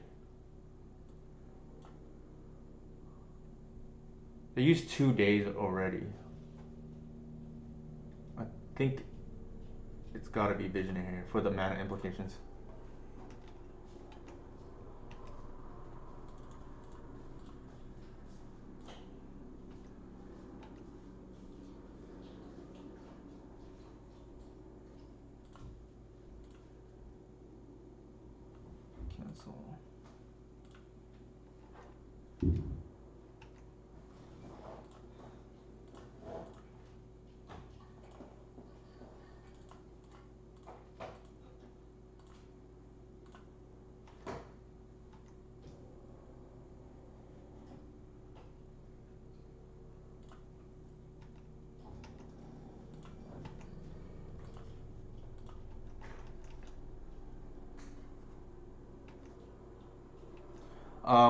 They used 2 days already. I think it's gotta be visionary here for the mana implications. Cancel.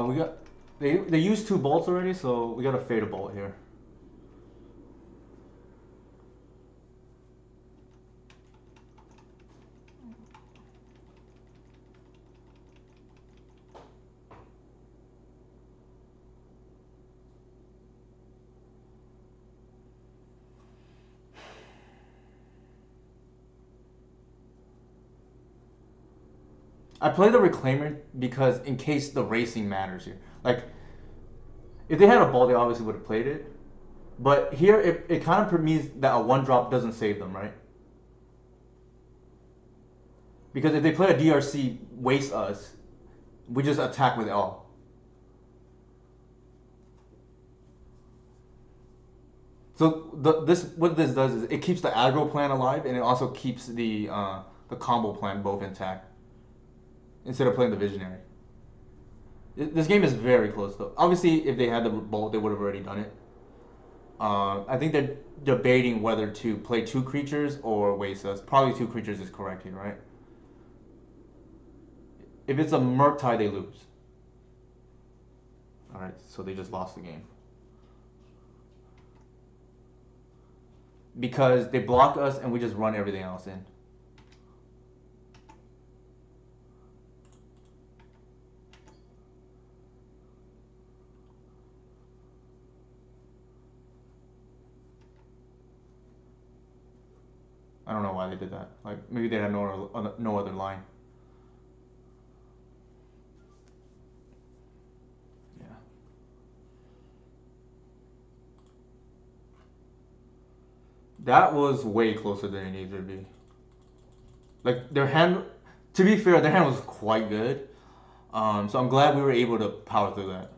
We got they used 2 bolts already, so we got to fade a bolt here. I play the reclaimer because in case the racing matters here. Like if they had a ball, they obviously would have played it. But here, it kind of means that a 1 drop doesn't save them, right? Because if they play a DRC, waste us, we just attack with L. So this what this does is it keeps the aggro plan alive, and it also keeps the combo plan both intact instead of playing the visionary. This game is very close though. Obviously, if they had the bolt, they would have already done it. I think they're debating whether to play 2 creatures or waste us. Probably 2 creatures is correct here, right? If it's a Murktide, they lose. All right, so they just lost the game because they block us and we just run everything else in. I don't know why they did that. Like maybe they had no other line. Yeah. That was way closer than it needed to be. Like their hand, to be fair, their hand was quite good. So I'm glad we were able to power through that.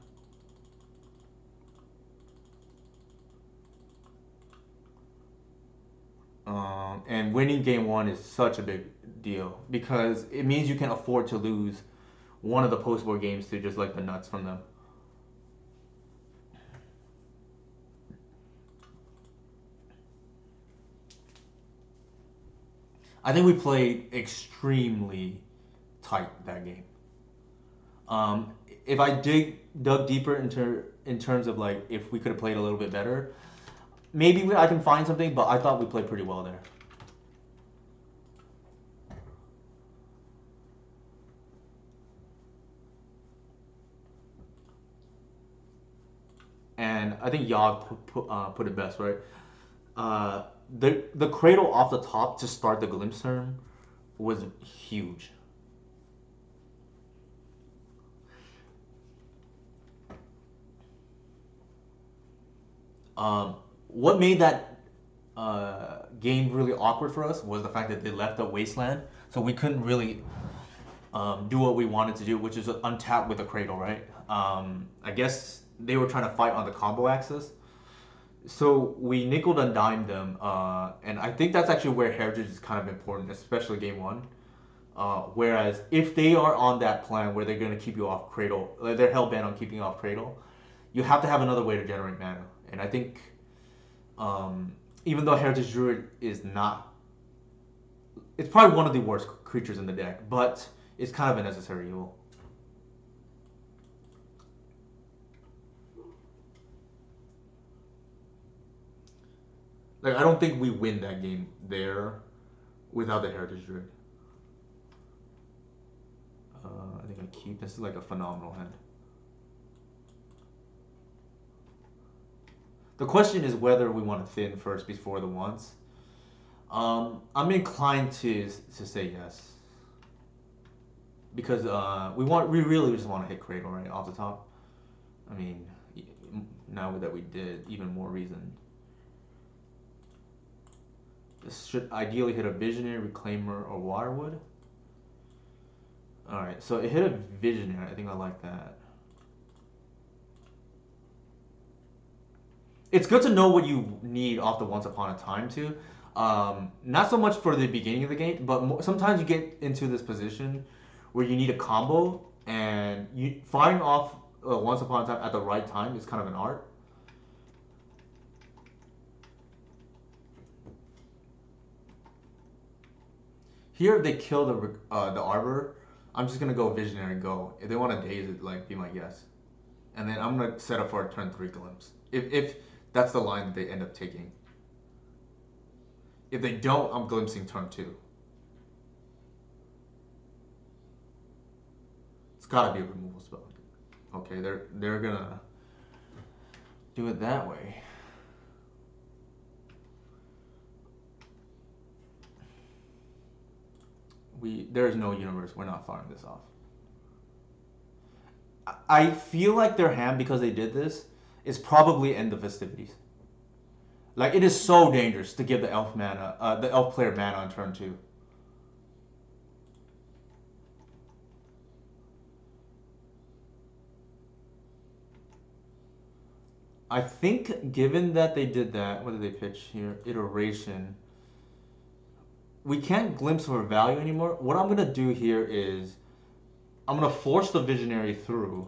And winning game one is such a big deal because it means you can afford to lose one of the post war games to just like the nuts from them. I think we played extremely tight that game. If I dug deeper into in terms of like if we could have played a little bit better, maybe I can find something. But I thought we played pretty well there. And I think Yog put it best, right? The cradle off the top to start the glimpse turn was huge. What made that game really awkward for us was the fact that they left a wasteland, so we couldn't really do what we wanted to do, which is untap with a cradle, right? I guess they were trying to fight on the combo axis, So we nickel and dime them, and I think that's actually where heritage is kind of important, especially game one. Whereas if they are on that plan where they're going to keep you off Cradle, like they're hell bent on keeping you off Cradle, you have to have another way to generate mana. And I think um, even though Heritage Druid is not, it's probably one of the worst creatures in the deck, but it's kind of a necessary evil. Like I don't think we win that game there without the Heritage Druid. I think I keep. This is like a phenomenal hand. The question is whether we want to thin first before the once. I'm inclined to say yes because we really just want to hit Cradle right off the top. I mean, now that we did, even more reason. This should ideally hit a Visionary, Reclaimer, or Waterwood. Alright, so it hit a Visionary. I think I like that. It's good to know what you need off the Once Upon a Time too. Not so much for the beginning of the game, but sometimes you get into this position where you need a combo, and you firing off Once Upon a Time at the right time is kind of an art. Here, if they kill the Arbor, I'm just gonna go Visionary go. If they want to daze it, like be my guess, and then I'm gonna set up for a turn 3 glimpse. If that's the line that they end up taking. If they don't, I'm glimpsing turn 2. It's gotta be a removal spell. Okay, they're gonna do it that way. There's no universe. We're not firing this off. I feel like their hand, because they did this, is probably end the festivities. Like it is so dangerous to give the elf player mana on turn 2. I think given that they did that, what did they pitch here? Iteration. We can't glimpse for value anymore. What I'm gonna do here is I'm gonna force the visionary through,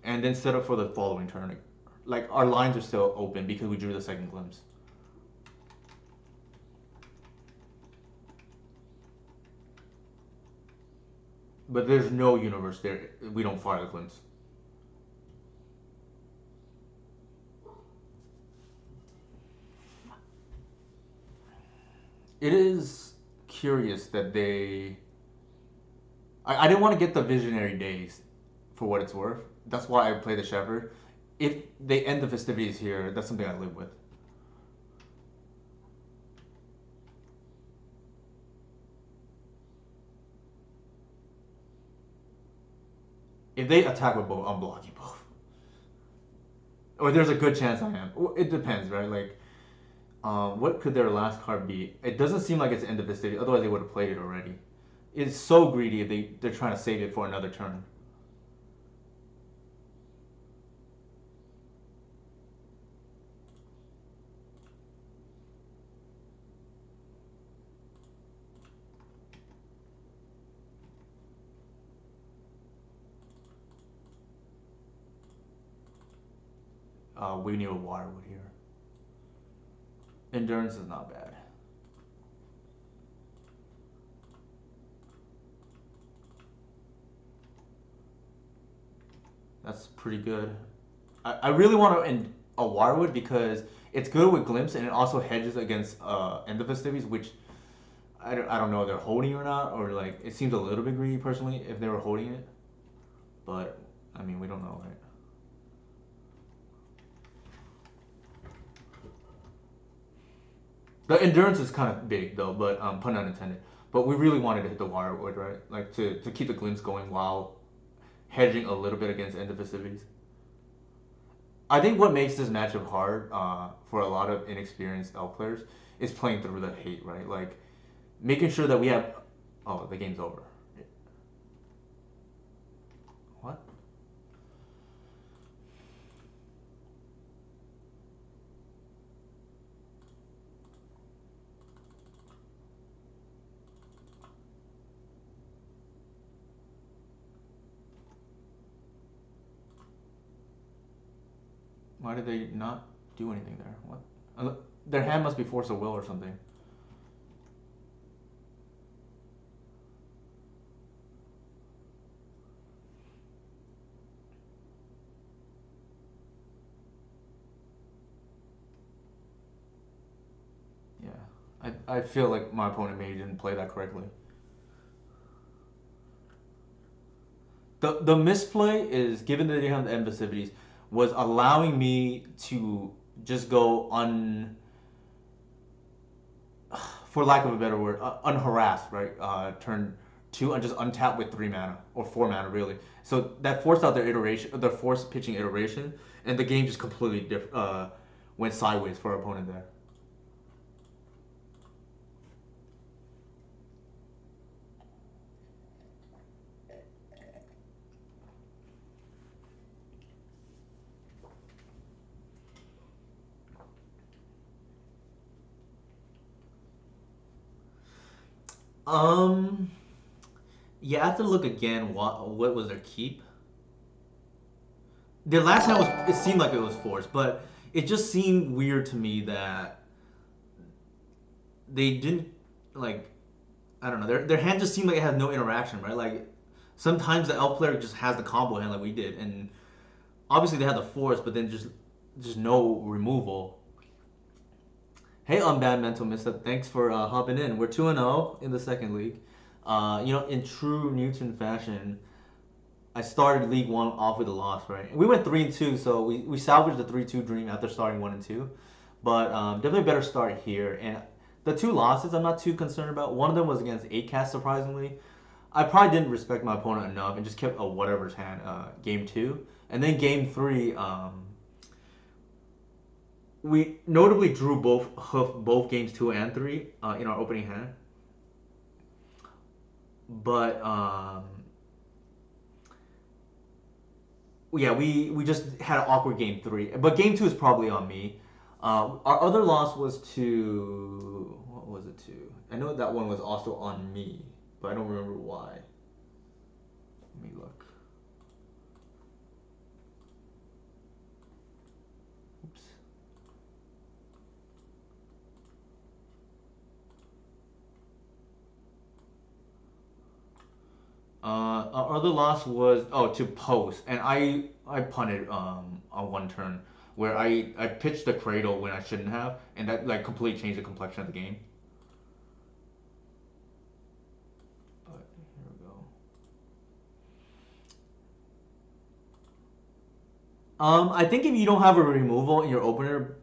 and then set up for the following turn. Like our lines are still open because we drew the second glimpse. But there's no universe there. We don't fire the glimpse. It is curious that I didn't want to get the visionary days for what it's worth. That's why I play the Shepherd. If they end the festivities here, that's something I live with. If they attack with both, I'm blocking both. Or there's a good chance I am. It depends, right? Like, what could their last card be? It doesn't seem like it's end of festivity. Otherwise, they would have played it already. It's so greedy if they're trying to save it for another turn. We need a Waterwood here. Endurance is not bad. That's pretty good. I really want a Waterwood because it's good with Glimpse and it also hedges against End of Festivities, which I don't know if they're holding or not, or like it seems a little bit greedy personally if they were holding it. But I mean, we don't know, right? The endurance is kind of big though, but pun unintended. But we really wanted to hit the Wirewood, right? Like to keep the glimpse going while hedging a little bit against end of festivities. I think what makes this matchup hard for a lot of inexperienced L players is playing through the hate, right? Like making sure that we have. Oh, the game's over. What? Why did they not do anything there? What? Their hand must be force of will or something. Yeah. I feel like my opponent maybe didn't play that correctly. The misplay is given that they have the imbecivities was allowing me to just go for lack of a better word, unharassed, right? Turn two and just untap with 3 mana or 4 mana, really. So that forced out their iteration, their forced pitching iteration, and the game just completely went sideways for our opponent there. Um, yeah, I have to look again. What was their keep? Their last hand was. It seemed like it was forced, but it just seemed weird to me that they didn't like. I don't know. Their hand just seemed like it had no interaction, right? Like sometimes the elf player just has the combo hand like we did, and obviously they had the force, but then just no removal. Hey, Unbad Mental Misstep, thanks for hopping in. We're 2-0 in the second league. In true Newton fashion, I started League One off with a loss, right? We went 3-2, so we salvaged the 3-2 dream after starting 1-2. But definitely a better start here. And the two losses I'm not too concerned about. One of them was against 8cast, surprisingly. I probably didn't respect my opponent enough and just kept a whatever's hand game two. And then game three, we notably drew both games two and three in our opening hand. But yeah, we just had an awkward game three. But game two is probably on me. Our other loss was to what was it to? I know that one was also on me, but I don't remember why. Let me look. Oops. Our other loss was to post, and I punted on one turn where I pitched the cradle when I shouldn't have, and that like completely changed the complexion of the game. But here we go. I think if you don't have a removal in your opener,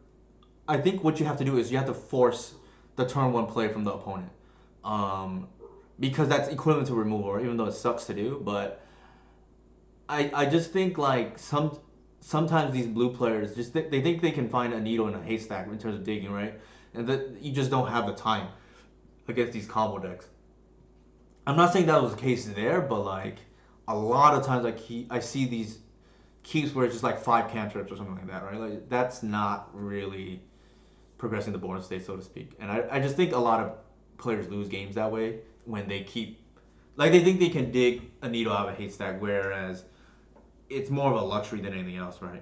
I think what you have to do is you have to force the turn one play from the opponent, um, because that's equivalent to removal, right? Even though it sucks to do, but I just think like sometimes these blue players they think they can find a needle in a haystack in terms of digging, right? And that you just don't have the time against these combo decks. I'm not saying that was the case there, but like a lot of times I see these keeps where it's just like 5 cantrips or something like that, right? Like that's not really progressing the board state, so to speak. And I just think a lot of players lose games that way when they keep like they think they can dig a needle out of a haystack, whereas it's more of a luxury than anything else, right?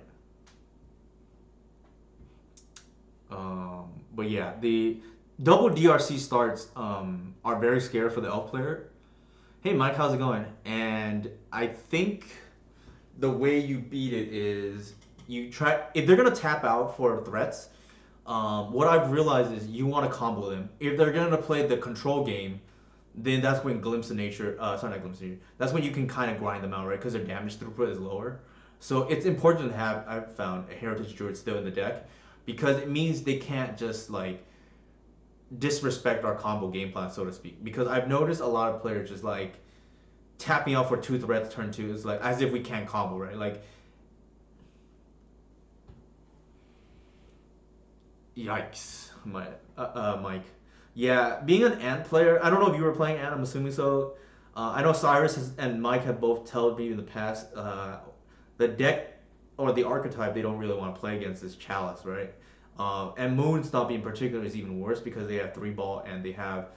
But yeah, the double DRC starts are very scary for the elf player. Hey Mike, how's it going? And I think the way you beat it is you try if they're gonna tap out for threats. What I've realized is you want to combo them. If they're gonna play the control game, then that's when glimpse of nature. Sorry, not glimpse of nature. That's when you can kind of grind them out, right? Because their damage throughput is lower. So it's important to have. I've found a heritage druid still in the deck because it means they can't just like disrespect our combo game plan, so to speak. Because I've noticed a lot of players just like tapping out for two threats turn two is like as if we can't combo, right? Like yikes, Mike. Yeah, being an Ant player, I don't know if you were playing Ant. I'm assuming so. I know and Mike have both told me in the past the deck or the archetype they don't really want to play against is Chalice, right? And Moonstop in particular is even worse because they have three ball and they have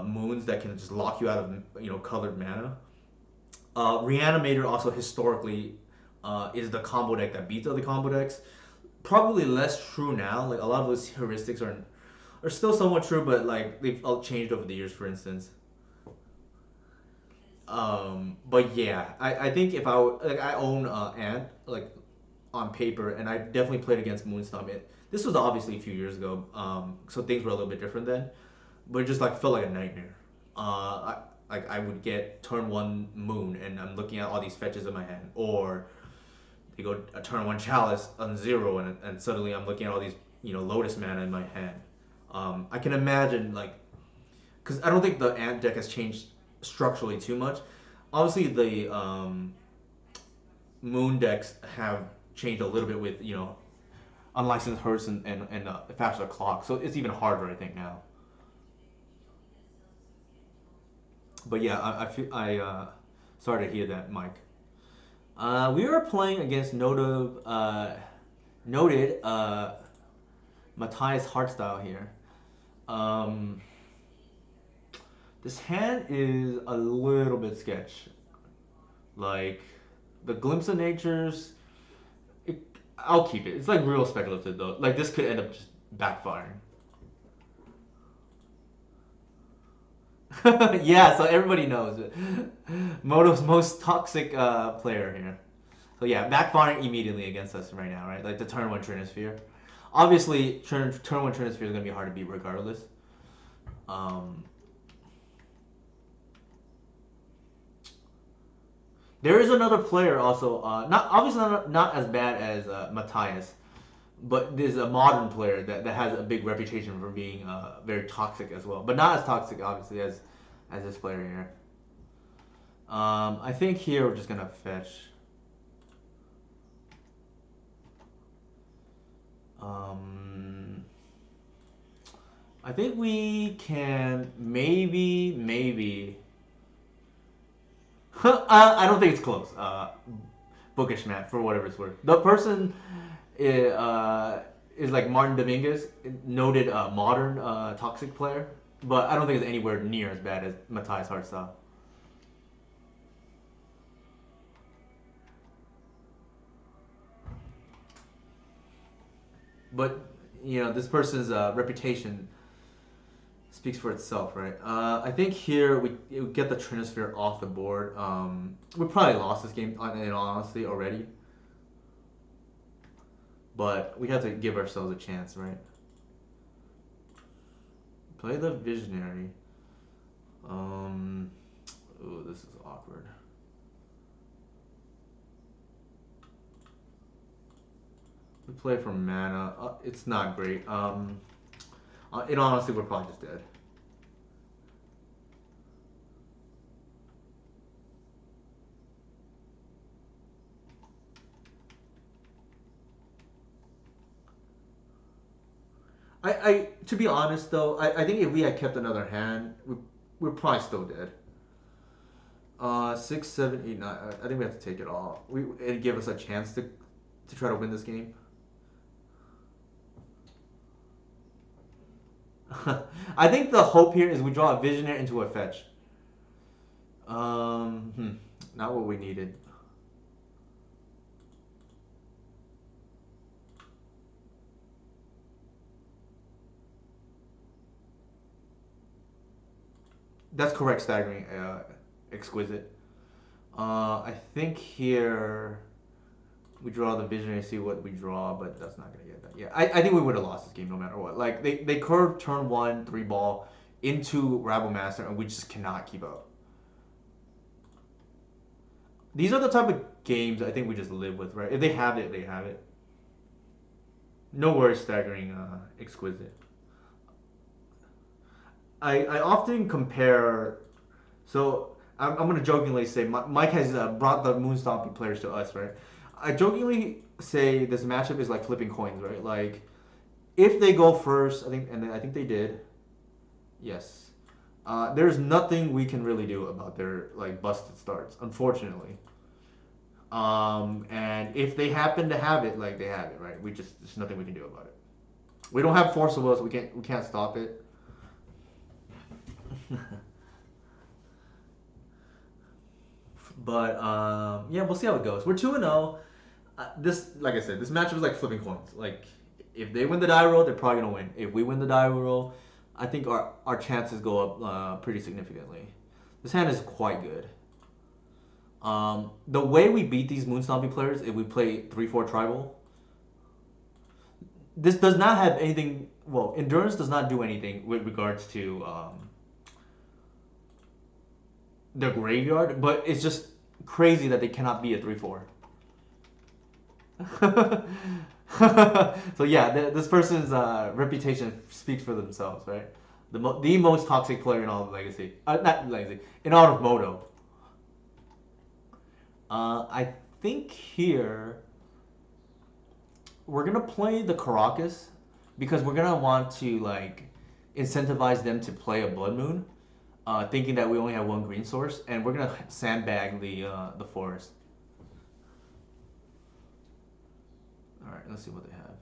moons that can just lock you out of colored mana. Reanimator also historically is the combo deck that beats other combo decks. probably less true now. Like a lot of those heuristics are still somewhat true, but like they've all changed over the years. For instance, but yeah, I think if like I own Ant like on paper, and I definitely played against Moonstomp. This was obviously a few years ago, so things were a little bit different then, but it just like felt like a nightmare. Like I would get turn one Moon, and I'm looking at all these fetches in my hand, or they go a turn one Chalice on zero, and suddenly I'm looking at all these Lotus mana in my hand. I can imagine like because I don't think the Ant deck has changed structurally too much. Obviously, the Moon decks have changed a little bit with unlicensed hertz and faster clock, so it's even harder I think now. But yeah, I feel sorry to hear that, Mike. We were playing against noted Matthias Hardstyle here. Um, this hand is a little bit sketch. Like the glimpse of natures, it, I'll keep it. It's like real speculative though. Like this could end up just backfiring. Yeah, so everybody knows it. Moto's most toxic player here. So yeah, backfiring immediately against us right now, right? Like the turn one Trinisphere. Obviously, turn one Trinisphere is gonna be hard to beat regardless. Um, there is another player also, not obviously not as bad as Matthias, but there's a modern player that has a big reputation for being very toxic as well, but not as toxic obviously as this player here. I think here we're just gonna fetch. Um, I think we can maybe. I don't think it's close. Bookish Matt, for whatever it's worth. The person is like Martin Dominguez, noted modern toxic player, but I don't think it's anywhere near as bad as Matthias Hartstyle. But this person's reputation speaks for itself, right? I think here we get the Trinisphere off the board. We probably lost this game in all honesty already, but we have to give ourselves a chance, right? Play the Visionary. Um, ooh, this is awkward. We play for mana. It's not great. In honesty, we're probably just dead. To be honest though, I think if we had kept another hand, we're probably still dead. 6, 7, 8, 9. I think we have to take it all. It give us a chance to try to win this game. I think the hope here is we draw a Visionary into a fetch. Not what we needed. That's correct, staggering, exquisite. I think here we draw the Visionary, see what we draw, but that's not gonna get that. Yeah, I think we would have lost this game no matter what. Like they curved turn one, three ball into Rabble Master, and we just cannot keep up. These are the type of games I think we just live with, right? If they have it, they have it. No worries, staggering, exquisite. I often compare. So I'm gonna jokingly say Mike has brought the Moonstomping players to us, right? I jokingly say this matchup is like flipping coins, right? Like if they go first, I think they did. Yes. There's nothing we can really do about their like busted starts, unfortunately. And if they happen to have it, like they have it, right? There's nothing we can do about it. We don't have force of will, so we can't stop it. But yeah, we'll see how it goes. We're 2-0. This, like I said, this matchup is like flipping coins. Like, if they win the die roll, they're probably gonna win. If we win the die roll, I think our chances go up pretty significantly. This hand is quite good. The way we beat these Moon Stomping players, if we play 3/4 tribal, this does not have anything. Well, endurance does not do anything with regards to the graveyard, but it's just crazy that they cannot be a 3/4. So yeah, this person's reputation speaks for themselves, right? The most toxic player in all of Legacy, not Legacy, in all of Moto. I think here we're gonna play the Caracas because we're gonna want to like incentivize them to play a Blood Moon, thinking that we only have one green source, and we're gonna sandbag the forest. All right, let's see what they have.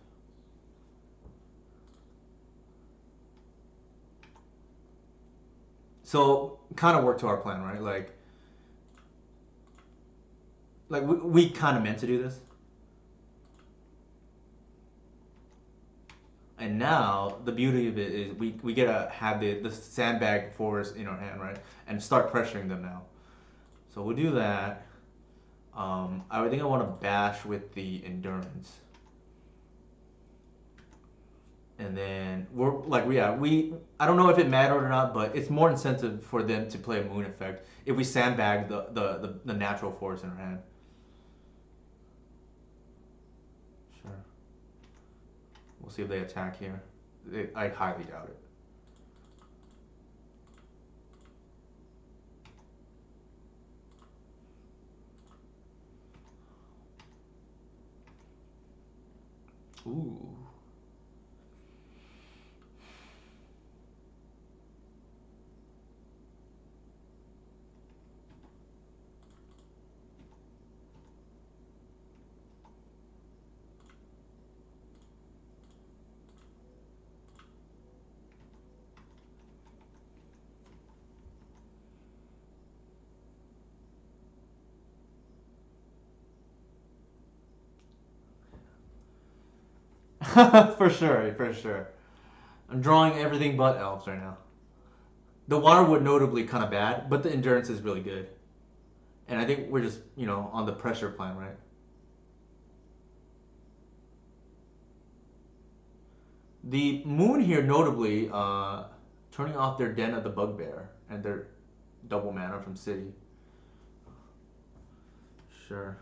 So kind of worked to our plan, right? Like we kind of meant to do this, and now the beauty of it is we get to have the sandbag forest in our hand, right, and start pressuring them now. So we'll do that. I think I want to bash with the endurance, and then we're like yeah we I don't know if it mattered or not, but it's more incentive for them to play a moon effect if we sandbag the natural forest in our hand. Sure. We'll see if they attack here. I highly doubt it. Ooh. For sure, for sure. I'm drawing everything but elves right now. The water wood notably kind of bad, but the endurance is really good. And I think we're just on the pressure plan, right? The moon here notably turning off their den of the bugbear and their double mana from city. Sure.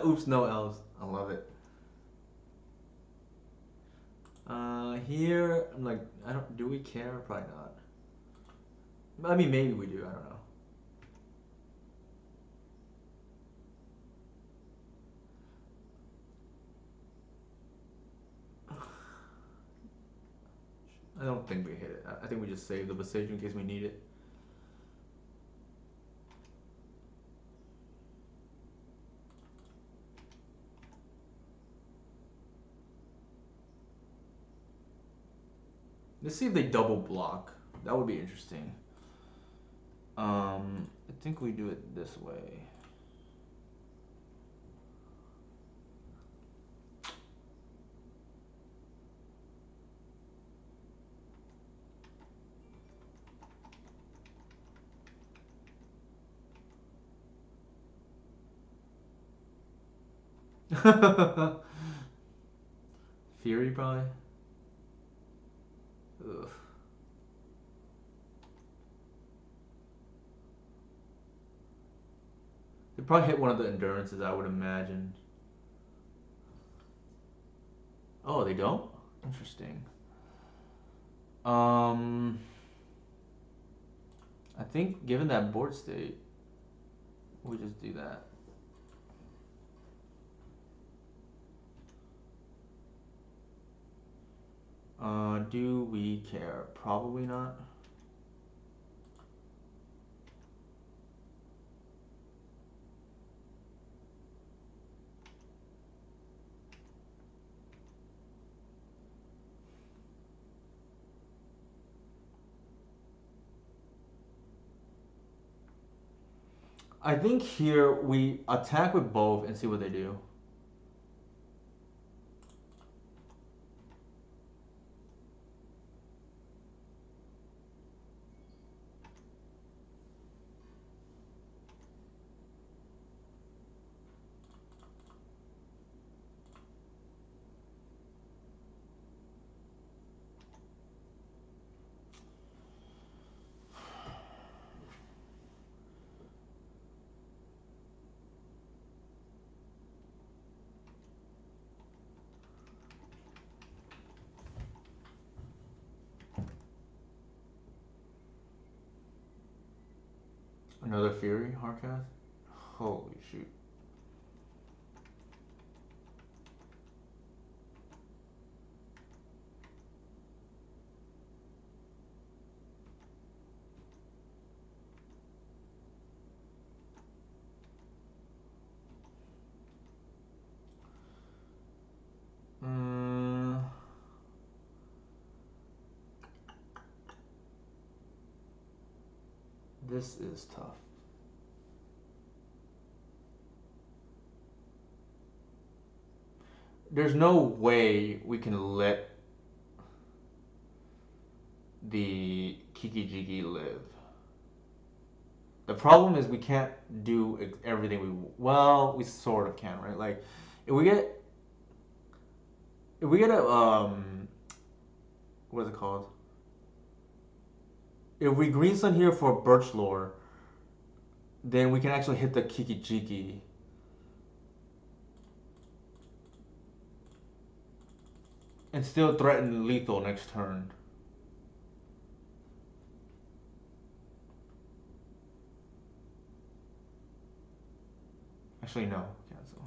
Oops, no elves. I love it. Here I'm like I don't. Do we care? Probably not. I mean, maybe we do. I don't know. I don't think we hit it. I think we just save the Visage in case we need it. Let's see if they double block. That would be interesting. I think we do it this way. Fury probably. Ugh. They probably hit one of the endurances, I would imagine. Oh, they don't? Interesting. Um, I think given that board state, we just do that. Do we care? Probably not. I think here we attack with both and see what they do. Another Fury hardcast. Holy shoot. Uh, this is tough. There's no way we can let the Kiki-Jiki live. The problem is we can't do everything well, we sort of can, right? Like if we get if we get a what is it called? If we green sun here for Birch Lore, then we can actually hit the Kiki-Jiki. And still threaten lethal next turn. Actually, no. Cancel.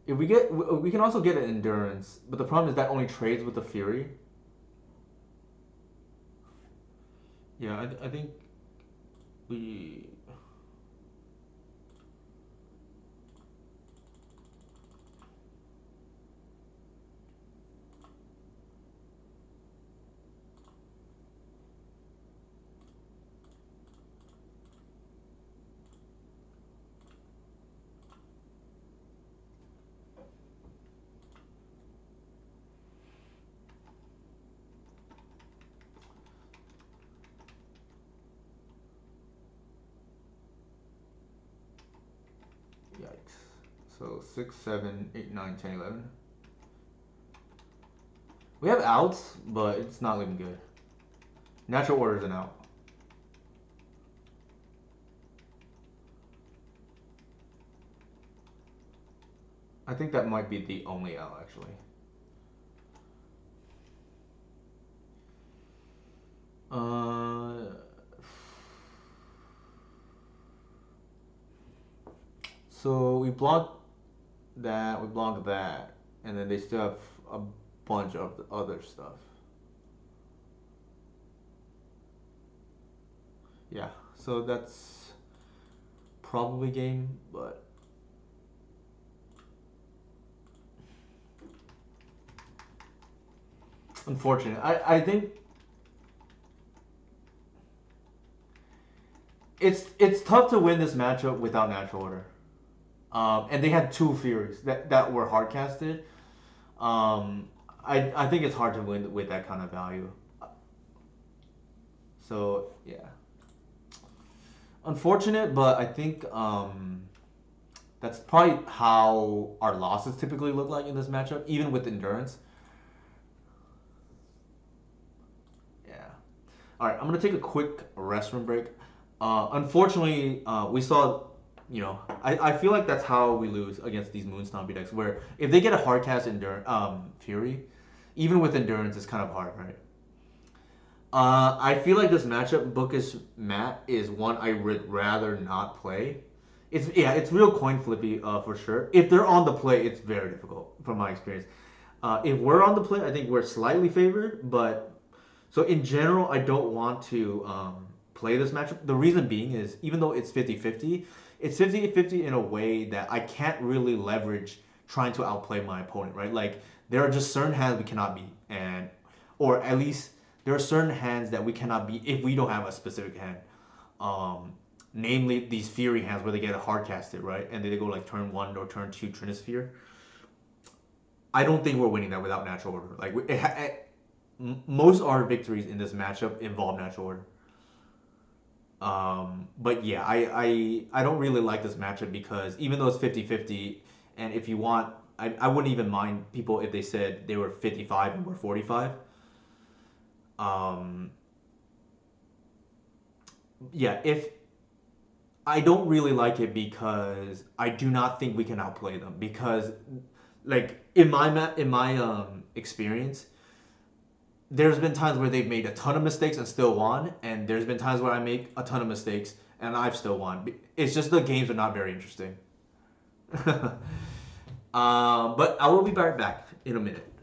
If we can also get an endurance, but the problem is that only trades with the Fury. Yeah, I think we. Yikes. So 6, 7, 8, 9, 10, 11. We have outs, but it's not looking good. Natural order is an out. I think that might be the only out, actually. So we block that, we block that, and then they still have a bunch of the other stuff. Yeah, so that's probably game, but unfortunate. I think it's tough to win this matchup without natural order. And they had two Furies that were hard casted. Um, I think it's hard to win with that kind of value. So yeah, unfortunate, but I think that's probably how our losses typically look like in this matchup, even with endurance. Yeah. All right, I'm gonna take a quick restroom break. Unfortunately, we saw. I feel like that's how we lose against these Moon Stompy decks. Where if they get a hard cast Fury, even with endurance, it's kind of hard, right? I feel like this matchup, Bookish Matt, is one I would rather not play. It's real coin flippy for sure. If they're on the play, it's very difficult from my experience. If we're on the play, I think we're slightly favored, but so in general, I don't want to play this matchup. The reason being is even though it's 50-50, it's 50-50 in a way that I can't really leverage trying to outplay my opponent, right? Like there are just certain hands we cannot beat, and or at least there are certain hands that we cannot beat if we don't have a specific hand. Um, namely these Fury hands where they get a hard casted, right? And then they go like turn one or turn two Trinisphere. I don't think we're winning that without natural order. Like most of our victories in this matchup involve natural order. But yeah, I don't really like this matchup because even though it's 50-50, and if you want, I wouldn't even mind people if they said they were 55 and we're 45. Um, yeah, if I don't really like it because I do not think we can outplay them because like in my experience, there's been times where they've made a ton of mistakes and still won, and there's been times where I make a ton of mistakes and I've still won. It's just the games are not very interesting. But I will be right back in a minute.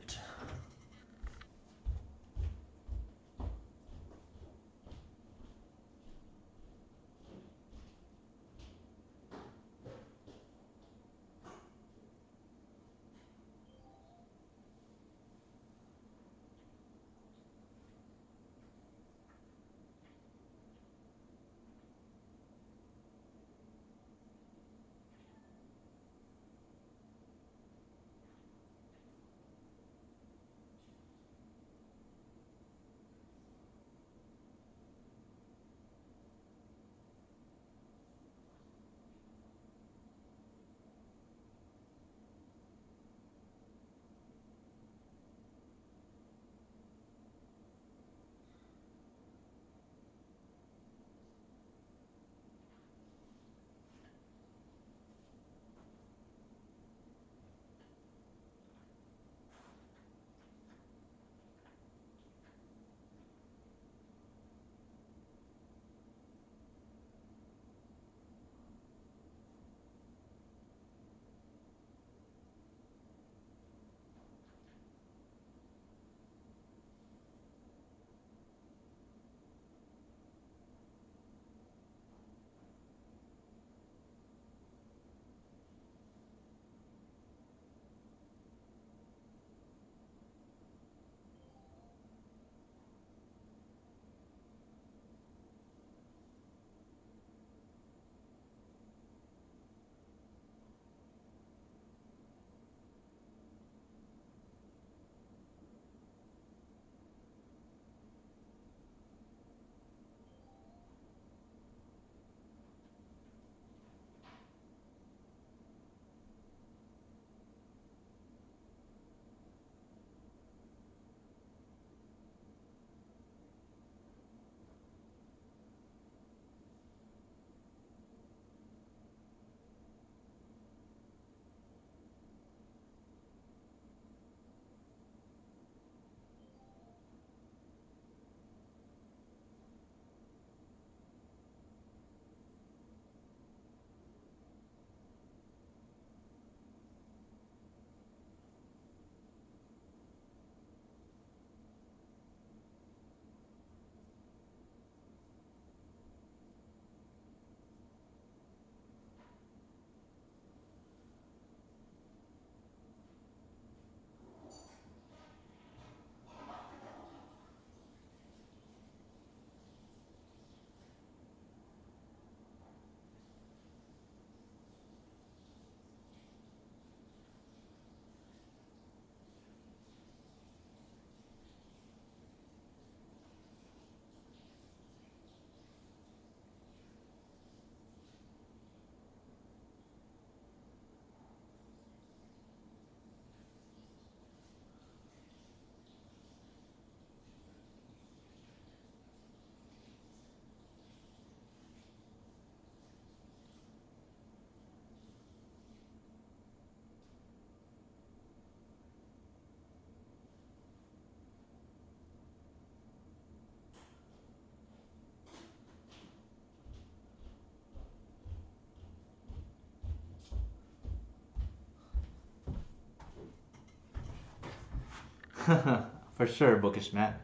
For sure, bookish Matt.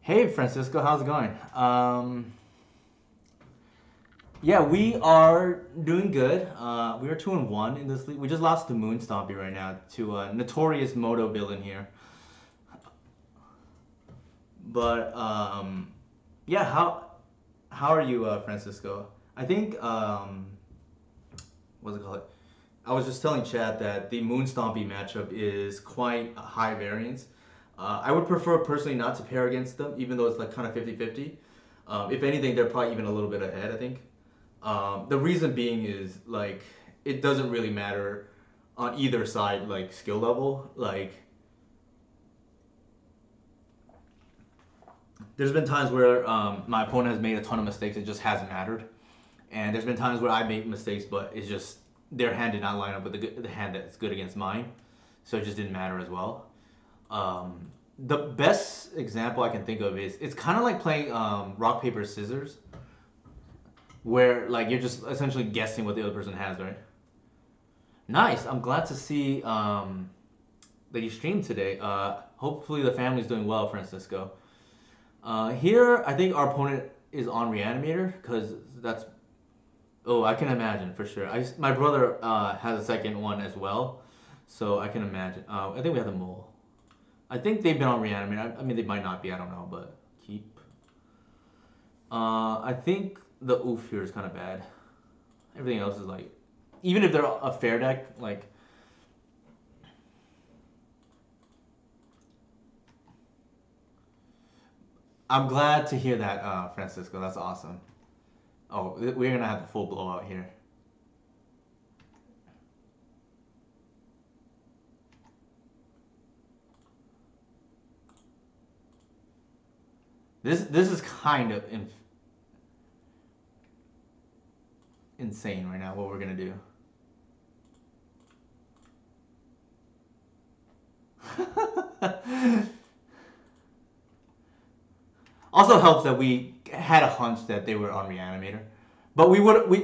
Hey, Francisco, how's it going? Yeah, we are doing good. We are 2-1 in this league. We just lost to Moon Stompy right now to a notorious Moto villain here. But yeah, how are you, Francisco? I think what's it called? I was just telling Chad that the Moon Stompy matchup is quite a high variance. I would prefer personally not to pair against them, even though it's like kind of 50-50. If anything, they're probably even a little bit ahead, I think. The reason being is like it doesn't really matter on either side, like skill level. Like there's been times where my opponent has made a ton of mistakes, it just hasn't mattered. And there's been times where I make mistakes, but it's just their hand did not line up with the hand that's good against mine, so it just didn't matter as well. The best example I can think of is it's kind of like playing rock paper scissors, where like you're just essentially guessing what the other person has, right? Nice. I'm glad to see that you streamed today. Hopefully the family's doing well, Francisco. Here, I think our opponent is on Reanimator because that's. Oh, I can imagine for sure. My brother has a second one as well, so I can imagine. I think we have the mole. I think they've been on Reanimator. I mean, they might not be. I don't know, but keep. I think the oof here is kind of bad. Everything else is like, even if they're a fair deck, like. I'm glad to hear that, Francisco. That's awesome. Oh, we're gonna have the full blowout here. This is kind of insane right now. What we're gonna do. Also helps that we had a hunch that they were on Reanimator, but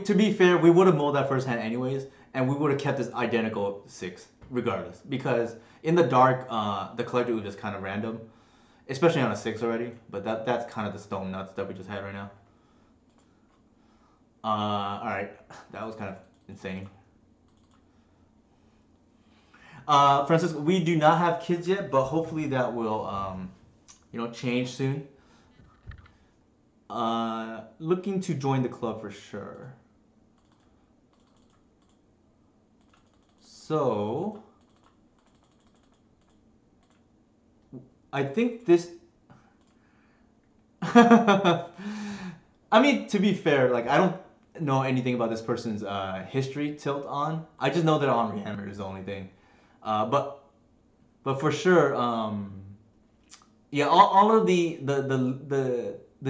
to be fair, we would have mulled that first hand anyways, and we would have kept this identical six regardless because in the dark, the collector was just kind of random, especially on a six already. But that's kind of the stone nuts that we just had right now. All right, that was kind of insane. Francisco, we do not have kids yet, but hopefully that will, change soon. Looking to join the club for sure. So, I think this. I mean, to be fair, like I don't know anything about this person's history tilt on. I just know they're on Rehammer is the only thing. But for sure, yeah, all of the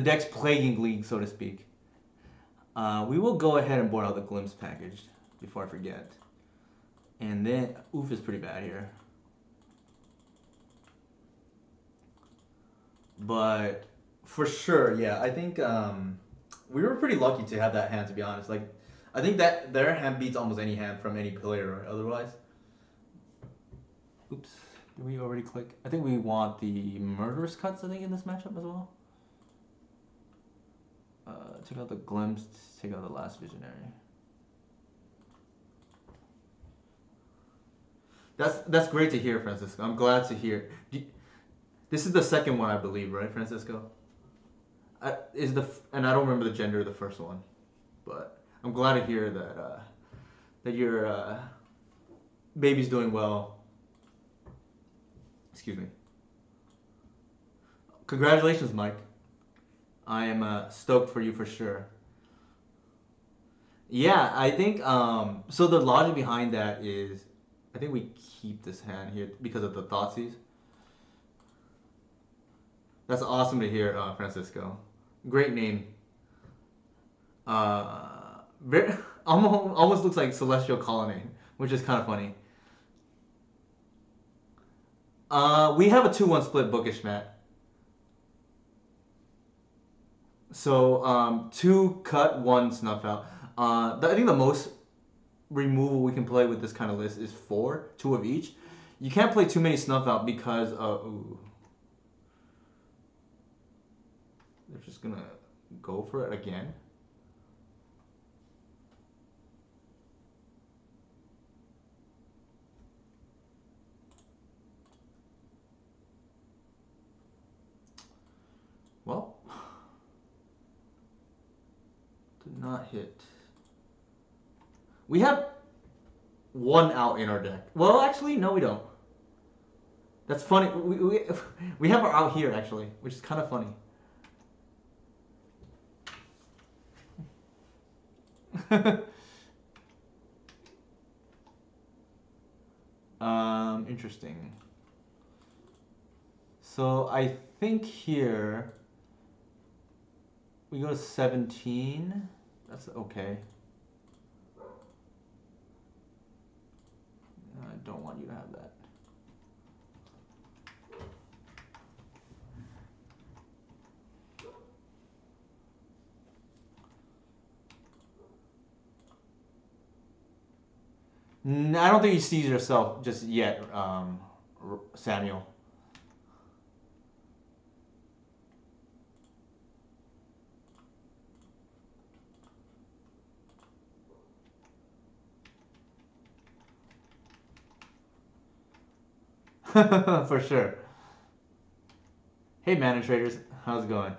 decks plaguing league, so to speak. We will go ahead and board out the glimpse package before I forget. And then oof is pretty bad here. But for sure, yeah, I think we were pretty lucky to have that hand. To be honest, like I think that their hand beats almost any hand from any player. Right? Otherwise, oops, did we already click? I think we want the murderous cuts. I think in this matchup as well. Check out the glimpse. Take out the last visionary. That's great to hear, Francisco. I'm glad to hear. This is the second one, I believe, right, Francisco? And I don't remember the gender of the first one, but I'm glad to hear that your baby's doing well. Excuse me. Congratulations, Mike. I am stoked for you for sure. Yeah, I think so. The logic behind that is, I think we keep this hand here because of the Thoughtseize. That's awesome to hear, Francisco. Great name. Very, almost looks like Celestial Colony, which is kind of funny. We have a 2-1 split bookish, Matt. So 2 cut, 1 snuff out. I think the most removal we can play with this kind of list is 4, 2 of each. You can't play too many snuff out because ooh. They're just gonna go for it again. Well, not hit. We have one out in our deck. Well, actually, no, we don't. That's funny. We have our out here, actually, which is kind of funny. Interesting. So I think here we go to 17. That's okay. I don't want you to have that. I don't think you see yourself just yet, Samuel. For sure. Hey, Mana Traders, how's it going?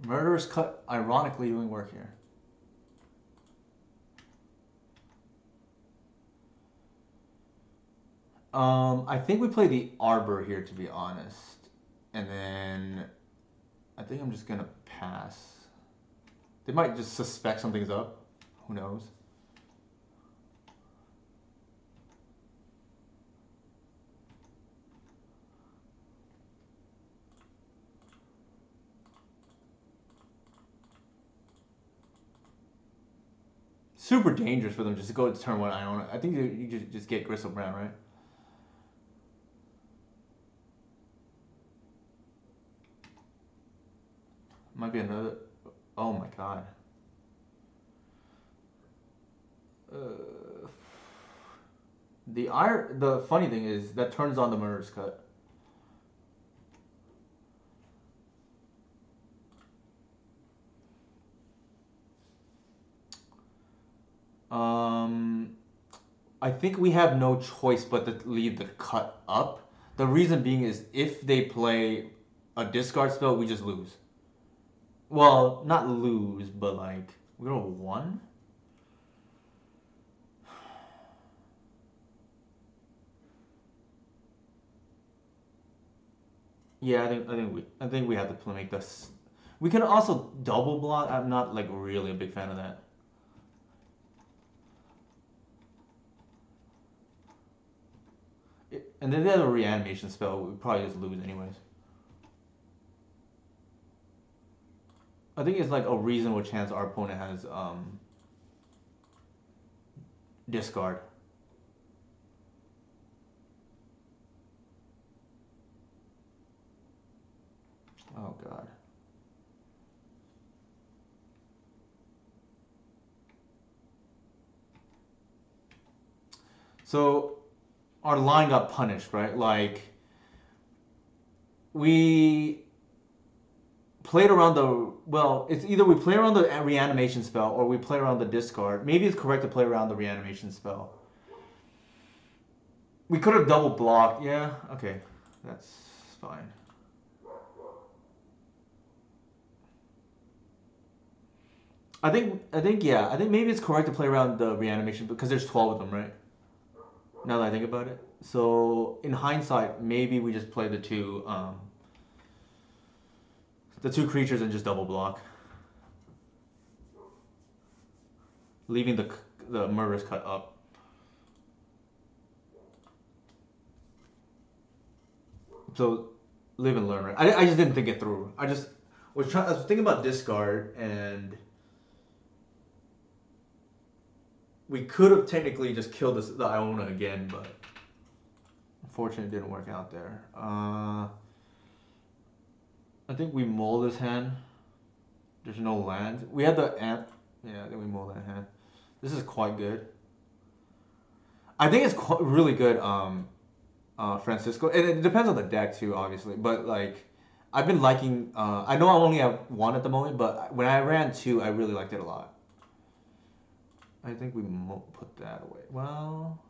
Murderous Cut, ironically doing work here. I think we play the Arbor here, to be honest. And then I think I'm just gonna pass. They might just suspect something's up. Who knows? Super dangerous for them just to go to turn one Iona. I think you just get Gristle Brown, right? Might be another. Oh my god. The funny thing is that turns on the Murderous Cut. I think we have no choice but to leave the cut up. The reason being is if they play a discard spell, we just lose. Well, not lose, but like we go 1. Yeah, I think we have to make this. We can also double block. I'm not like really a big fan of that. And then they have a reanimation spell. We probably just lose anyways. I think it's like a reasonable chance our opponent has discard. Oh god. So our line got punished, right? Like we played around the it's either we play around the reanimation spell or we play around the discard. Maybe it's correct to play around the reanimation spell. We could have double blocked. Yeah, okay. That's fine. I think yeah. I think maybe it's correct to play around the reanimation because there's 12 of them, right? Now that I think about it. So in hindsight, maybe we just play the two creatures and just double block, leaving the Murderous Cut up. So live and learn, right? I just didn't think it through. I was thinking about discard, and we could have technically just killed the Iona again, but unfortunately it didn't work out there. I think we mull this hand. There's no lands. We had the amp. Yeah, I think we mull that hand. This is quite good. I think it's really good, Francisco. And it depends on the deck too, obviously. But like, I've been liking. I know I only have 1 at the moment, but when I ran 2, I really liked it a lot. I think we put that away. Well,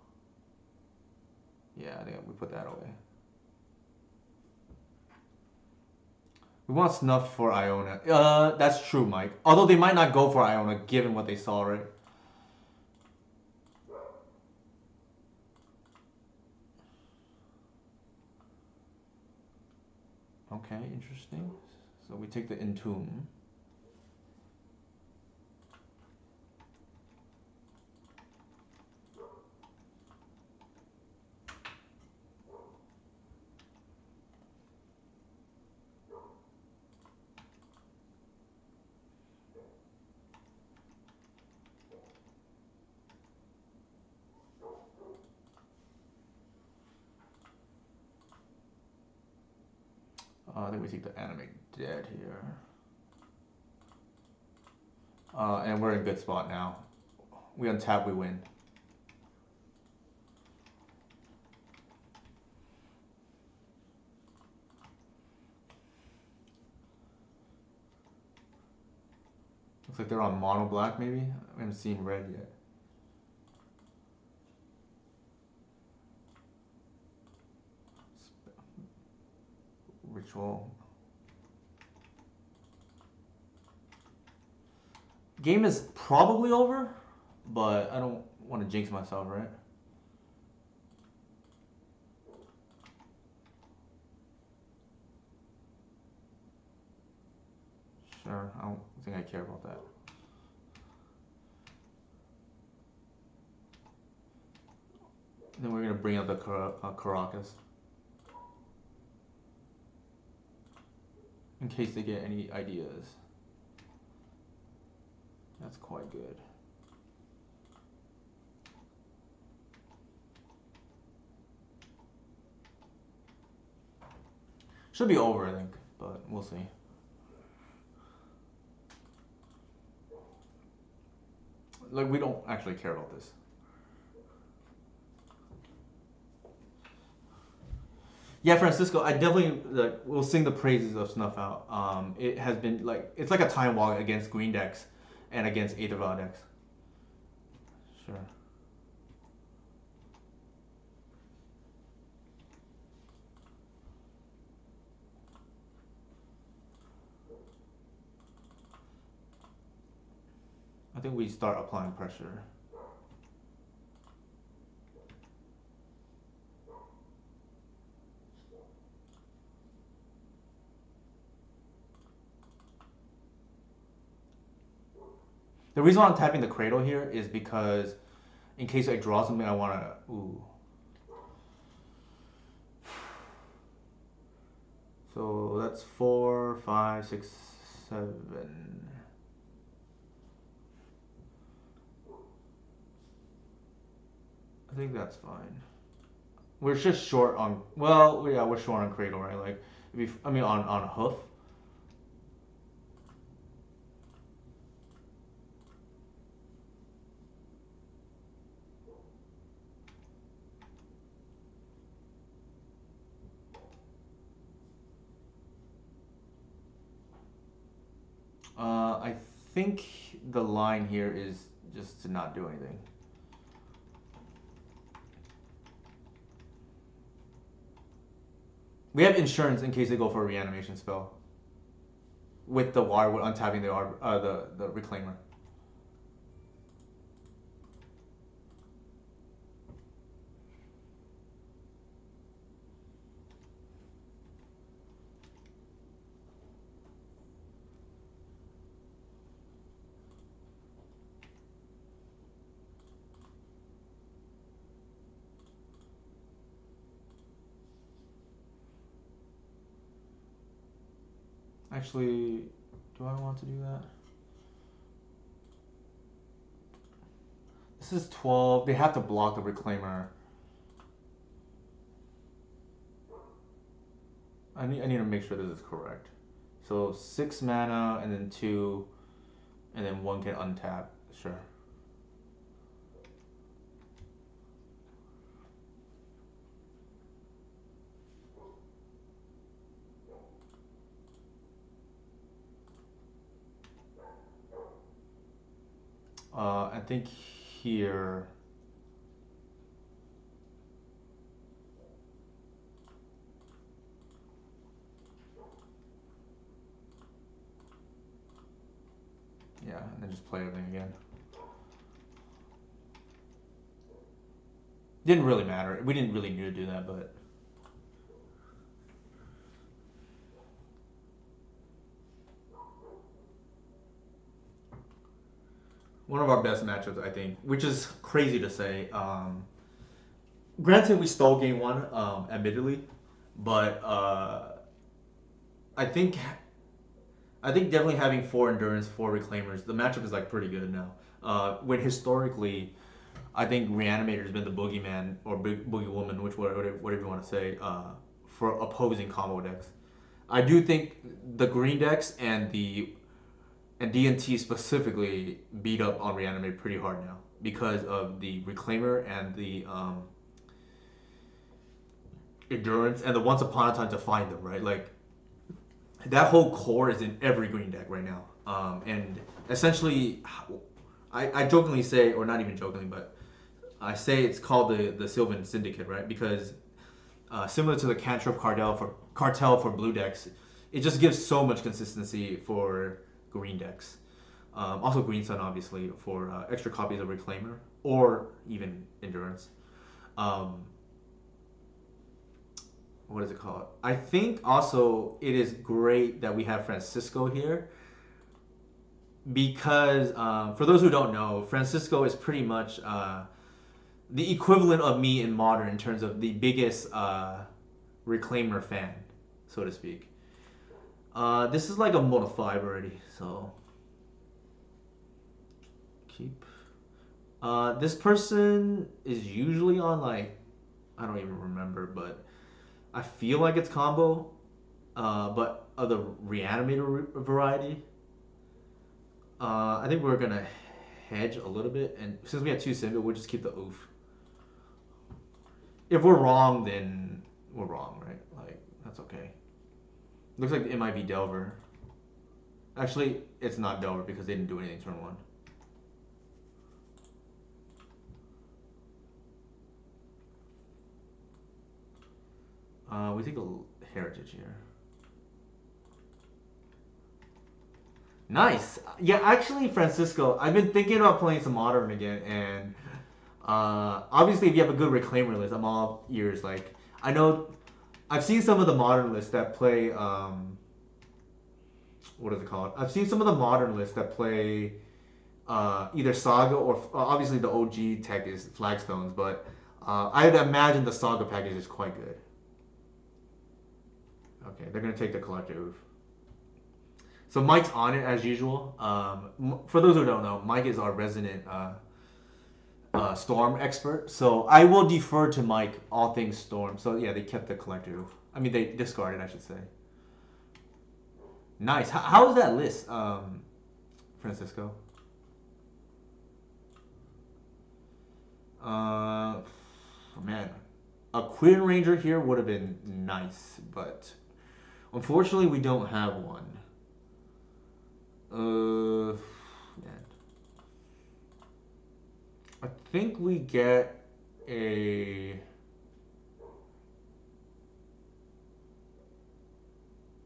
yeah, I think we put that away. We want snuff for Iona. That's true, Mike. Although they might not go for Iona given what they saw, right? Okay, interesting. So we take the Entomb. I think we take the Animate Dead here. And we're in a good spot now. We untap, we win. Looks like they're on mono black maybe? I haven't seen red yet. Ritual. Game is probably over, but I don't want to jinx myself, right? Sure, I don't think I care about that. Then we're gonna bring out the Caracas. In case they get any ideas. That's quite good. Should be over, I think, but we'll see. Like, we don't actually care about this. Yeah, Francisco, I definitely will sing the praises of Snuff Out. It has been like it's like a time walk against green decks and against Aether Vial decks. Sure. I think we start applying pressure. The reason why I'm tapping the Cradle here is because in case I draw something I want to... Ooh. So that's 4, 5, 6, 7. I think that's fine. We're just short on... Well, yeah, we're short on Cradle, right? Like, I mean, on Hoof. I think the line here is just to not do anything. We have insurance in case they go for a reanimation spell. With the wire, we're untapping the reclaimer. Actually, do I want to do that? This is 12. They have to block the reclaimer. I need to make sure this is correct. So 6 mana and then 2, and then 1 can untap. Sure. I think here. Yeah, and then just play everything again. Didn't really matter. We didn't really need to do that, but one of our best matchups, I think, which is crazy to say. Granted, we stole game one, admittedly, but I think I think definitely having four endurance, four reclaimers, the matchup is like pretty good now. When historically, I think Reanimator has been the boogeyman or boogie woman, which whatever you want to say, for opposing combo decks. I do think the green decks and DNT specifically beat up on Reanimator pretty hard now because of the reclaimer and the endurance and the once upon a time to find them, right? Like that whole core is in every green deck right now. And essentially, I jokingly say, or not even jokingly, but I say it's called the Sylvan Syndicate, right? Because similar to the Cantrip cartel for blue decks, it just gives so much consistency for green decks. Also, Green Sun obviously for extra copies of Reclaimer or even Endurance. Um, what is it called? I think also it is great that we have Francisco here because for those who don't know, Francisco is pretty much the equivalent of me in modern in terms of the biggest reclaimer fan, so to speak. This is like a mode of 5 already, so keep. This person is usually on like I don't even remember, but I feel like it's combo, but of the reanimator variety. I think we're gonna hedge a little bit, and since we have two symbol, we'll just keep the oof. If we're wrong, then we're wrong, right? Like that's okay. Looks like it might be Delver. Actually, it's not Delver because they didn't do anything turn one. We take a heritage here. Nice. Yeah, actually, Francisco, I've been thinking about playing some modern again, and obviously, if you have a good reclaimer list, I'm all ears. Like, I know I've seen some of the modern lists that play. What is it called? I've seen some of the modern lists that play either Saga or obviously the OG tech is Flagstones, but I'd imagine the Saga package is quite good. Okay, they're gonna take the collective. So Mike's on it as usual. For those who don't know, Mike is our resident Storm expert. So I will defer to Mike all things Storm. So yeah, they kept the collective. I mean, they discarded, I should say. Nice. How is that list, Francisco? Uh, man, a Queen Ranger here would have been nice, but unfortunately, we don't have one. Man, I think we get a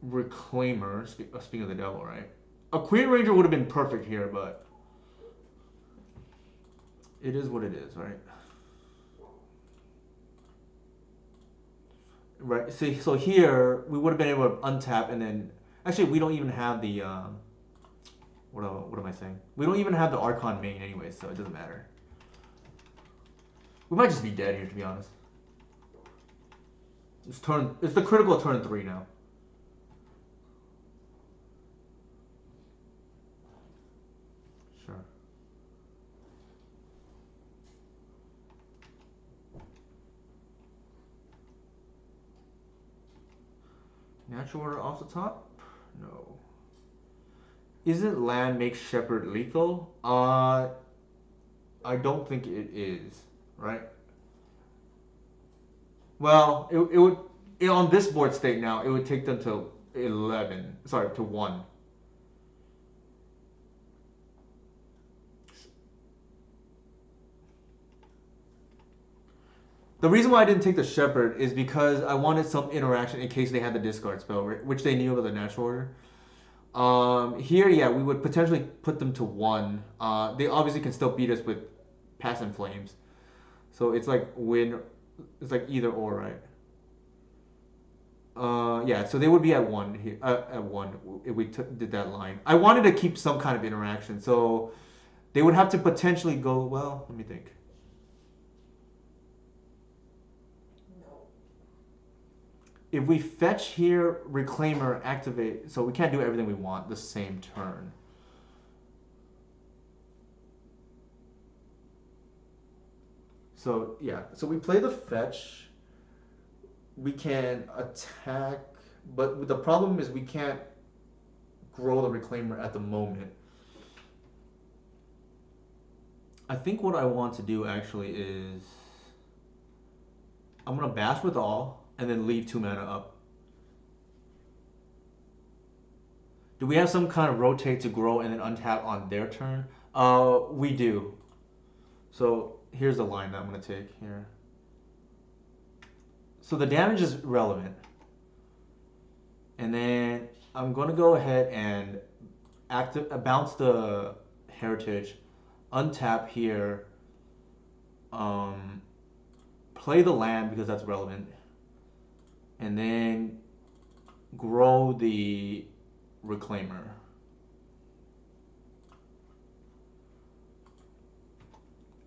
Reclaimer. Speaking of the devil, right? A Queen Ranger would have been perfect here, but it is what it is, right? Right. See, so here we would have been able to untap and then actually we don't even have the what am I saying? We don't even have the Archon main anyway, so it doesn't matter. We might just be dead here, to be honest. It's the critical turn 3 now. Sure. Natural order off the top? No. Isn't land make Shepherd lethal? I don't think it is, right? Well, it would on this board state now. It would take them to 11. Sorry, to 1. The reason why I didn't take the Shepherd is because I wanted some interaction in case they had the discard spell, which they knew with the natural order. Here, yeah, we would potentially put them to one. They obviously can still beat us with Pass and Flames. So it's like win, it's like either or, right? Yeah, so they would be at one here, at one if we did that line. I wanted to keep some kind of interaction, so they would have to potentially go. Well, let me think. Nope. If we fetch here, Reclaimer, activate, so we can't do everything we want the same turn. So yeah, so we play the fetch. We can attack, but the problem is we can't grow the Reclaimer at the moment. I think what I want to do actually is I'm gonna bash with all and then leave 2 mana up. Do we have some kind of rotate to grow and then untap on their turn? We do. So here's the line that I'm gonna take here. So the damage is relevant, and then I'm gonna go ahead and bounce the heritage, untap here, um, play the land because that's relevant, and then grow the reclaimer.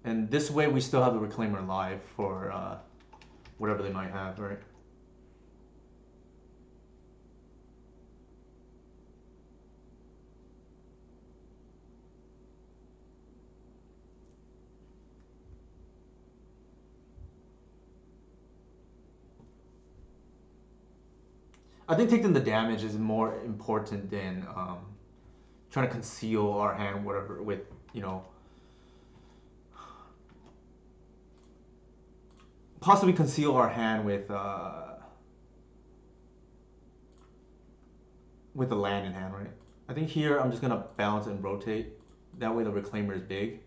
And this way we still have the reclaimer live for whatever they might have, right? I think taking the damage is more important than trying to conceal our hand, whatever, with, you know, possibly conceal our hand with the land in hand, right? I think here I'm just gonna bounce and rotate. That way the reclaimer is big.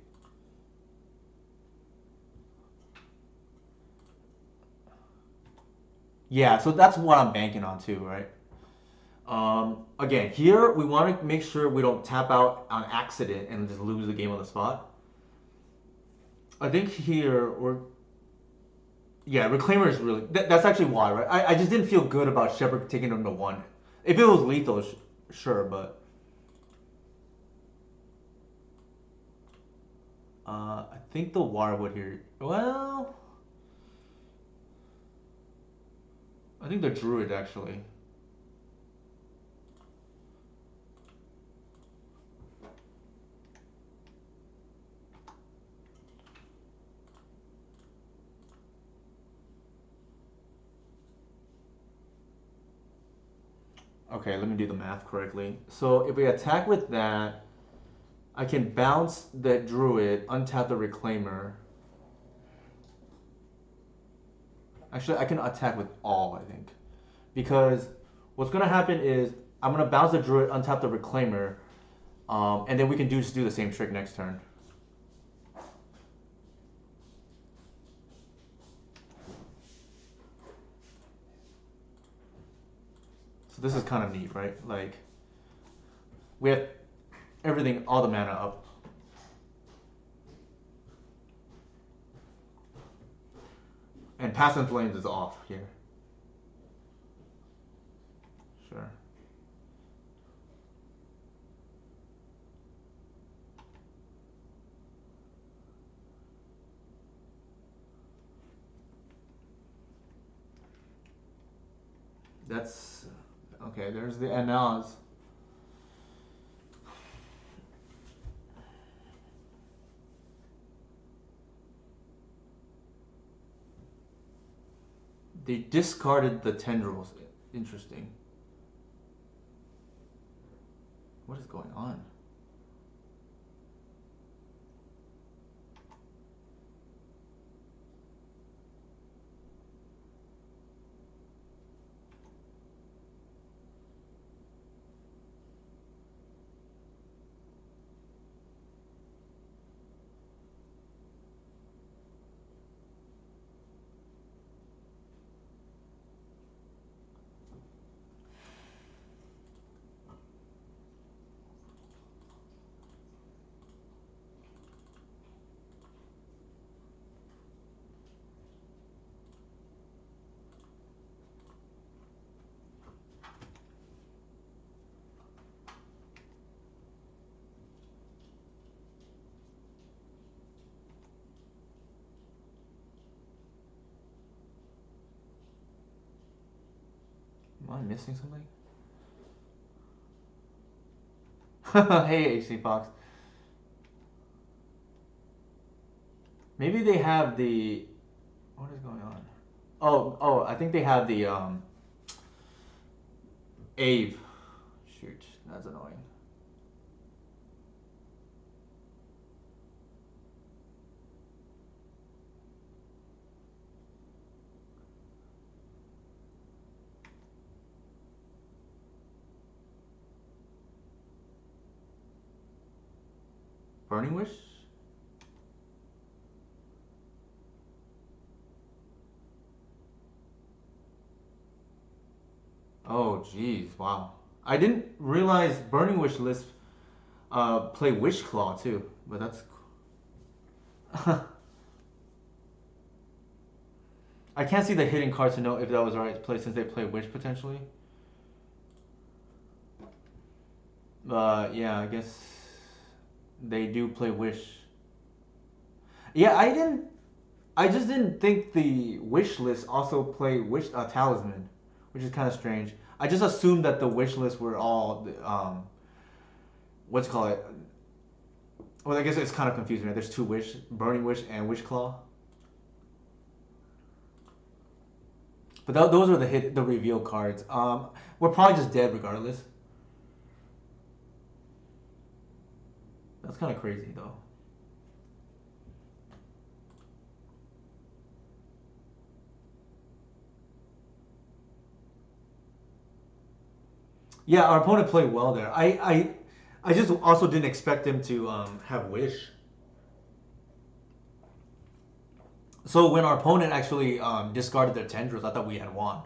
Yeah, so that's what I'm banking on too, right? Again, here we want to make sure we don't tap out on accident and just lose the game on the spot. I think here we're yeah, Reclaimer is really that's actually why, right? I just didn't feel good about Shepard taking him to one. If it was lethal, sure, but I think the Wirewood here. Well, I think the Druid actually. Okay, let me do the math correctly. So if we attack with that, I can bounce the Druid, untap the Reclaimer. Actually, I can attack with all, I think. Because what's going to happen is I'm going to bounce the Druid, untap the Reclaimer, and then we can just do the same trick next turn. So this is kind of neat, right? Like, we have everything, all the mana up. And Pass and Flames is off here. Sure. That's okay. There's the NLs. They discarded the tendrils. Interesting. What is going on? I missing something? Hey, HC Fox. Maybe they have the. What is going on? Oh, I think they have the Ave. Shoot, that's annoying. Burning Wish? Oh, jeez, wow. I didn't realize Burning Wish list play Wish Claw too, but that's. I can't see the hidden card to know if that was the right play since they play Wish potentially. Yeah, I guess they do play Wish. Yeah, I didn't. I just didn't think the Wish list also play Wish Talisman, which is kind of strange. I just assumed that the Wish lists were all what's it called it. Well, I guess it's kind of confusing. Right? There's two Wish, Burning Wish and Wish Claw. But those are the reveal cards. We're probably just dead regardless. That's kind of crazy though. Yeah, our opponent played well there. I just also didn't expect him to have Wish. So when our opponent actually discarded their tendrils, I thought we had won.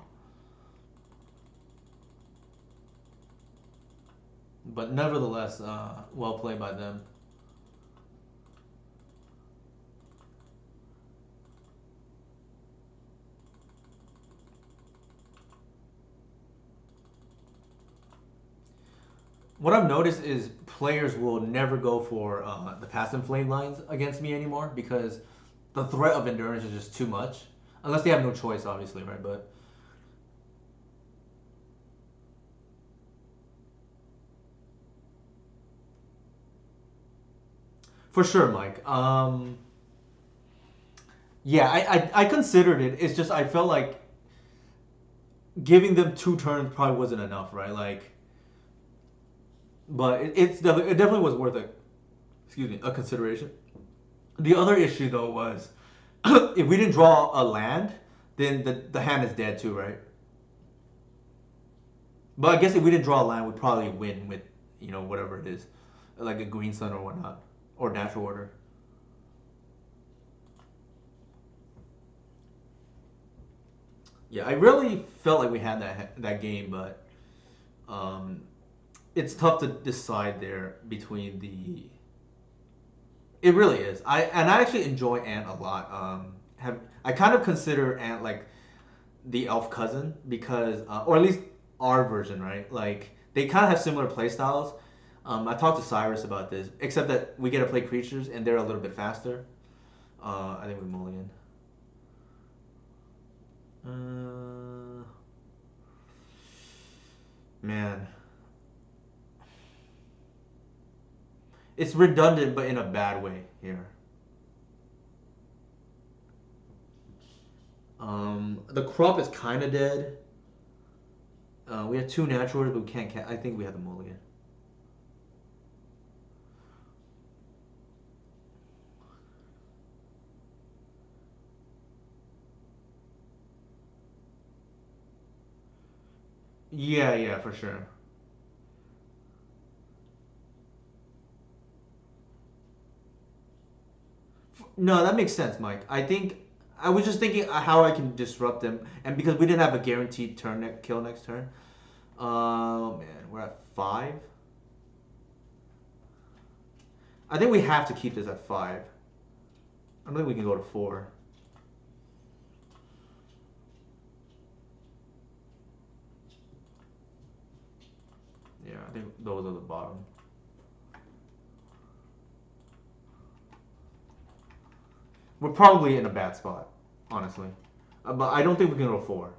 But nevertheless, well played by them. What I've noticed is players will never go for the pass and flame lines against me anymore because the threat of endurance is just too much. Unless they have no choice, obviously, right? But for sure, Mike. Yeah, I considered it. It's just I felt like giving them two turns probably wasn't enough, right? Like, but it definitely was worth it. Excuse me, a consideration. The other issue though was if we didn't draw a land, then the hand is dead too, right? But I guess if we didn't draw a land, we'd probably win with whatever it is, like a green sun or whatnot, or natural order. Yeah, I really felt like we had that game, but um, it's tough to decide there between the. It really is. I actually enjoy Ant a lot. Have I kind of consider Ant like the elf cousin because, or at least our version, right? Like they kind of have similar play styles. I talked to Cyrus about this, except that we get to play creatures and they're a little bit faster. I think we mulligan. Uh, man, it's redundant, but in a bad way here. The crop is kind of dead. We have two naturals, but we can't. I think we have the mulligan. Yeah, yeah, for sure. No, that makes sense, Mike. I think I was just thinking how I can disrupt them, and because we didn't have a guaranteed kill next turn. Oh man, we're at 5. I think we have to keep this at 5. I don't think we can go to 4. Yeah, I think those are the bottom. We're probably in a bad spot, honestly. But I don't think we can go to 4.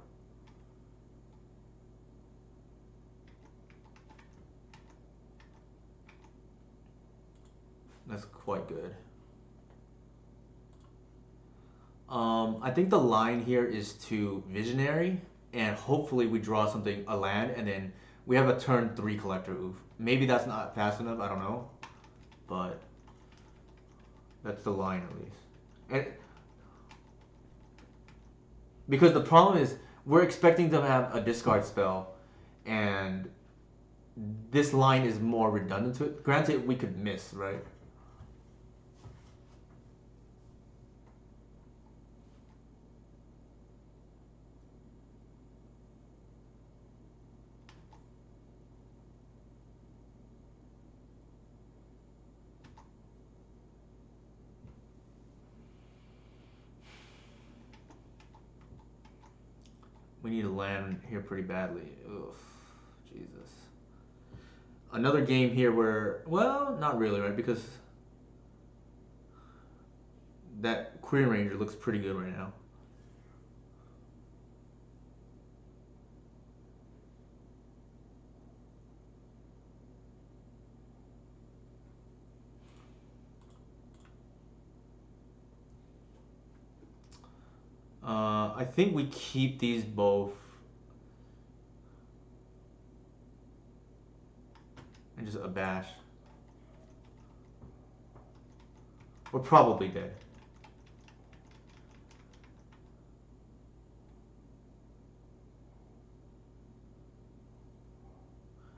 That's quite good. I think the line here is to Visionary, and hopefully we draw something, a land, and then we have a turn 3 Collector Oof. Maybe that's not fast enough, I don't know. But that's the line at least. And because the problem is, we're expecting them to have a discard spell, and this line is more redundant to it. Granted, we could miss, right? We need to land here pretty badly. Ugh, Jesus. Another game here where, well, not really, right? Because that Queen Ranger looks pretty good right now. I think we keep these both and just abash. We're probably dead.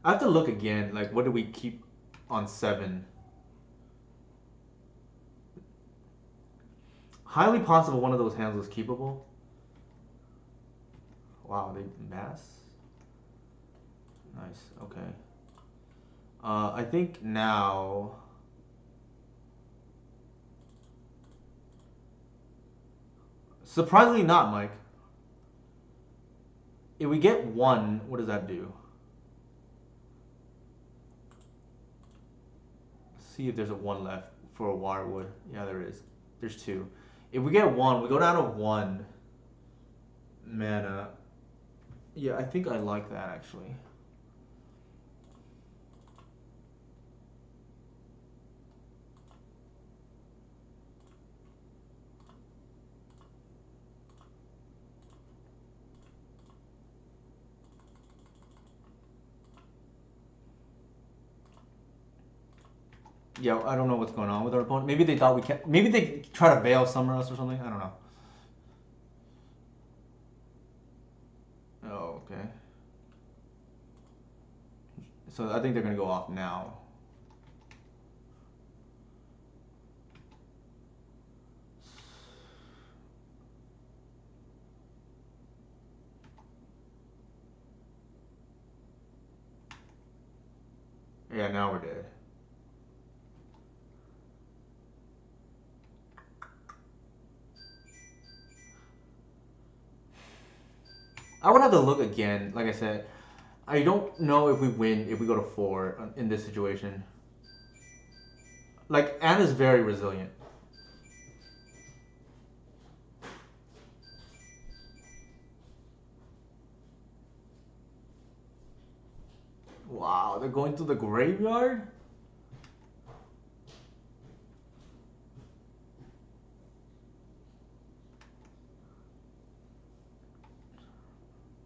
I have to look again. Like, what do we keep on 7? Highly possible one of those hands was keepable. Wow, they mass. Nice. Okay. I think now. Surprisingly, not Mike. If we get 1, what does that do? See if there's a 1 left for a Wirewood. Yeah, there is. There's 2. If we get 1, we go down to 1 mana. Yeah, I think I like that actually. Yeah, I don't know what's going on with our opponent. Maybe they thought we can't. Maybe they try to bail summer us or something. I don't know. Oh, okay. So I think they're gonna go off now. Yeah, now we're dead. I would have to look again. Like I said, I don't know if we win if we go to 4 in this situation. Like Anna's very resilient. Wow, they're going to the graveyard?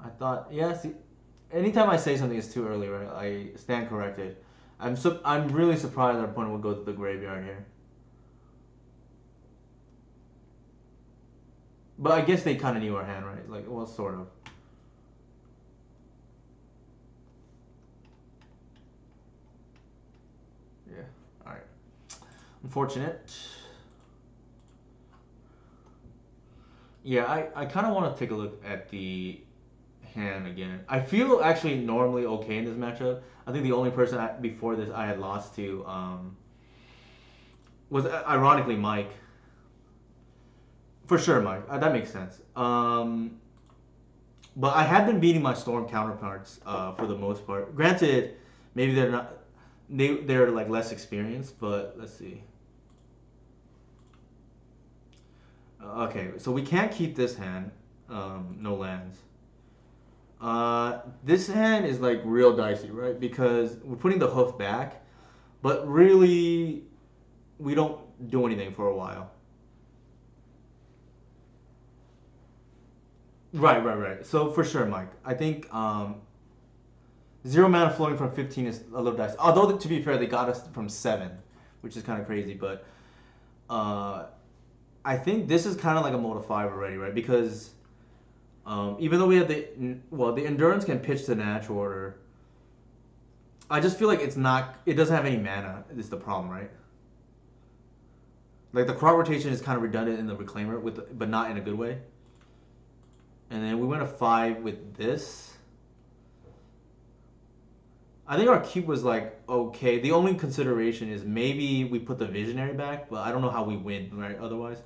I thought, yeah, see, anytime I say something is too early, right? I stand corrected. I'm really surprised our opponent would go to the graveyard here. But I guess they kind of knew our hand, right? Like, well, sort of. Yeah. All right. Unfortunate. Yeah, I kind of want to take a look at the hand again. I feel actually normally okay in this matchup. I think the only person before this I had lost to was ironically Mike. For sure, Mike. That makes sense. But I have been beating my Storm counterparts for the most part. Granted, maybe they're not. They're like less experienced, but let's see. Okay, so we can't keep this hand. No lands. This hand is like real dicey, right? Because we're putting the hoof back, but really, we don't do anything for a while. Right, right, right. So for sure, Mike. I think zero mana flowing from 15 is a little dicey. Although to be fair, they got us from 7, which is kind of crazy. But uh, I think this is kind of like a mode of 5 already, right? Because even though we have the endurance can pitch to natural order. I just feel like it's not. It doesn't have any mana. Is the problem, right? Like the crop rotation is kind of redundant in the reclaimer, but not in a good way. And then we went a 5 with this. I think our cube was like okay. The only consideration is maybe we put the visionary back, but I don't know how we win, right? Otherwise,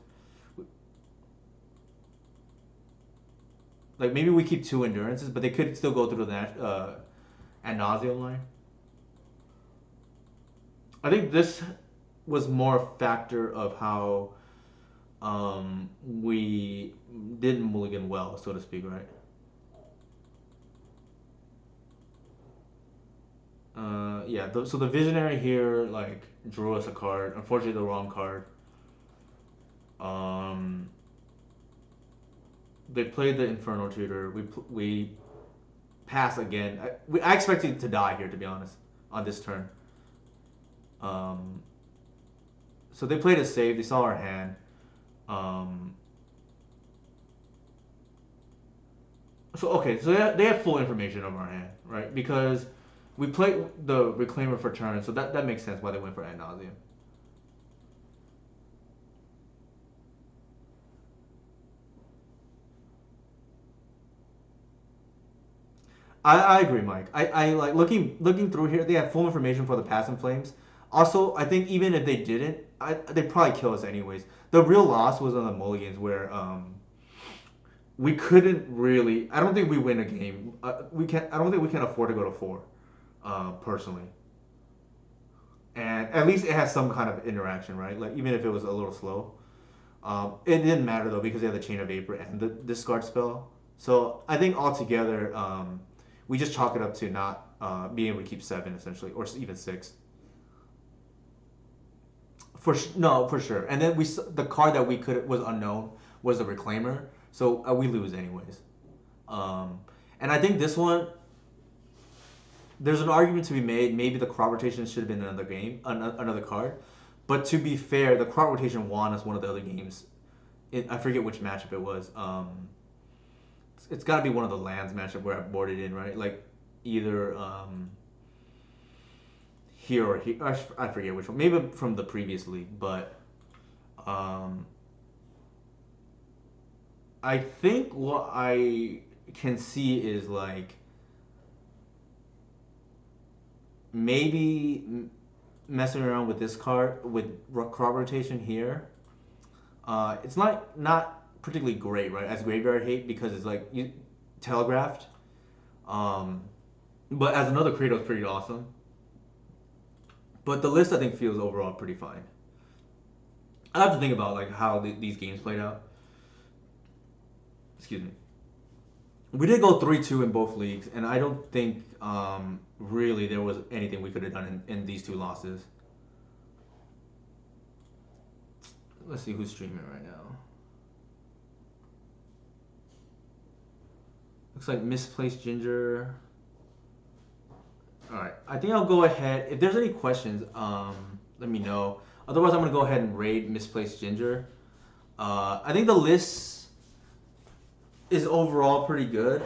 like maybe we keep 2 endurances, but they could still go through the ad nauseum line. I think this was more a factor of how we didn't mulligan well, so to speak, right? Yeah. So the visionary here like drew us a card. Unfortunately, the wrong card. Um, they played the Inferno Tutor. We pass again. I expected to die here, to be honest, on this turn. Um, so they played a save. They saw our hand. Um, so okay, so they have full information of our hand, right? Because we played the Reclaimer for turn, so that makes sense why they went for ad nauseum. I agree, Mike. I like looking through here. They have full information for the Pass and Flames. Also, I think even if they didn't, they'd probably kill us anyways. The real loss was on the Mulligans, where we couldn't really. I don't think we win a game. We can. I don't think we can afford to go to 4, personally. And at least it has some kind of interaction, right? Like even if it was a little slow. It didn't matter though because they had the Chain of Vapor and the discard spell. So I think altogether, we just chalk it up to not being able to keep 7 essentially, or even 6. No, for sure. And then the card that we could was unknown was the Reclaimer, so we lose anyways. Um, and I think this one, there's an argument to be made. Maybe the crop rotation should have been another game, another card. But to be fair, the crop rotation won us one of the other games. I forget which matchup it was. It's got to be one of the lands matchup where I boarded in, right? Like either here or here. I forget which one. Maybe from the previous league, but um, I think what I can see is like maybe messing around with this card with crop rotation here. It's not particularly great, right? As graveyard hate because it's like you telegraphed. Um, but as another Cradle, it's pretty awesome. But the list I think feels overall pretty fine. I have to think about like how these games played out. Excuse me. We did go 3-2 in both leagues, and I don't think really there was anything we could have done in these 2 losses. Let's see who's streaming right now. Looks like Misplaced Ginger. All right, I think I'll go ahead. If there's any questions, let me know. Otherwise, I'm gonna go ahead and raid Misplaced Ginger. I think the list is overall pretty good.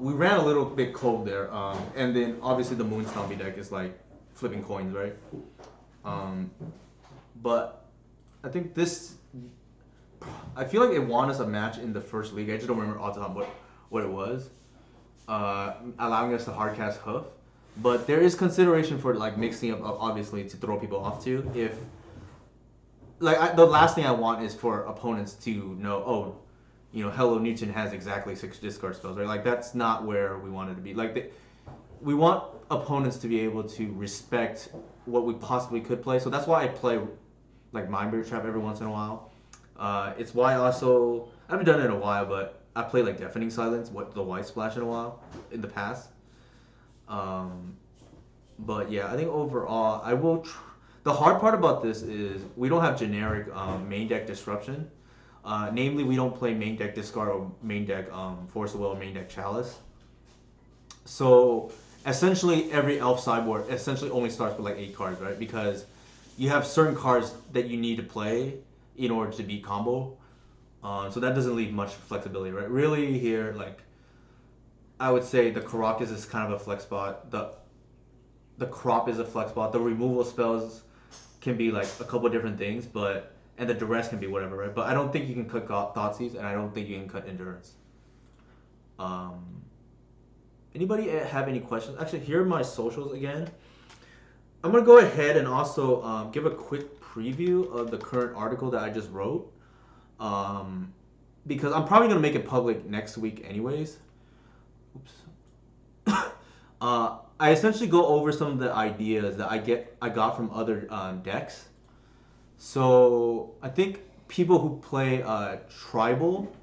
We ran a little bit cold there, and then obviously the Moon Stompy deck is like flipping coins, right? Um, but I think this. I feel like it won us a match in the first league. I just don't remember off the top what it was, allowing us to hardcast Hoof. But there is consideration for like mixing up, obviously, to throw people off too. If like the last thing I want is for opponents to know, oh, Hello Newton has exactly 6 discard spells, right? Like that's not where we wanted to be. Like we want opponents to be able to respect what we possibly could play. So that's why I play like Mindbreaker Trap every once in a while. It's why also I haven't done it in a while, but I play like Deafening Silence, the White Splash in a while in the past. Um, but yeah, I think overall I will. The hard part about this is we don't have generic main deck disruption. Namely, we don't play main deck discard or main deck force of will or main deck chalice. So essentially, every elf sideboard essentially only starts with like 8 cards, right? Because you have certain cards that you need to play in order to beat combo. So that doesn't leave much flexibility, right? Really, here, like I would say, the Karakas is kind of a flex spot. The crop is a flex spot. The removal spells can be like a couple of different things, but and the duress can be whatever, right? But I don't think you can cut Thoughtseize, and I don't think you can cut endurance. Um, Anybody have any questions? Actually, here are my socials again. I'm gonna go ahead and also give a quick preview of the current article that I just wrote, um, because I'm probably gonna make it public next week, anyways. Oops. I essentially go over some of the ideas that I got from other decks. So I think people who play tribal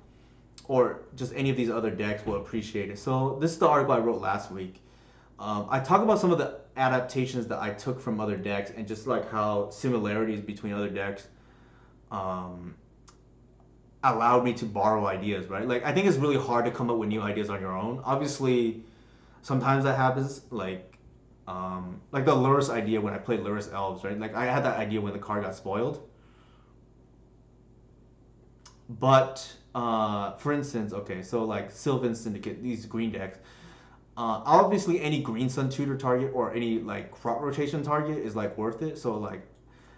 or just any of these other decks will appreciate it. So this is the article I wrote last week. I talk about some of the adaptations that I took from other decks and just like how similarities between other decks um, allowed me to borrow ideas, right? Like I think it's really hard to come up with new ideas on your own. Obviously, sometimes that happens. Like the Lurrus idea when I played Lurrus Elves, right? Like I had that idea when the card got spoiled. But for instance, okay, so like Sylvan Syndicate, these green decks. Obviously, any Green Sun tutor target or any like crop rotation target is like worth it. So like,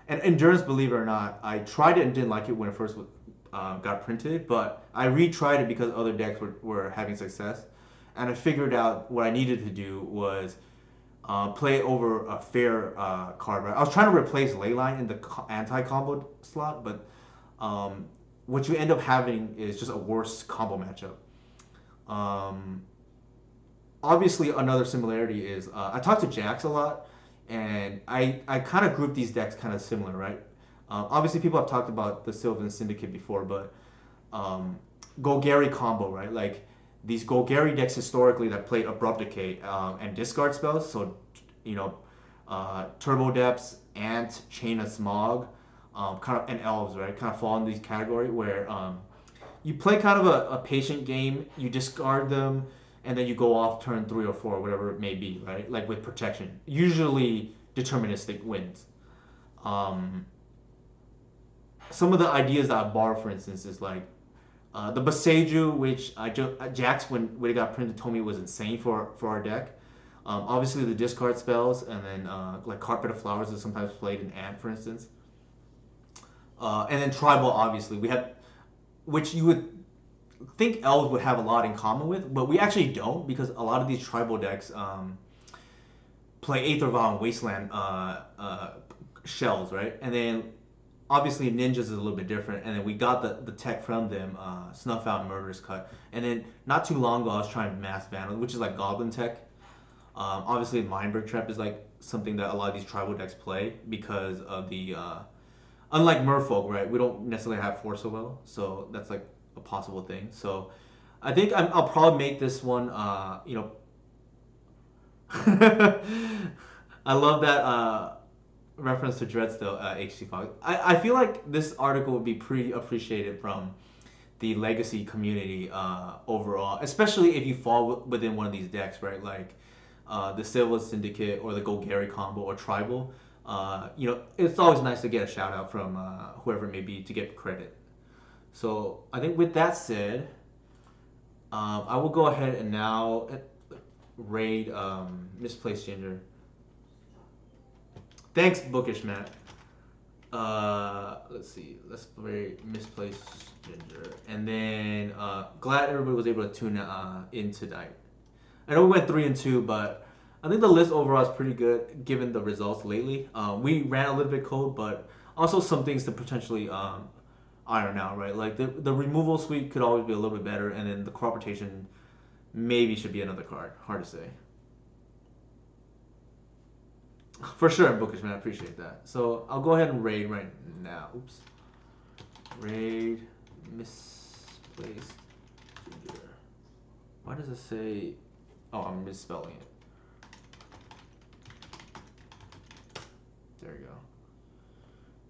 and endurance, believe it or not, I tried it and didn't like it when it first got printed, but I retried it because other decks were having success, and I figured out what I needed to do was play over a fair card. Right? I was trying to replace Leyline in the anti-combo slot, but um, what you end up having is just a worse combo matchup. Um, Obviously, another similarity is I talk to Jax a lot, and I kind of group these decks kind of similar, right? Obviously, people have talked about the Sylvan Syndicate before, but um, Golgari combo, right? Like these Golgari decks historically that played Abrupt Decay and discard spells, so you know, Turbo Depths, Ant, Chain of Smog, kind of and Elves, right? Kind of fall in these category where you play kind of a patient game. You discard them, and then you go off turn 3 or 4, whatever it may be, right? Like with protection. Usually deterministic wins. Um, some of the ideas that I borrow, for instance, is like the Boseiju, which Jax when it got printed told me was insane for our deck. Obviously the discard spells, and then like Carpet of Flowers is sometimes played in Ant, for instance. And then Tribal, obviously we have, which you would think elves would have a lot in common with, but we actually don't because a lot of these tribal decks play Aether Vow and Wasteland shells, right? And then obviously ninjas is a little bit different, and then we got the tech from them, Snuff Out and Murderous Cut, and then not too long ago I was trying Mass Vandal, which is like Goblin tech. Obviously Mindbreak Trap is like something that a lot of these tribal decks play because of the unlike Merfolk, right? We don't necessarily have Force of Will, so that's like a possible thing. So I think I'll probably make this one. I love that reference to Dreadstone HC Fox. I feel like this article would be pretty appreciated from the legacy community overall, especially if you fall within one of these decks, right? Like the Silva Syndicate or the Golgari combo or Tribal. It's always nice to get a shout out from whoever it may be to get credit. So I think with that said, I will go ahead and now raid Misplaced Ginger. Thanks, Bookish Matt. Let's see. Let's raid Misplaced Ginger, and then glad everybody was able to tune in tonight. I know we went 3-2, but I think the list overall is pretty good given the results lately. We ran a little bit cold, but also some things to potentially iron out, right? Like the removal suite could always be a little bit better, and then the crop rotation maybe should be another card. Hard to say. For sure, Bookish man, I appreciate that. So I'll go ahead and raid right now. Oops. Raid misplaced ginger. Why does it say? Oh, I'm misspelling it. There you go.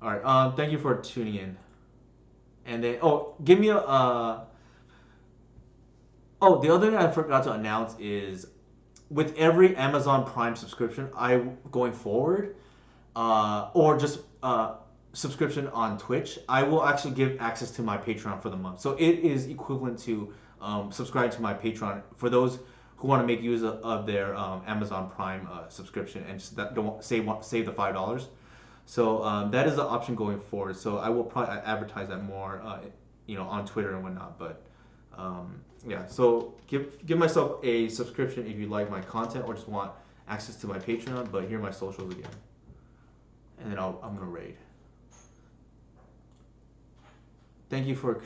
All right. Thank you for tuning in. And then, oh, give me a. Oh, the other thing I forgot to announce is with every Amazon Prime subscription, I going forward, or just subscription on Twitch, I will actually give access to my Patreon for the month. So it is equivalent to subscribing to my Patreon for those who want to make use of their Amazon Prime subscription and just that don't save the $5. So that is the option going forward. So I will probably advertise that more, on Twitter and whatnot. But yeah, so give myself a subscription if you like my content or just want access to my Patreon. But here are my socials again, and then I'm gonna raid. Thank you for